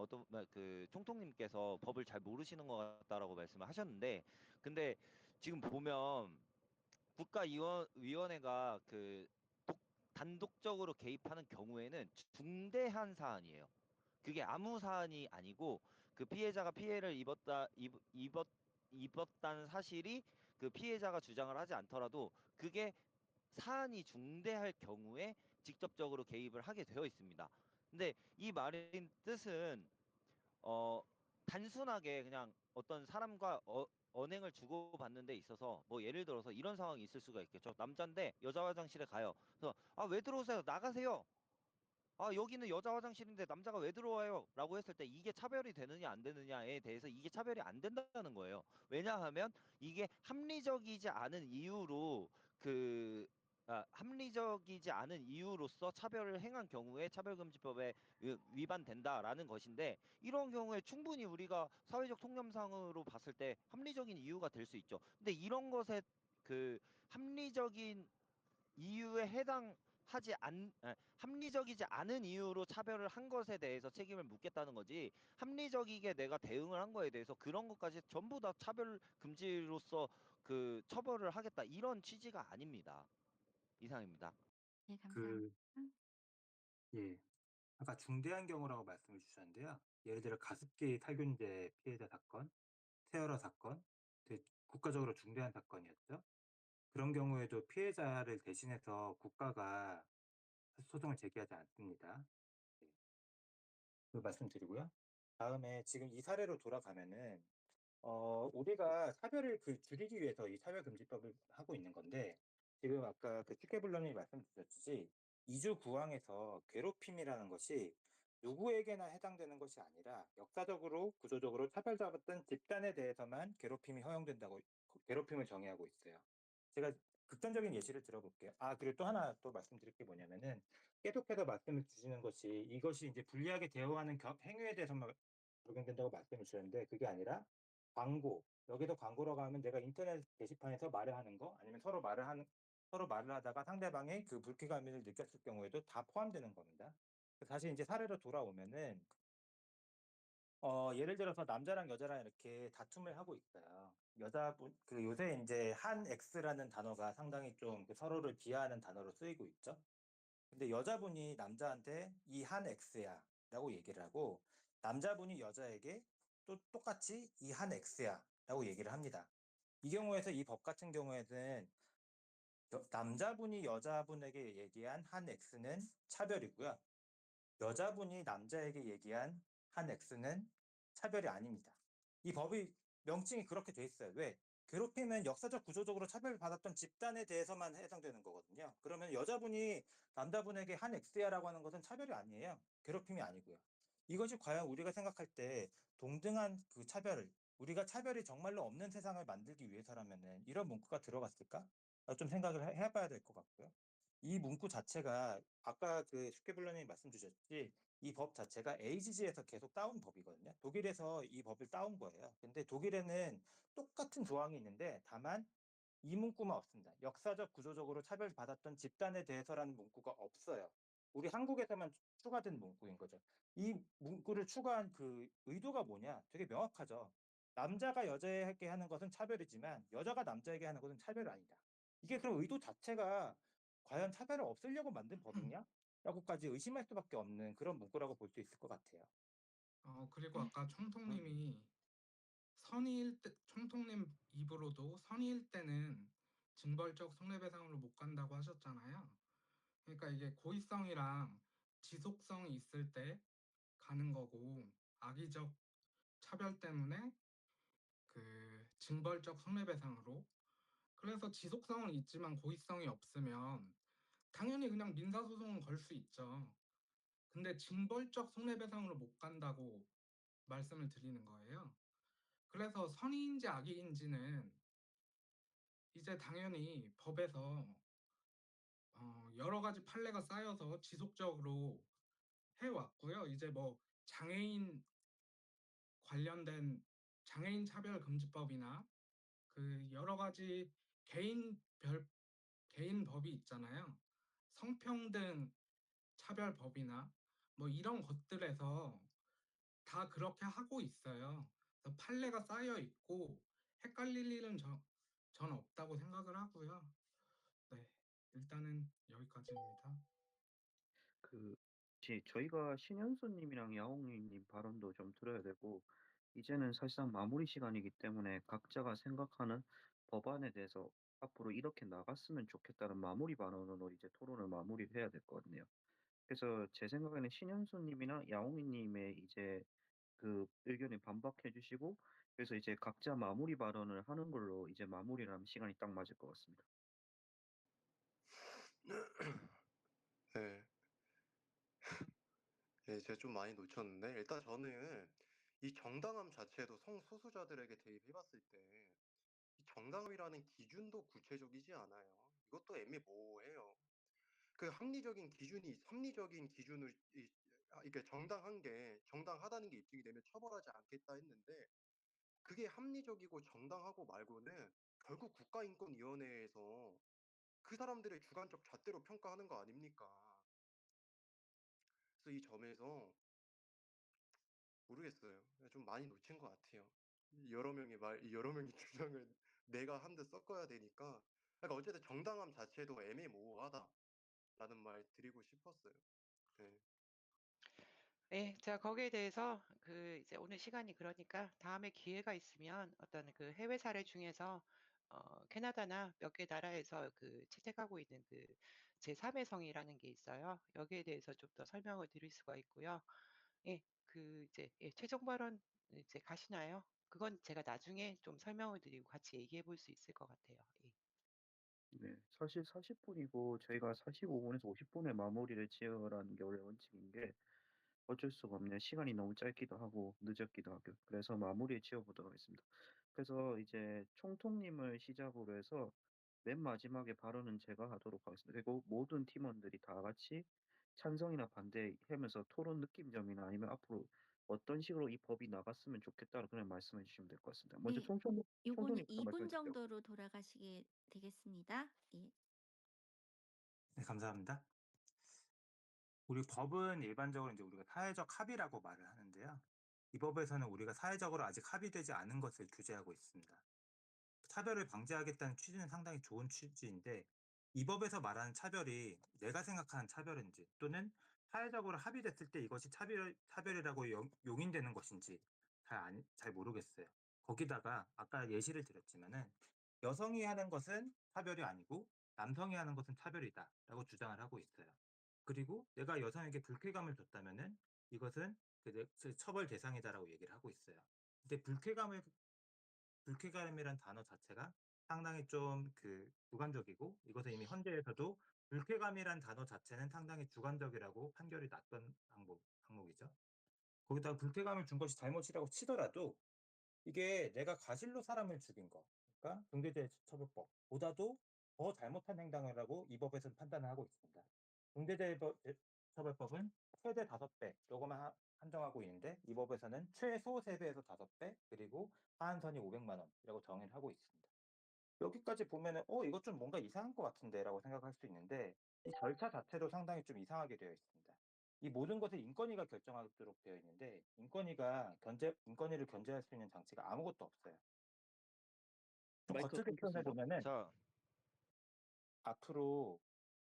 그 총통님께서 법을 잘 모르시는 것 같다라고 말씀을 하셨는데, 근데 지금 보면 국가위원회가 그 단독적으로 개입하는 경우에는 중대한 사안이에요. 그게 아무 사안이 아니고 그 피해자가 피해를 입었다는 사실이 그 피해자가 주장을 하지 않더라도 그게 사안이 중대할 경우에 직접적으로 개입을 하게 되어 있습니다. 근데 이 말인 뜻은 어, 단순하게 그냥 어떤 사람과 언행을 주고받는 데 있어서 뭐 예를 들어서 이런 상황이 있을 수가 있겠죠. 남자인데 여자 화장실에 가요. 그래서 왜 들어오세요? 나가세요. 여기는 여자 화장실인데 남자가 왜 들어와요? 라고 했을 때 이게 차별이 되느냐 안 되느냐에 대해서 이게 차별이 안 된다는 거예요. 왜냐하면 이게 합리적이지 않은 이유로 합리적이지 않은 이유로서 차별을 행한 경우에 차별금지법에 위반된다라는 것인데, 이런 경우에 충분히 우리가 사회적 통념상으로 봤을 때 합리적인 이유가 될 수 있죠. 근데 이런 것에 그 합리적인 이유에 합리적이지 않은 이유로 차별을 한 것에 대해서 책임을 묻겠다는 거지, 합리적이게 내가 대응을 한 거에 대해서 그런 것까지 전부 다 차별 금지로서 그 처벌을 하겠다 이런 취지가 아닙니다. 이상입니다. 네, 감사합니다. 예. 아까 중대한 경우라고 말씀을 주셨는데요. 예를 들어 가습기 살균제 피해자 사건, 세월호 사건, 되게 국가적으로 중대한 사건이었죠. 그런 경우에도 피해자를 대신해서 국가가 소송을 제기하지 않습니다. 예. 그 말씀드리고요. 다음에 지금 이 사례로 돌아가면은 우리가 차별을 줄이기 위해서 이 차별금지법을 하고 있는 건데, 지금 아까 그 슈케블런이 말씀 주셨듯이 2조 9항에서 괴롭힘이라는 것이 누구에게나 해당되는 것이 아니라 역사적으로 구조적으로 차별받았던 집단에 대해서만 괴롭힘이 허용된다고 괴롭힘을 정의하고 있어요. 제가 극단적인 예시를 들어볼게요. 그리고 또 하나 또 말씀드릴 게 뭐냐면은, 계속해서 말씀을 주시는 것이 이것이 이제 불리하게 대우하는 행위에 대해서만 적용된다고 말씀을 주셨는데, 그게 아니라 광고, 여기서 광고라고 하면 내가 인터넷 게시판에서 말을 하는 거, 아니면 서로 말을 하다가 상대방이 그 불쾌감을 느꼈을 경우에도 다 포함되는 겁니다. 다시 이제 사례로 돌아오면은 예를 들어서 남자랑 여자랑 이렇게 다툼을 하고 있어요. 요새 이제 한 X라는 단어가 상당히 좀 서로를 비하하는 단어로 쓰이고 있죠. 근데 여자분이 남자한테 이 한 X야 라고 얘기를 하고, 남자분이 여자에게 또 똑같이 이 한 X야 라고 얘기를 합니다. 이 경우에서 이 법 같은 경우에는 남자분이 여자분에게 얘기한 한 X는 차별이고요. 여자분이 남자에게 얘기한 한 X는 차별이 아닙니다. 이 법이 명칭이 그렇게 돼 있어요. 왜? 괴롭힘은 역사적 구조적으로 차별받았던 집단에 대해서만 해당되는 거거든요. 그러면 여자분이 남자분에게 한 X야라고 하는 것은 차별이 아니에요. 괴롭힘이 아니고요. 이것이 과연 우리가 생각할 때 동등한 그 차별을, 우리가 차별이 정말로 없는 세상을 만들기 위해서라면은 이런 문구가 들어갔을까? 좀 생각을 해봐야 될 것 같고요. 이 문구 자체가 아까 그 슈케블러님이 말씀 주셨지, 이 법 자체가 AGG에서 계속 따온 법이거든요. 독일에서 이 법을 따온 거예요. 근데 독일에는 똑같은 조항이 있는데 다만 이 문구만 없습니다. 역사적 구조적으로 차별받았던 집단에 대해서라는 문구가 없어요. 우리 한국에서만 추가된 문구인 거죠. 이 문구를 추가한 그 의도가 뭐냐? 되게 명확하죠. 남자가 여자에게 하는 것은 차별이지만 여자가 남자에게 하는 것은 차별이 아니다. 이게 그럼 의도 자체가 과연 차별을 없애려고 만든 법이냐? 라고까지 의심할 수밖에 없는 그런 문구라고 볼 수 있을 것 같아요. 그리고 아까 총통님이 선의일 때, 총통님 입으로도 선의일 때는 징벌적 손해배상으로 못 간다고 하셨잖아요. 그러니까 이게 고의성이랑 지속성이 있을 때 가는 거고, 악의적 차별 때문에 그 징벌적 손해배상으로. 그래서 지속성은 있지만 고의성이 없으면 당연히 그냥 민사소송은 걸 수 있죠. 근데 징벌적 손해배상으로 못 간다고 말씀을 드리는 거예요. 그래서 선의인지 악의인지는 이제 당연히 법에서 여러 가지 판례가 쌓여서 지속적으로 해왔고요. 이제 뭐 장애인 관련된 장애인 차별금지법이나 그 여러 가지 개인 법이 있잖아요. 성평등 차별법이나 뭐 이런 것들에서 다 그렇게 하고 있어요. 그래서 판례가 쌓여 있고 헷갈릴 일은 전 없다고 생각을 하고요. 네, 일단은 여기까지입니다. 저희가 신현수님이랑 야옹이님 발언도 좀 들어야 되고, 이제는 사실상 마무리 시간이기 때문에 각자가 생각하는 법안에 대해서 앞으로 이렇게 나갔으면 좋겠다는 마무리 발언으로 이제 토론을 마무리를 해야 될 것 같네요. 그래서 제 생각에는 신현수님이나 야옹이님의 이제 그 의견에 반박해 주시고, 그래서 이제 각자 마무리 발언을 하는 걸로 이제 마무리를 하면 시간이 딱 맞을 것 같습니다. 네. 네, 제가 좀 많이 놓쳤는데 일단 저는 이 정당함 자체도 성소수자들에게 대입해봤을 때 이 정당함이라는 기준도 구체적이지 않아요. 이것도 애매모호해요. 그 합리적인 기준을 이게 정당하다는 게 입증이 되면 처벌하지 않겠다 했는데 그게 합리적이고 정당하고 말고는 결국 국가인권위원회에서 그 사람들의 주관적 잣대로 평가하는 거 아닙니까? 그래서 이 점에서 모르겠어요. 좀 많이 놓친 것 같아요. 여러 명의 주장을 내가 한 듯 섞어야 되니까. 그러니까 어쨌든 정당함 자체도 애매모호하다라는 말 드리고 싶었어요. 네. 네, 자, 거기에 대해서 이제 오늘 시간이 그러니까 다음에 기회가 있으면 어떤 그 해외 사례 중에서 캐나다나 몇 개 나라에서 채택하고 있는 제3의 성이라는 게 있어요. 여기에 대해서 좀 더 설명을 드릴 수가 있고요. 예, 이제 최종 발언 이제 가시나요? 그건 제가 나중에 좀 설명을 드리고 같이 얘기해 볼 수 있을 것 같아요. 예. 네, 사실 40분이고 저희가 45분에서 50분에 마무리를 지으라는 게 원래 원칙인 게 어쩔 수가 없네요. 시간이 너무 짧기도 하고 늦었기도 하고. 그래서 마무리에 지어보도록 하겠습니다. 그래서 이제 총통님을 시작으로 해서 맨 마지막에 발언은 제가 하도록 하겠습니다. 그리고 모든 팀원들이 다 같이 찬성이나 반대하면서 토론 느낌점이나 아니면 앞으로 어떤 식으로 이 법이 나갔으면 좋겠다고 그냥 말씀해 주시면 될 것 같습니다. 먼저 네, 총통님부터 요거는 말씀해 2분 주세요. 정도로 돌아가시게 되겠습니다. 예. 네, 감사합니다. 우리 법은 일반적으로 이제 우리가 사회적 합의라고 말을 하는데요. 이 법에서는 우리가 사회적으로 아직 합의되지 않은 것을 규제하고 있습니다. 차별을 방지하겠다는 취지는 상당히 좋은 취지인데 이 법에서 말하는 차별이 내가 생각하는 차별인지 또는 사회적으로 합의됐을 때 이것이 차별이라고 용인되는 것인지 잘 모르겠어요. 거기다가 아까 예시를 드렸지만은 여성이 하는 것은 차별이 아니고 남성이 하는 것은 차별이다 라고 주장을 하고 있어요. 그리고 내가 여성에게 불쾌감을 줬다면은 이것은 처벌 대상이다라고 얘기를 하고 있어요. 근데 불쾌감이란 단어 자체가 상당히 좀 주관적이고 이것은 이미 헌재에서도 불쾌감이란 단어 자체는 상당히 주관적이라고 판결이 났던 항목이죠. 거기다가 불쾌감을 준 것이 잘못이라고 치더라도 이게 내가 가실로 사람을 죽인 거, 그러니까 중대재해처벌법보다도 더 잘못한 행동이라고 이 법에서는 판단을 하고 있습니다. 중대재해처벌법은 최대 5배 요거만 한정하고 있는데 이 법에서는 최소 3배에서 5배 그리고 하한선이 500만 원이라고 정의를 하고 있습니다. 여기까지 보면은 이것 좀 뭔가 이상한 것 같은데 라고 생각할 수 있는데 이 절차 자체도 상당히 좀 이상하게 되어 있습니다. 이 모든 것을 인권위가 결정하도록 되어 있는데 인권위를 견제할 수 있는 장치가 아무것도 없어요. 좀 마이크 거칠게 표현해 끊겼습니다. 보면은 자, 앞으로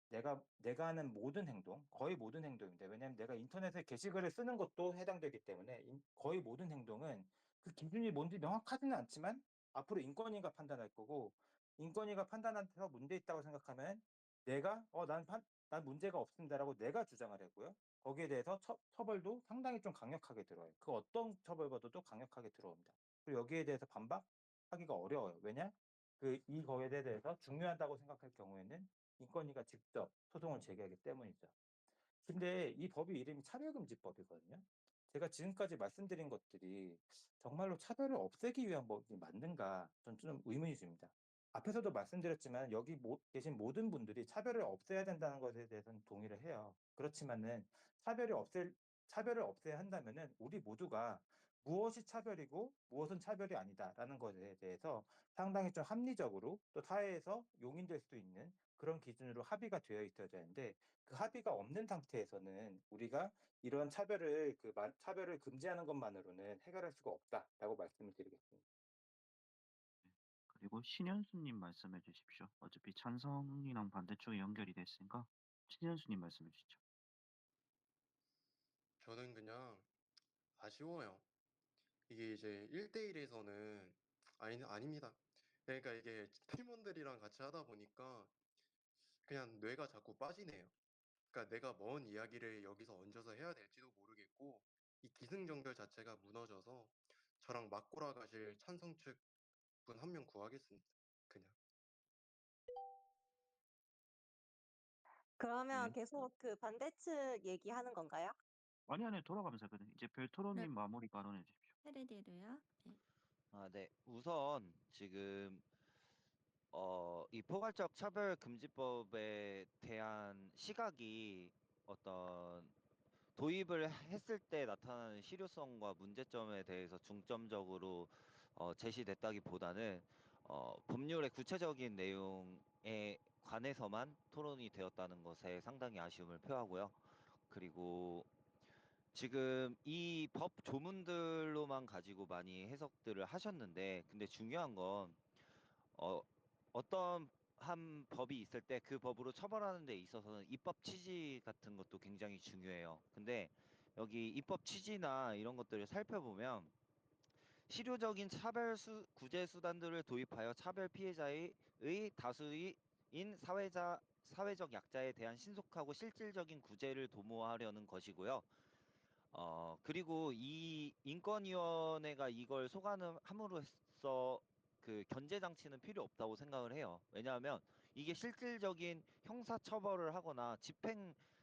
내가 하는 모든 행동, 거의 모든 행동인데, 왜냐하면 내가 인터넷에 게시글을 쓰는 것도 해당되기 때문에 거의 모든 행동은 그 기준이 뭔지 명확하지는 않지만 앞으로 인권위가 판단할 거고, 인권위가 판단해서 문제 있다고 생각하면 내가 난 문제가 없습니다라고 내가 주장을 했고요. 거기에 대해서 처벌도 상당히 좀 강력하게 들어요. 그 어떤 처벌보다도 강력하게 들어옵니다. 그리고 여기에 대해서 반박하기가 어려워요. 왜냐? 이 거에 대해서 중요하다고 생각할 경우에는 인권위가 직접 소송을 제기하기 때문이죠. 근데 이 법이 이름이 차별금지법이거든요. 제가 지금까지 말씀드린 것들이 정말로 차별을 없애기 위한 법이 맞는가, 전 좀 의문이 듭니다. 앞에서도 말씀드렸지만 여기 계신 모든 분들이 차별을 없애야 된다는 것에 대해서는 동의를 해요. 그렇지만은 차별을 없애야 한다면은 우리 모두가 무엇이 차별이고 무엇은 차별이 아니다라는 것에 대해서 상당히 좀 합리적으로 또 사회에서 용인될 수 있는 그런 기준으로 합의가 되어 있어야 되는데, 그 합의가 없는 상태에서는 우리가 이런 차별을 금지하는 것만으로는 해결할 수가 없다라고 말씀을 드리겠습니다. 그리고 신현수님 말씀해 주십시오. 어차피 찬성이랑 반대쪽이 연결이 됐으니까 신현수님 말씀해 주시죠. 저는 그냥 아쉬워요. 이게 이제 1대1에서는 아닙니다. 그러니까 이게 팀원들이랑 같이 하다 보니까 그냥 뇌가 자꾸 빠지네요. 그러니까 내가 뭔 이야기를 여기서 얹어서 해야 될지도 모르겠고, 이 기승전결 자체가 무너져서 저랑 맞골아 가실 찬성 측 분 한 명 구하겠습니다. 그냥. 그러면 네. 계속 그 반대측 얘기하는 건가요? 아니, 돌아가면서 하거든요. 이제 별토론님 마무리 발언해 주십시오. 차례대로요. 네. 네. 우선 지금 이 포괄적 차별금지법에 대한 시각이 어떤 도입을 했을 때 나타나는 실효성과 문제점에 대해서 중점적으로 제시됐다기보다는 법률의 구체적인 내용에 관해서만 토론이 되었다는 것에 상당히 아쉬움을 표하고요. 그리고 지금 이 법 조문들로만 가지고 많이 해석들을 하셨는데, 근데 중요한 건 어떤 한 법이 있을 때 그 법으로 처벌하는 데 있어서는 입법 취지 같은 것도 굉장히 중요해요. 근데 여기 입법 취지나 이런 것들을 살펴보면 실효적인 구제 수단들을 도입하여 차별 피해자의 다수인 사회적 약자에 대한 신속하고 실질적인 구제를 도모하려는 것이고요. 그리고 이 인권위원회가 이걸 소관함으로써 그 견제 장치는 필요 없다고 생각을 해요. 왜냐하면 이게 실질적인 형사 처벌을 하거나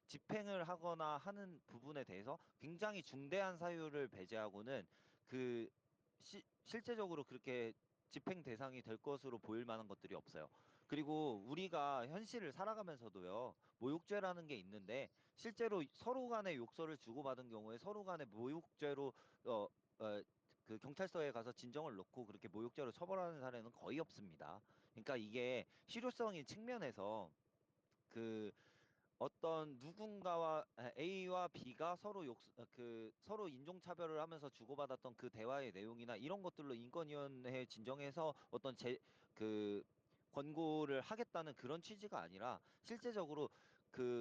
집행을 하거나 하는 부분에 대해서 굉장히 중대한 사유를 배제하고는 그 실제적으로 그렇게 집행 대상이 될 것으로 보일 만한 것들이 없어요. 그리고 우리가 현실을 살아가면서도요, 모욕죄라는 게 있는데 실제로 서로 간에 욕설을 주고받은 경우에 서로 간에 모욕죄로 어, 어, 그 경찰서에 가서 진정을 놓고 그렇게 모욕죄로 처벌하는 사례는 거의 없습니다. 그러니까 이게 실효성인 측면에서 그 어떤 누군가와 A와 B가 서로 인종차별을 하면서 주고받았던 그 대화의 내용이나 이런 것들로 인권위원회에 진정해서 어떤 그 권고를 하겠다는 그런 취지가 아니라 실제적으로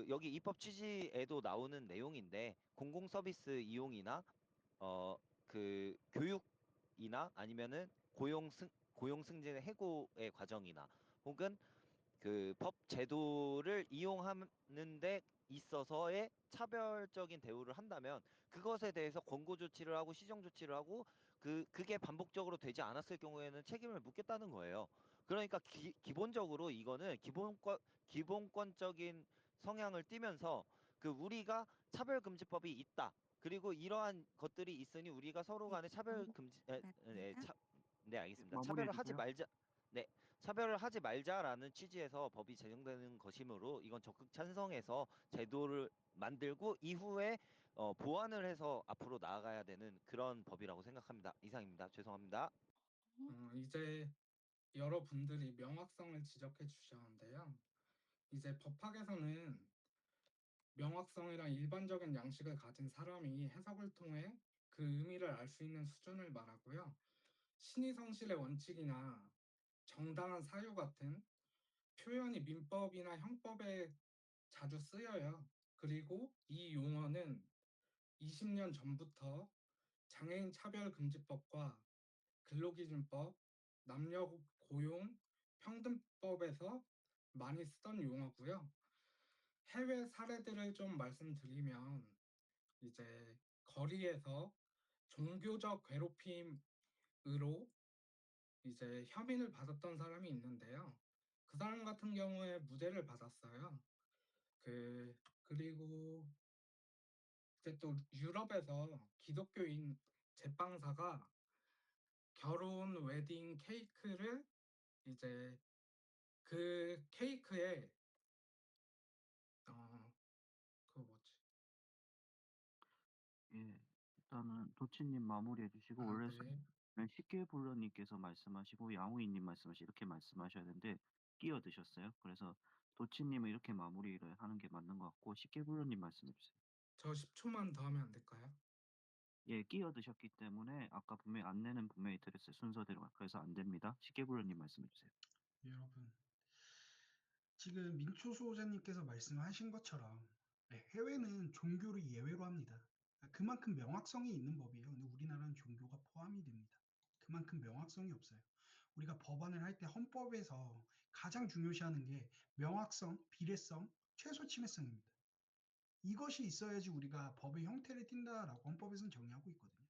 여기 입법 취지에도 나오는 내용인데, 공공 서비스 이용이나 교육이나 아니면은 고용 승진의 해고의 과정이나 혹은 그 법 제도를 이용하는 데 있어서의 차별적인 대우를 한다면 그것에 대해서 권고 조치를 하고 시정 조치를 하고 그게 반복적으로 되지 않았을 경우에는 책임을 묻겠다는 거예요. 그러니까 기본적으로 이거는 기본권적인 성향을 띠면서 우리가 차별금지법이 있다. 그리고 이러한 것들이 있으니 우리가 서로 간에 맞습니다. 네, 알겠습니다. 마무리해 주세요. 네, 차별을 하지 말자라는 취지에서 법이 제정되는 것이므로 이건 적극 찬성해서 제도를 만들고 이후에 보완을 해서 앞으로 나아가야 되는 그런 법이라고 생각합니다. 이상입니다. 죄송합니다. 이제 여러분들이 명확성을 지적해 주셨는데요. 이제 법학에서는 명확성이란 일반적인 양식을 가진 사람이 해석을 통해 그 의미를 알 수 있는 수준을 말하고요. 신의성실의 원칙이나 정당한 사유 같은 표현이 민법이나 형법에 자주 쓰여요. 그리고 이 용어는 20년 전부터 장애인 차별금지법과 근로기준법, 남녀 고용 평등법에서 많이 쓰던 용어고요. 해외 사례들을 좀 말씀드리면 이제 거리에서 종교적 괴롭힘으로 이제 혐의를 받았던 사람이 있는데요. 그 사람 같은 경우에 무죄를 받았어요. 그리고 이제 또 유럽에서 기독교인 제빵사가 결혼 웨딩 케이크를 이제 그 케이크에 그거 뭐지? 예, 일단은 도치님 마무리해 주시고, 아, 원래 네. 쉽게 불러님께서 말씀하시고 양우이님 말씀하시 이렇게 말씀하셔야 되는데 끼어드셨어요. 그래서 도치님은 이렇게 마무리를 하는 게 맞는 것 같고, 쉽게 불러님 말씀해 주세요. 저 10초만 더 하면 안 될까요? 예, 끼어드셨기 때문에 아까 분명히 안내는 분명히 드렸어요. 순서대로. 그래서 안 됩니다. 쉽게 불러님 말씀해 주세요. 여러분, 지금 민초 수호자님께서 말씀하신 것처럼 해외는 종교를 예외로 합니다. 그만큼 명확성이 있는 법이에요. 근데 우리나라는 종교가 포함이 됩니다. 그만큼 명확성이 없어요. 우리가 법안을 할 때 헌법에서 가장 중요시하는 게 명확성, 비례성, 최소 침해성입니다. 이것이 있어야지 우리가 법의 형태를 띈다라고 헌법에서는 정의하고 있거든요.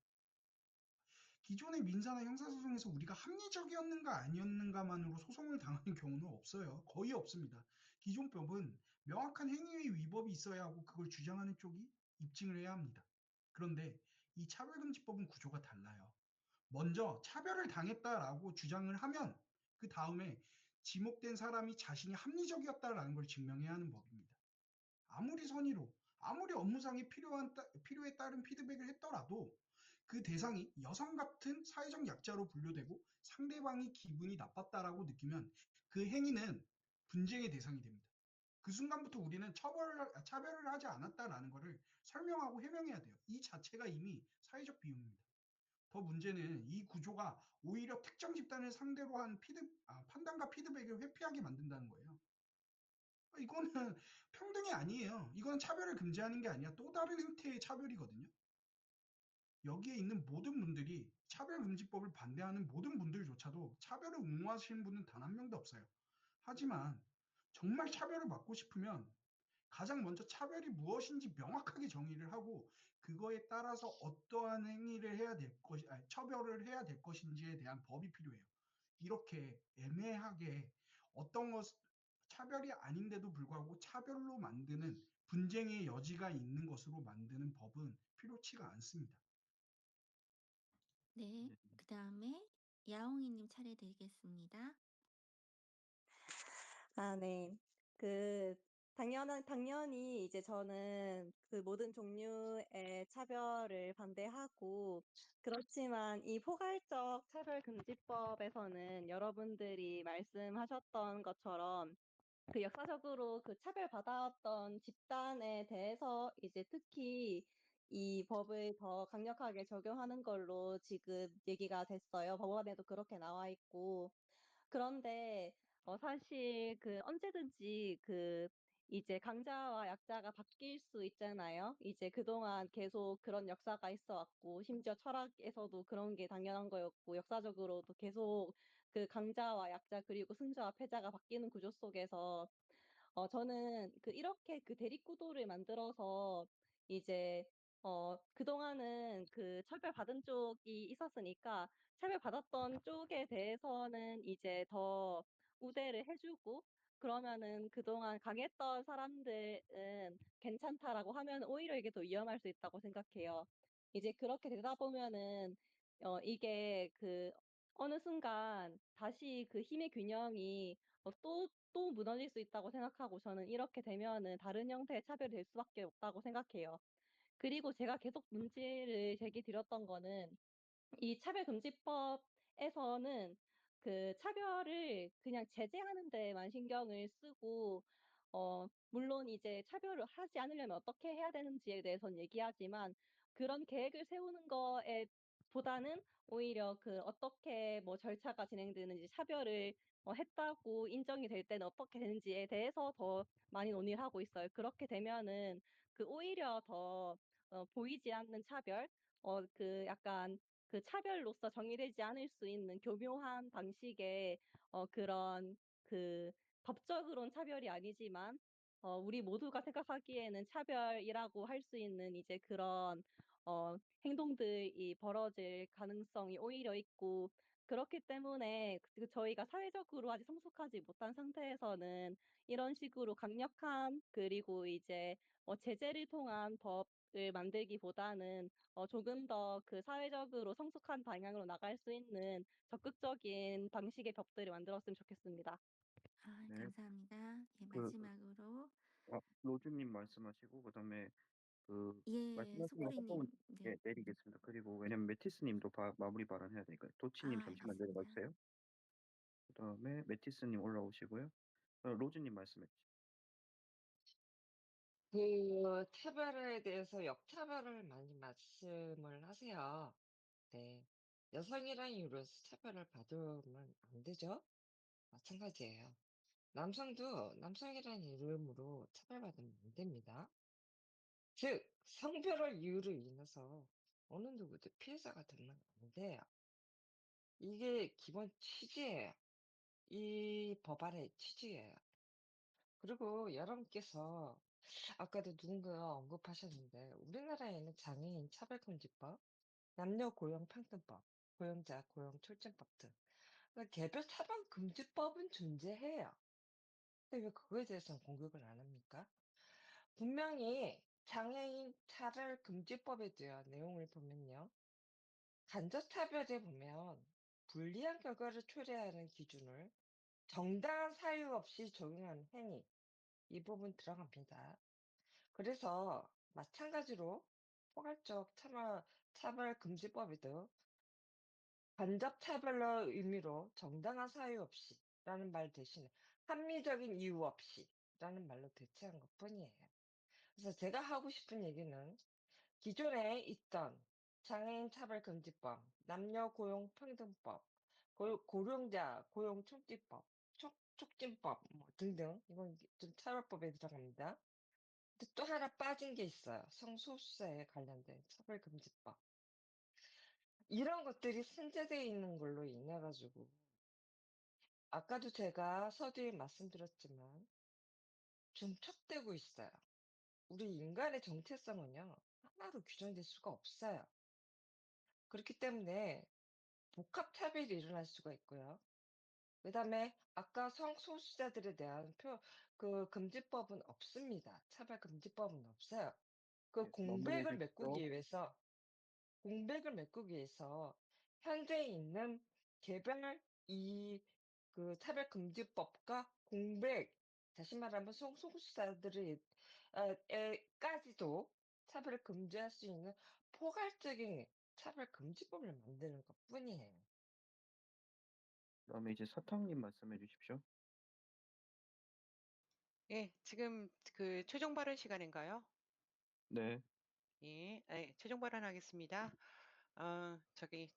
기존의 민사나 형사소송에서 우리가 합리적이었는가 아니었는가만으로 소송을 당하는 경우는 없어요. 거의 없습니다. 기존 법은 명확한 행위의 위법이 있어야 하고 그걸 주장하는 쪽이 입증을 해야 합니다. 그런데 이 차별금지법은 구조가 달라요. 먼저 차별을 당했다라고 주장을 하면 그 다음에 지목된 사람이 자신이 합리적이었다라는 걸 증명해야 하는 법입니다. 아무리 선의로, 아무리 업무상의 필요에 따른 피드백을 했더라도 그 대상이 여성 같은 사회적 약자로 분류되고 상대방이 기분이 나빴다라고 느끼면 그 행위는 분쟁의 대상이 됩니다. 그 순간부터 우리는 차별을 하지 않았다라는 것을 설명하고 해명해야 돼요. 이 자체가 이미 사회적 비용입니다. 더 문제는 이 구조가 오히려 특정 집단을 상대로 한 판단과 피드백을 회피하게 만든다는 거예요. 이거는 평등이 아니에요. 이건 차별을 금지하는 게 아니라 또 다른 형태의 차별이거든요. 여기에 있는 모든 분들이 차별금지법을 반대하는 모든 분들조차도 차별을 옹호하시는 분은 단 한 명도 없어요. 하지만 정말 차별을 막고 싶으면 가장 먼저 차별이 무엇인지 명확하게 정의를 하고 그거에 따라서 어떠한 행위를 해야 될 것이, 처벌을 해야 될 것인지에 대한 법이 필요해요. 이렇게 애매하게 어떤 것 차별이 아닌데도 불구하고 차별로 만드는 분쟁의 여지가 있는 것으로 만드는 법은 필요치가 않습니다. 네, 네. 그 다음에 야옹이님 차례 드리겠습니다. 아, 네. 당연히 이제 저는 그 모든 종류의 차별을 반대하고, 그렇지만 이 포괄적 차별금지법에서는 여러분들이 말씀하셨던 것처럼 그 역사적으로 그 차별받아왔던 집단에 대해서 이제 특히 이 법을 더 강력하게 적용하는 걸로 지금 얘기가 됐어요. 법안에도 그렇게 나와 있고. 그런데 사실 언제든지 이제 강자와 약자가 바뀔 수 있잖아요. 이제 그동안 계속 그런 역사가 있어 왔고, 심지어 철학에서도 그런 게 당연한 거였고, 역사적으로도 계속 그 강자와 약자 그리고 승자와 패자가 바뀌는 구조 속에서 저는 이렇게 대립구도를 만들어서 이제 그동안은 차별받은 쪽이 있었으니까 차별받았던 쪽에 대해서는 이제 더 우대를 해주고, 그러면은 그동안 강했던 사람들은 괜찮다라고 하면 오히려 이게 더 위험할 수 있다고 생각해요. 이제 그렇게 되다 보면은 이게 어느 순간 다시 힘의 균형이 또 무너질 수 있다고 생각하고, 저는 이렇게 되면은 다른 형태의 차별이 될 수밖에 없다고 생각해요. 그리고 제가 계속 문제를 제기드렸던 거는 이 차별금지법에서는 차별을 그냥 제재하는 데만 신경을 쓰고 물론 이제 차별을 하지 않으려면 어떻게 해야 되는지에 대해서는 얘기하지만 그런 계획을 세우는 거에 보다는 오히려 그 어떻게 뭐 절차가 진행되는지 차별을 했다고 인정이 될 때는 어떻게 되는지에 대해서 더 많이 논의를 하고 있어요. 그렇게 되면은 그 오히려 더 보이지 않는 차별, 그 약간 그 차별로서 정의되지 않을 수 있는 교묘한 방식의 그런 그 법적으로는 차별이 아니지만 우리 모두가 생각하기에는 차별이라고 할 수 있는 이제 그런 행동들이 벌어질 가능성이 오히려 있고 그렇기 때문에 저희가 사회적으로 아직 성숙하지 못한 상태에서는 이런 식으로 강력한 그리고 이제 제재를 통한 법을 만들기보다는 조금 더 그 사회적으로 성숙한 방향으로 나갈 수 있는 적극적인 방식의 법들을 만들었으면 좋겠습니다. 네. 감사합니다. 예, 그 마지막으로 로즈님 말씀하시고 그다음에 그 예, 말씀하신 거 한 부분 소쿠리님. 내리겠습니다. 그리고 왜냐면 메티스님도 마무리 발언해야 되니까 도치님 잠시만 내려봐 알겠습니다. 주세요. 그다음에 메티스님 올라오시고요. 로즈님 말씀해 주시죠. 그 차별에 대해서 역차별을 많이 말씀을 하세요. 네. 여성이란 이유로 차별을 받으면 안 되죠? 마찬가지예요. 남성도 남성이라는 이름으로 차별받으면 안 됩니다. 즉, 성별을 이유로 인해서 어느 누구도 피해자가 되면 안 돼요. 이게 기본 취지예요. 이 법안의 취지예요. 그리고 여러분께서 아까도 누군가 언급하셨는데 우리나라에는 장애인 차별금지법, 남녀 고용평등법, 고용자 고용촉진법 등 개별 차별금지법은 존재해요. 근데 왜 그거에 대해서는 공격을 안 합니까? 분명히 장애인 차별금지법에 대한 내용을 보면요. 간접차별에 보면 불리한 결과를 초래하는 기준을 정당한 사유 없이 적용하는 행위, 이 부분 들어갑니다. 그래서 마찬가지로 포괄적 차별금지법에도 간접차별의 의미로 정당한 사유 없이 라는 말 대신에 합리적인 이유 없이 라는 말로 대체한 것 뿐이에요. 그래서 제가 하고 싶은 얘기는 기존에 있던 장애인 차별금지법, 남녀 고용평등법, 고령자 고용촉진법, 촉진법 뭐 등등 이건 좀 차별법에 들어갑니다. 근데 또 하나 빠진 게 있어요. 성소수자에 관련된 차별금지법. 이런 것들이 산재되어 있는 걸로 인해 가지고 아까도 제가 서두에 말씀드렸지만 중첩되고 있어요. 우리 인간의 정체성은요 하나로 규정될 수가 없어요. 그렇기 때문에 복합차별이 일어날 수가 있고요. 그 다음에 아까 성소수자들에 대한 그 금지법은 없습니다. 차별금지법은 없어요. 그 마무리해 공백을 주십시오. 메꾸기 위해서 현재 있는 개별 그 차별금지법과 다시 말하면 성소수자들을 까지도 차별을 금지할 수 있는 포괄적인 차별금지법을 만드는 것 뿐이에요. 그다음에 이제 사탕님 말씀해 주십시오. 예, 지금 그 최종 발언 시간인가요? 네. 예, 최종 발언하겠습니다.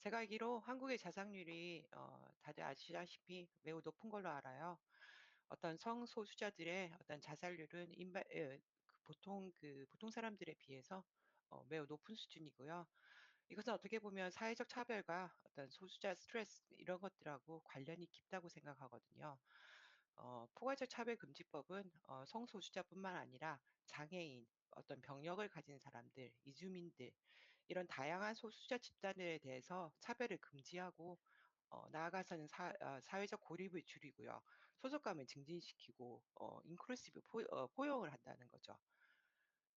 제가 알기로 한국의 자살률이 다들 아시다시피 매우 높은 걸로 알아요. 어떤 성소수자들의 어떤 자살률은 보통 사람들에 비해서 매우 높은 수준이고요. 이것은 어떻게 보면 사회적 차별과 어떤 소수자 스트레스 이런 것들하고 관련이 깊다고 생각하거든요. 포괄적 차별금지법은 성소수자뿐만 아니라 장애인, 어떤 병력을 가진 사람들, 이주민들 이런 다양한 소수자 집단들에 대해서 차별을 금지하고 나아가서는 사회적 고립을 줄이고요. 소속감을 증진시키고 인클루시브 포용을 한다는 거죠.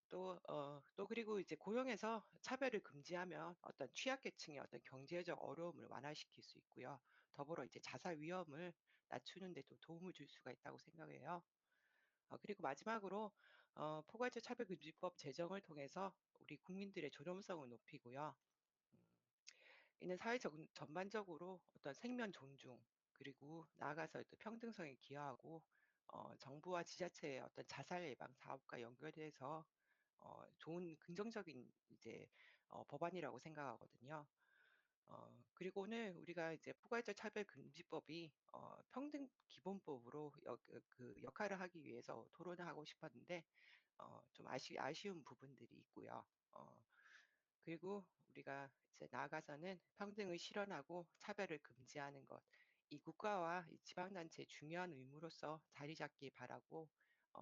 또 그리고 이제 고용에서 차별을 금지하면 어떤 취약계층의 어떤 경제적 어려움을 완화시킬 수 있고요. 더불어 이제 자살 위험을 낮추는 데도 도움을 줄 수가 있다고 생각해요. 그리고 마지막으로 포괄적 차별금지법 제정을 통해서 우리 국민들의 존엄성을 높이고요. 이는 전반적으로 어떤 생명 존중 그리고 나아가서 또 평등성에 기여하고 정부와 지자체의 어떤 자살 예방 사업과 연결돼서 좋은 긍정적인 이제 법안이라고 생각하거든요. 그리고 오늘 우리가 이제 포괄적 차별금지법이 평등 기본법으로 그 역할을 하기 위해서 토론을 하고 싶었는데 좀 아쉬운 부분들이 있고요. 그리고 우리가 이제 나아가서는 평등을 실현하고 차별을 금지하는 것, 이 국가와 이 지방단체의 중요한 의무로서 자리 잡기 바라고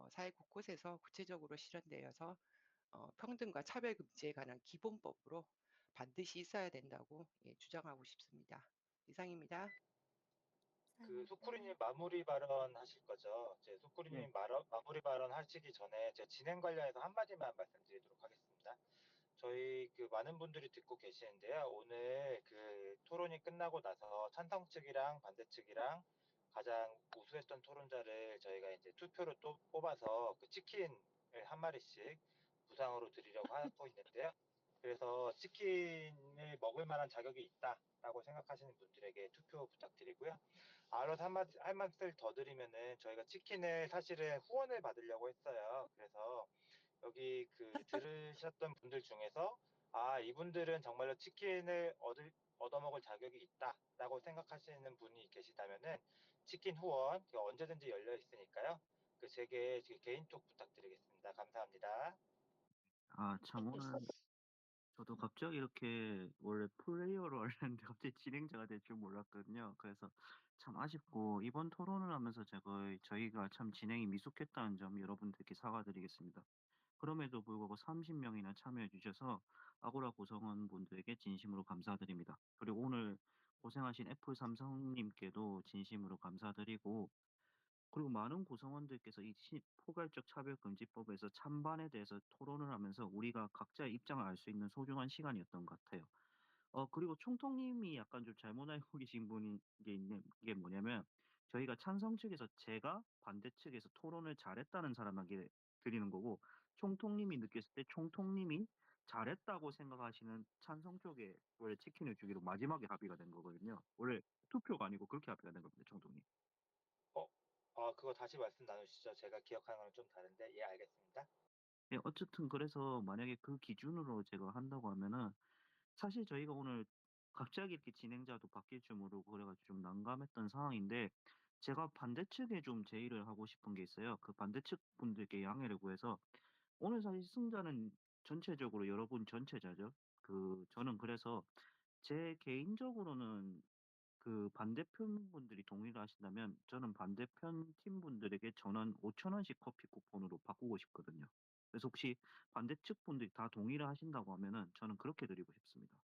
사회 곳곳에서 구체적으로 실현되어서 평등과 차별 금지에 관한 기본법으로 반드시 있어야 된다고 주장하고 싶습니다. 이상입니다. 그 소쿠리님 마무리 발언 하실 거죠? 제 네. 소쿠리님 마무리 발언 하시기 전에 제 진행 관련해서 한마디만 말씀드리도록 하겠습니다. 저희 그 많은 분들이 듣고 계시는데요. 오늘 그 토론이 끝나고 나서 찬성 측이랑 반대 측이랑 가장 우수했던 토론자를 저희가 이제 투표로 또 뽑아서 그 치킨을 한 마리씩 부상으로 드리려고 하고 있는데요. 그래서 치킨을 먹을 만한 자격이 있다라고 생각하시는 분들에게 투표 부탁드리고요. 알아서 한 말씀 더 드리면은 저희가 치킨을 사실은 후원을 받으려고 했어요. 그래서 여기 그 들으셨던 분들 중에서 이분들은 정말로 치킨을 얻어먹을 자격이 있다라고 생각하시는 분이 계시다면은 치킨 후원 언제든지 열려 있으니까요. 그 제게 개인톡 부탁드리겠습니다. 감사합니다. 참 오늘 저도 갑자기 이렇게 원래 플레이어로 하려는데 갑자기 진행자가 될 줄 몰랐거든요. 그래서 참 아쉽고 이번 토론을 하면서 저희가 참 진행이 미숙했다는 점 여러분들께 사과드리겠습니다. 그럼에도 불구하고 30명이나 참여해 주셔서 아고라 구성원분들에게 진심으로 감사드립니다. 그리고 오늘 고생하신 애플 삼성님께도 진심으로 감사드리고, 그리고 많은 구성원들께서 이 포괄적 차별금지법에서 찬반에 대해서 토론을 하면서 우리가 각자의 입장을 알 수 있는 소중한 시간이었던 것 같아요. 그리고 총통님이 약간 좀 잘못 알고 계신 분인 게 있는 게 뭐냐면, 저희가 찬성 측에서 제가 반대 측에서 토론을 잘했다는 사람에게 드리는 거고, 총통님이 느꼈을 때 총통님이 잘했다고 생각하시는 찬성 쪽에 원래 치킨을 주기로 마지막에 합의가 된 거거든요. 원래 투표가 아니고 그렇게 합의가 된 겁니다, 총통님. 그거 다시 말씀 나누시죠. 제가 기억하는 거랑 좀 다른데. 예, 알겠습니다. 네, 어쨌든 그래서 만약에 그 기준으로 제가 한다고 하면은, 사실 저희가 오늘 갑자기 이렇게 진행자도 바뀔 줄 모르고 그래가지고 좀 난감했던 상황인데, 제가 반대 측에 좀 제의를 하고 싶은 게 있어요. 그 반대 측 분들께 양해를 구해서, 오늘 사실 승자는 전체적으로 여러분 전체자죠. 저는 그래서 제 개인적으로는 그 반대편 분들이 동의를 하신다면 저는 반대편 팀 분들에게 전원 5,000원씩 커피 쿠폰으로 바꾸고 싶거든요. 그래서 혹시 반대 측 분들이 다 동의를 하신다고 하면은 저는 그렇게 드리고 싶습니다.